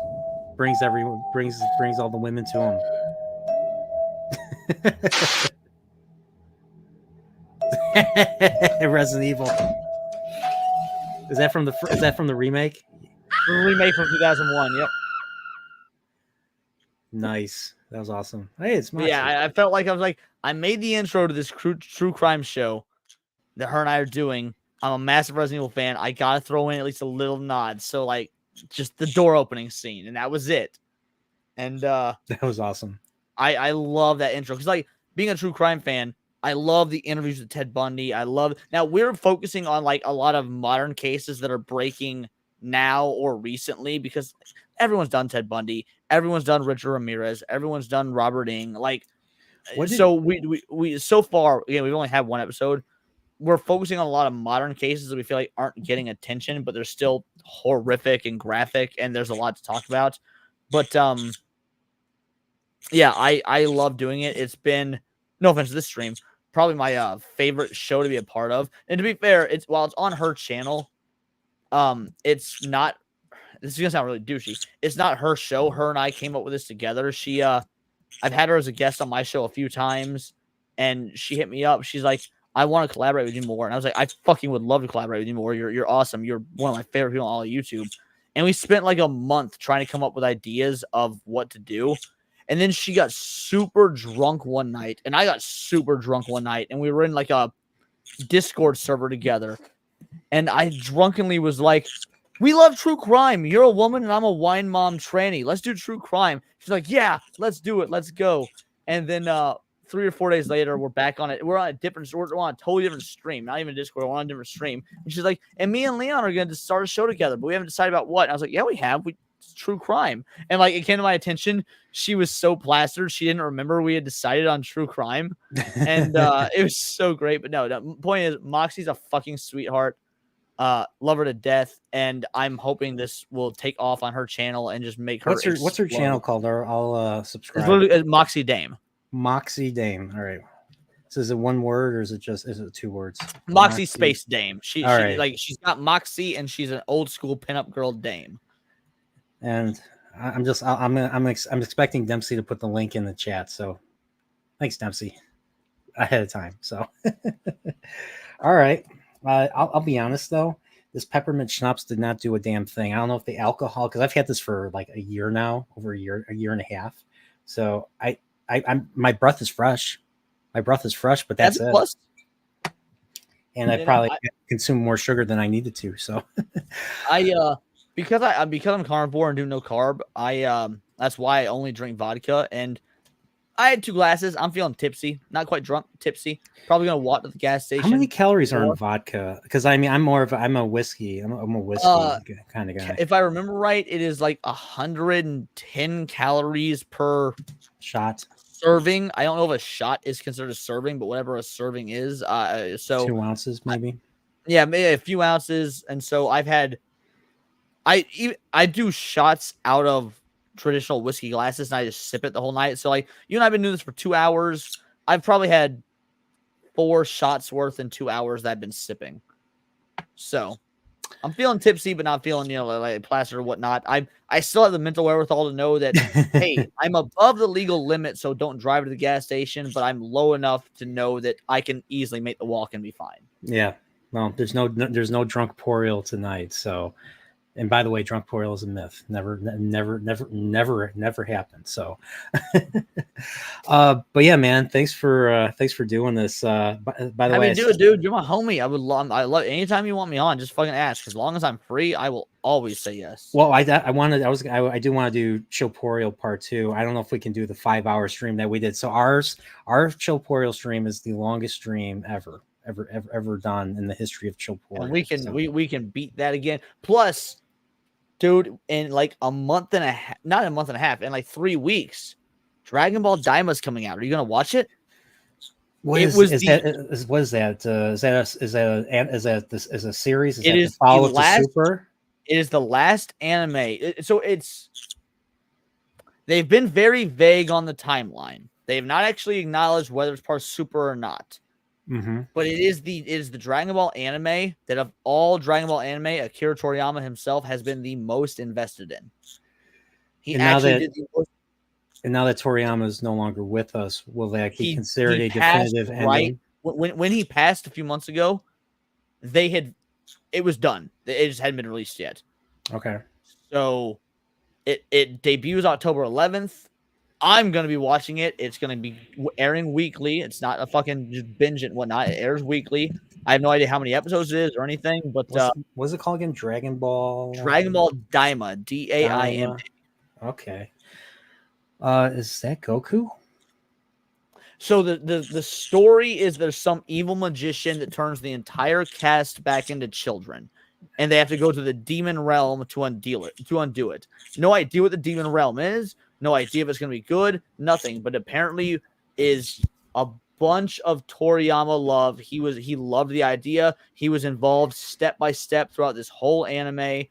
brings all the women to him. Resident Evil. Is that from the remake? Remake from 2001, yep. Nice. That was awesome. Hey, it's But my yeah, I felt like I made the intro to this true crime show that her and I are doing. I'm a massive Resident Evil fan. I gotta throw in at least a little nod. So, like, just the door opening scene, and that was it. And that was awesome. I love that intro because, like, being a true crime fan, I love the interviews with Ted Bundy. Now we're focusing on, like, a lot of modern cases that are breaking now or recently because everyone's done Ted Bundy, everyone's done Richard Ramirez, everyone's done Robert Ng. Like, so we so far, again, we've only had one episode. We're focusing on a lot of modern cases that we feel like aren't getting attention, but they're still horrific and graphic, and there's a lot to talk about. But yeah, I love doing it. It's been, no offense to this stream, probably my favorite show to be a part of. And to be fair, while it's on her channel, it's not. This is gonna sound really douchey. It's not her show. Her and I came up with this together. I've had her as a guest on my show a few times, and she hit me up. She's like, I want to collaborate with you more. And I was like, I fucking would love to collaborate with you more. You're awesome. You're one of my favorite people on all of YouTube. And we spent like a month trying to come up with ideas of what to do. And then she got super drunk one night, and I got super drunk one night, and we were in like a Discord server together. And I drunkenly was like, we love true crime. You're a woman and I'm a wine mom tranny. Let's do true crime. She's like, yeah, let's do it. Let's go. And then 3 or 4 days later, we're back on it. We're on a totally different stream, not even Discord. We're on a different stream. And she's like, and me and Leon are going to start a show together, but we haven't decided about what. And I was like, yeah, we have. It's true crime. And like, it came to my attention. She was so plastered. She didn't remember we had decided on true crime. And it was so great. But no, the point is, Moxie's a fucking sweetheart. Love her to death, and I'm hoping this will take off on her channel and just make her. What's her channel called? I'll subscribe. It's literally Moxie Dame. Moxie Dame. All right. So is it one word or is it 2 words? Moxie Space Dame. She's right. she's got Moxie and she's an old school pinup girl dame. And I'm expecting Dempsey to put the link in the chat. So thanks, Dempsey, ahead of time. So all right. I'll be honest though, this peppermint schnapps did not do a damn thing. I don't know if the alcohol, because I've had this for like a year now, over a year and a half. So I'm my breath is fresh. My breath is fresh, but that's it. Plus, And I probably consume more sugar than I needed to. So because I'm carnivore and do no carb, that's why I only drink vodka. And I had 2 glasses. I'm feeling tipsy, not quite drunk, tipsy. Probably gonna walk to the gas station. how many calories are in vodka? Because I mean, I'm a whiskey. I'm a whiskey kind of guy. If I remember right, it is like 110 calories per Shot. serving. I don't know if a shot is considered a serving, but whatever a serving is. So 2 ounces, maybe. yeah, maybe a few ounces. And so I do shots out of traditional whiskey glasses, and I just sip it the whole night. So like you and I've been doing this for 2 hours. I've probably had 4 shots worth in 2 hours that I've been sipping. So I'm feeling tipsy, but not feeling, like plastered or whatnot. I still have the mental wherewithal to know that, hey, I'm above the legal limit, so don't drive to the gas station, but I'm low enough to know that I can easily make the walk and be fine. Yeah. Well, there's no drunk poriel tonight. So, and by the way, drunk poriel is a myth. Never happened. So, but yeah, man, thanks for doing this. By the way, do it, dude. You're my homie. I love anytime you want me on, just fucking ask. As long as I'm free, I will always say yes. Well, I do want to do Chillporial Part 2. I don't know if we can do the 5-hour stream that we did. So our Chillporial stream is the longest stream ever done in the history of Chillporial. And we can beat that again. Plus, dude, in like a month and a half, not a month and a half, in like 3 weeks, Dragon Ball Daima's coming out. Are you gonna watch it? What is that? Is that a series? Is it that is the follow-up the last, to Super? It is the last anime. They've been very vague on the timeline. They have not actually acknowledged whether it's part of Super or not. Mm-hmm. But it is the Dragon Ball anime that of all Dragon Ball anime, Akira Toriyama himself has been the most invested in. And now that Toriyama is no longer with us, will that be considered a definitive ending? Right when he passed a few months ago, it was done. It just hadn't been released yet. Okay. So it debuts October 11th. I'm going to be watching it. It's going to be airing weekly. It's not a fucking just binge it and whatnot. It airs weekly. I have no idea how many episodes it is or anything, but what's it called again? Dragon Ball Daima, Daima. Okay. Is that Goku? So the story is there's some evil magician that turns the entire cast back into children, and they have to go to the demon realm to undo it. No idea what the demon realm is. No idea if it's going to be good. Nothing. But apparently is a bunch of Toriyama love. He loved the idea. He was involved step by step throughout this whole anime.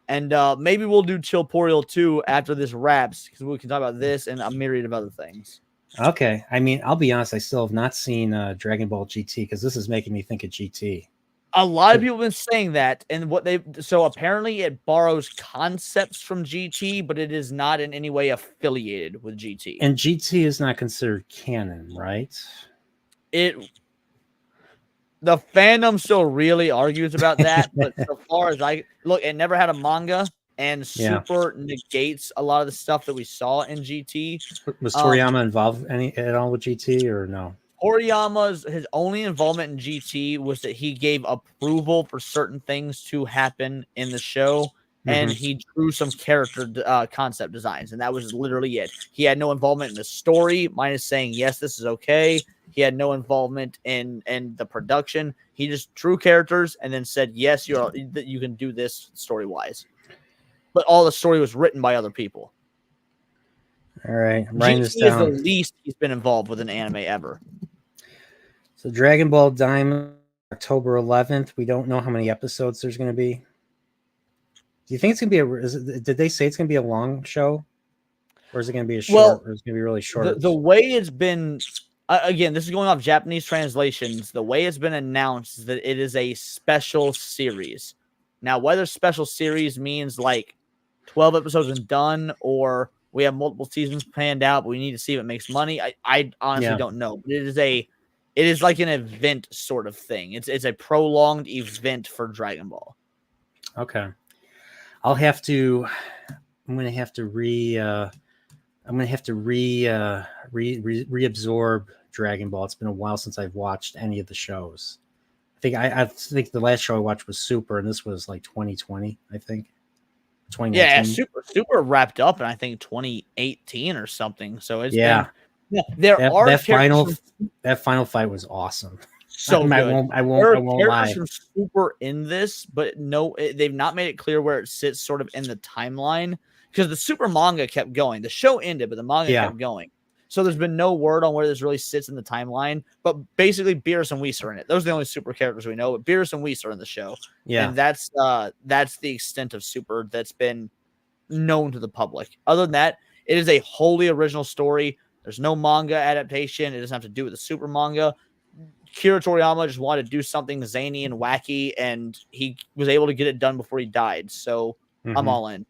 And maybe we'll do Chillporial 2 after this wraps, because we can talk about this and a myriad of other things. Okay. I mean, I'll be honest. I still have not seen Dragon Ball GT, because this is making me think of GT. A lot of people have been saying that, and so apparently it borrows concepts from GT, but it is not in any way affiliated with GT. And GT is not considered canon, right? The fandom still really argues about that, but so far as it never had a manga, and Super negates a lot of the stuff that we saw in GT. Was Toriyama involved at all with GT, or no? His only involvement in GT was that he gave approval for certain things to happen in the show, and he drew some character concept designs, and that was literally it. He had no involvement in the story, minus saying, yes, this is okay. He had no involvement in the production. He just drew characters and then said, yes, you can do this story-wise. But all the story was written by other people. All right, I'm writing this down. GT is the least he's been involved with an anime ever. So Dragon Ball Daima, October 11th. We don't know how many episodes there's going to be. Do you think it's going to be did they say it's going to be a long show? Or is it going to be a short? Or is it going to be really short? The way it's been, again, this is going off Japanese translations. The way it's been announced is that it is a special series. Now, whether special series means like 12 episodes and done, or we have multiple seasons planned out, but we need to see if it makes money, I honestly don't know. But it is like an event sort of thing. It's a prolonged event for Dragon Ball. Okay. I'll have to. I'm gonna have to reabsorb Dragon Ball. It's been a while since I've watched any of the shows. I think the last show I watched was Super, and this was like 2020. I think 2019. Yeah, super wrapped up in I think 2018 or something. So it's Yeah. been there are that characters final fight was awesome. so I good. won't lie. Characters from Super in this, but no, they've not made it clear where it sits sort of in the timeline because the Super manga kept going. The show ended, but the manga kept going. So there's been no word on where this really sits in the timeline. But basically, Beerus and Whis are in it. Those are the only Super characters we know. But Beerus and Whis are in the show. Yeah, and that's the extent of Super that's been known to the public. Other than that, it is a wholly original story. There's no manga adaptation. It doesn't have to do with the Super manga. Kira Toriyama just wanted to do something zany and wacky, and he was able to get it done before he died. So I'm all in.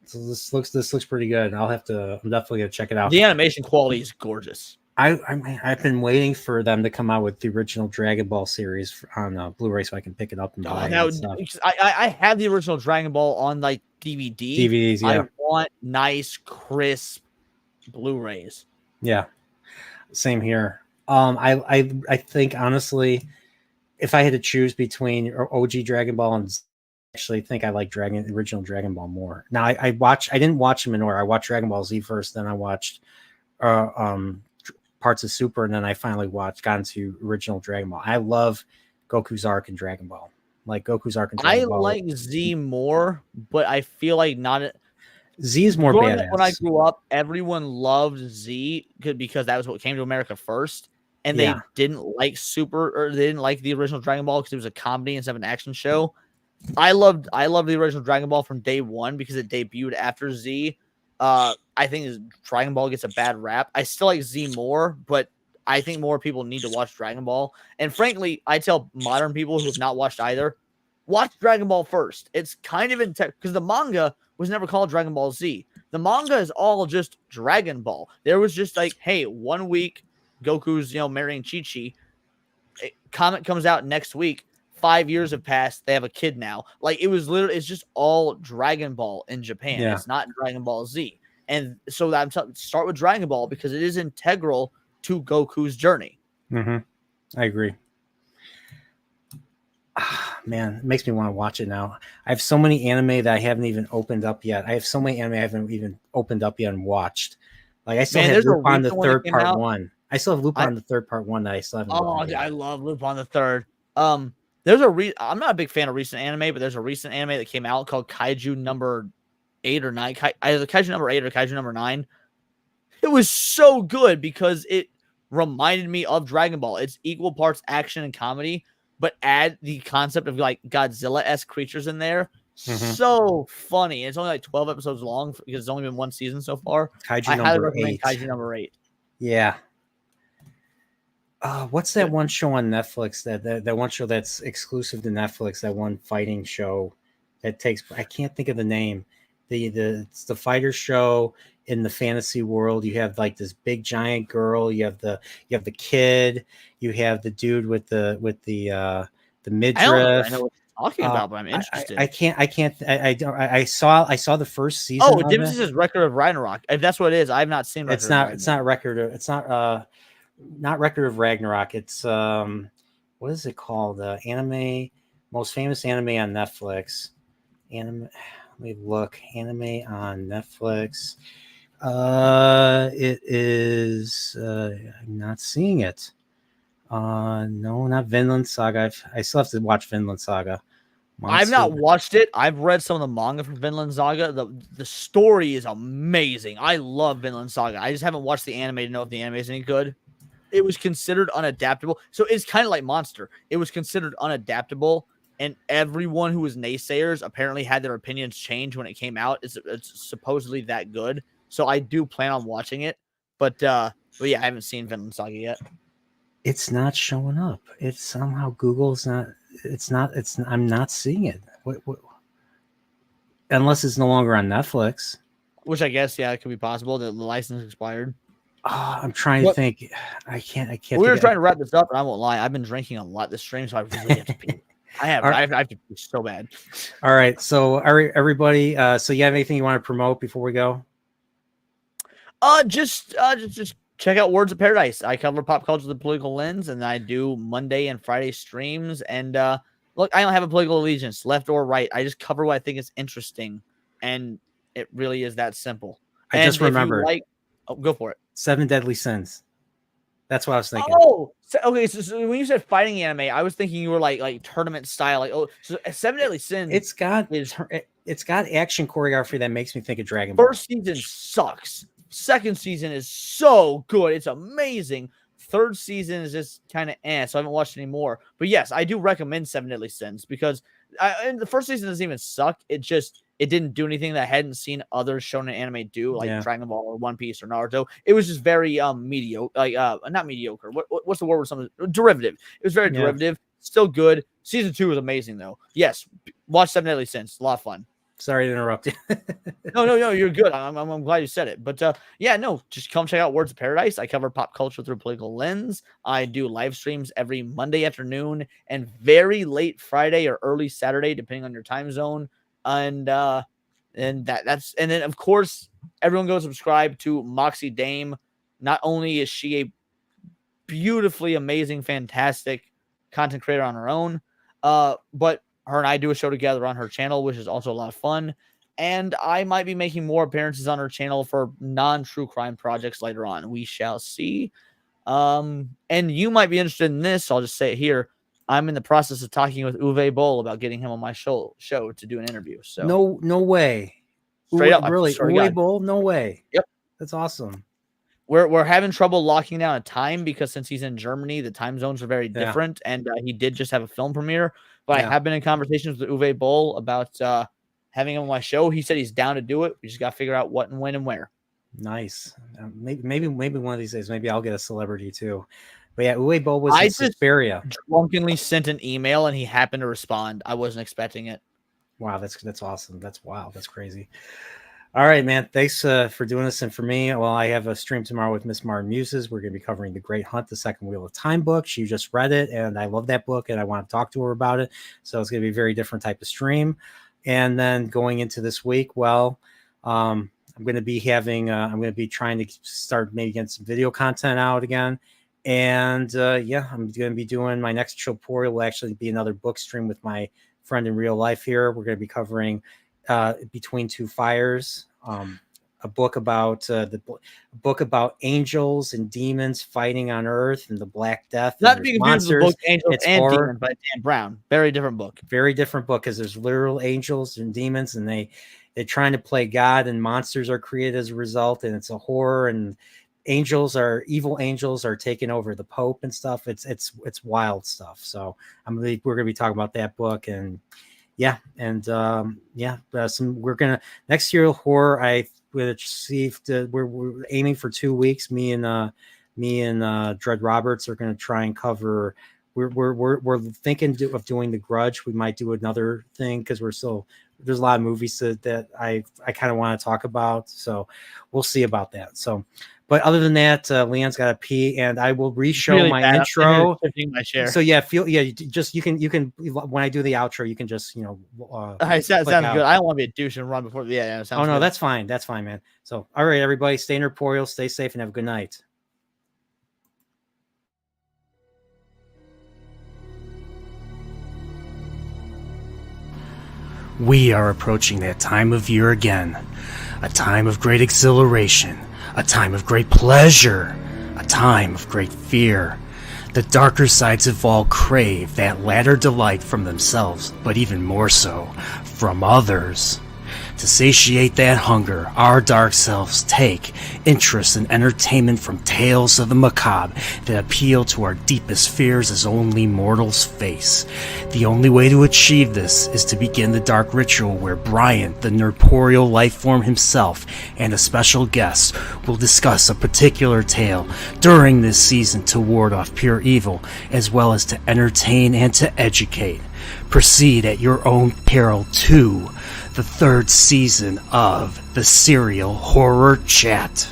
So this looks pretty good. I'm definitely gonna check it out. The animation quality is gorgeous. I've been waiting for them to come out with the original Dragon Ball series on Blu-ray so I can pick it up and buy it. I have the original Dragon Ball on like DVDs. Yeah, I want nice, crisp Blu-rays. Yeah, same here. I think honestly, if I had to choose between OG Dragon Ball and actually think I like original Dragon Ball more. Now I didn't watch them in order. I watched Dragon Ball Z first, then I watched parts of Super, and then I finally got into original Dragon Ball. I love Goku's arc in Dragon Ball. Like Goku's arc in Dragon Ball. I like Z more, but I feel like Z is more badass. When I grew up, everyone loved Z because that was what came to America first. And they didn't like Super, or they didn't like the original Dragon Ball because it was a comedy instead of an action show. I loved the original Dragon Ball from day one because it debuted after Z. I think Dragon Ball gets a bad rap. I still like Z more, but I think more people need to watch Dragon Ball. And frankly, I tell modern people who have not watched either, watch Dragon Ball first. It's kind of because the manga was never called Dragon Ball Z. The manga is all just Dragon Ball. There was just like, hey, 1 week Goku's marrying Chi-Chi. Comic comes out next week. 5 years have passed. They have a kid now. Like it's just all Dragon Ball in Japan. Yeah. It's not Dragon Ball Z. And so I'm start with Dragon Ball because it is integral to Goku's journey. Mm-hmm. I agree. Man, it makes me want to watch it now. I have so many anime that I haven't even opened up yet. I have so many anime I haven't even opened up yet and watched. Like I still have Lupin the third part one. I still have Lupin the third part one that I still haven't. I love Lupin the third. There's I'm not a big fan of recent anime, but there's a recent anime that came out called Kaiju number 8 or 9. Either Kaiju number 8 or Kaiju number 9. It was so good because it reminded me of Dragon Ball. It's equal parts action and comedy, but add the concept of like Godzilla-esque creatures in there. Mm-hmm. So funny. It's only like 12 episodes long because it's only been one season so far. Kaiju number 8. Kaiju number 8. Yeah. What's that one show on Netflix? That one show that's exclusive to Netflix. That one fighting show that takes. I can't think of the name. It's the fighter show in the fantasy world. You have like this big giant girl. You have the kid. You have the dude with the midriff. I know what you're talking about, but I'm interested. I saw the first season. Oh, Nemesis is Record of Ragnarok. If that's what it is, I've not seen. It's not Record of Ragnarok. It's what is it called? Anime, most famous anime on Netflix. Anime. Let me look. Anime on Netflix. It is. I'm not seeing it. No, not Vinland Saga. I still have to watch Vinland Saga. I've not watched it. I've read some of the manga from Vinland Saga. The story is amazing. I love Vinland Saga. I just haven't watched the anime to know if the anime is any good. It was considered unadaptable. So it's kind of like Monster. It was considered unadaptable, and everyone who was naysayers apparently had their opinions change when it came out. It's supposedly that good. So I do plan on watching it. But yeah, I haven't seen Vinland Saga yet. It's not showing up. It's somehow Google's not. I'm not seeing it. What? Unless it's no longer on Netflix. Which I guess, yeah, it could be possible. The license expired. I'm trying to think. I can't. We were trying to wrap this up, and I won't lie. I've been drinking a lot this stream, so I really have to pee. I have. All I right. have to be so bad. All right. So everybody, so you have anything you want to promote before we go? Just check out Words of Paradise. I cover pop culture with a political lens, and I do Monday and Friday streams. And look, I don't have a political allegiance, left or right. I just cover what I think is interesting, and it really is that simple. I just remembered. Go for it. 7 Deadly Sins. That's what I was thinking. Oh, okay. So when you said fighting anime, I was thinking you were like tournament style. Like, so 7 Deadly Sins. It's got action choreography that makes me think of Dragon Ball. First season sucks. Second season is so good. It's amazing. Third season is just kind of so I haven't watched any more. But yes, I do recommend 7 Deadly Sins because and the first season doesn't even suck. It didn't do anything that I hadn't seen others shonen anime do, like Dragon Ball or One Piece or Naruto. It was just very mediocre, like not mediocre. What's the word with something derivative? It was very derivative. Still good. Season 2 was amazing though. Yes, watch 7 Deadly Sins. A lot of fun. Sorry to interrupt you. No, you're good. I'm glad you said it. But just come check out Words of Paradise. I cover pop culture through a political lens. I do live streams every Monday afternoon and very late Friday or early Saturday, depending on your time zone. And then of course everyone go subscribe to Moxie Dame. Not only is she a beautifully amazing, fantastic content creator on her own, but her and I do a show together on her channel, which is also a lot of fun. And I might be making more appearances on her channel for non-true crime projects later on. We shall see. And you might be interested in this. So I'll just say it here. I'm in the process of talking with Uwe Boll about getting him on my show to do an interview. So no way. Straight up, really? Uwe Boll? No way. Yep. That's awesome. We're having trouble locking down a time because since he's in Germany, the time zones are very different. And he did just have a film premiere. But I have been in conversations with Uwe Boll about having him on my show. He said he's down to do it. We just got to figure out what and when and where. Nice. Maybe one of these days, maybe I'll get a celebrity too. But yeah, Uwe Boll was in Suspiria. Drunkenly sent an email and he happened to respond. I wasn't expecting it. Wow, that's awesome. That's crazy. All right, man. Thanks for doing this. And for me, well, I have a stream tomorrow with Miss Martin Muses. We're going to be covering The Great Hunt, the Second Wheel of Time book. She just read it, and I love that book, and I want to talk to her about it. So it's going to be a very different type of stream. And then going into this week, well, I'm going to be trying to start maybe getting some video content out again. And I'm going to be doing my next Chilpori will actually be another book stream with my friend in real life here. We're going to be covering Between Two Fires, a book about angels and demons fighting on Earth and the Black Death. Not to be confused with the book Angels and horror. Demons by Dan Brown. Very different book. Very different book because there's literal angels and demons, and they're trying to play God, and monsters are created as a result, and it's a horror, and evil angels are taking over the Pope and stuff. It's wild stuff. So we're gonna be talking about that book, and we're gonna next year horror. I received we're aiming for 2 weeks. Me and Dread Roberts are gonna try and cover. We're thinking of doing The Grudge. We might do another thing because there's a lot of movies that I kind of want to talk about. So we'll see about that. So. But other than that, Leon's got to pee, and I will re-show really my intro. My chair. So you can when I do the outro, you can just sounds good. I don't want to be a douche and run before. Sounds no, good. That's fine, man. So all right, everybody, stay incorporeal, stay safe, and have a good night. We are approaching that time of year again, a time of great exhilaration. A time of great pleasure, a time of great fear. The darker sides of all crave that latter delight from themselves, but even more so, from others. To satiate that hunger, our dark selves take interest in entertainment from tales of the macabre that appeal to our deepest fears as only mortals face. The only way to achieve this is to begin the dark ritual where Brian, the nerdporeal life form himself, and a special guest will discuss a particular tale during this season to ward off pure evil, as well as to entertain and to educate. Proceed at your own peril to the third season of the Serial Horror Chat.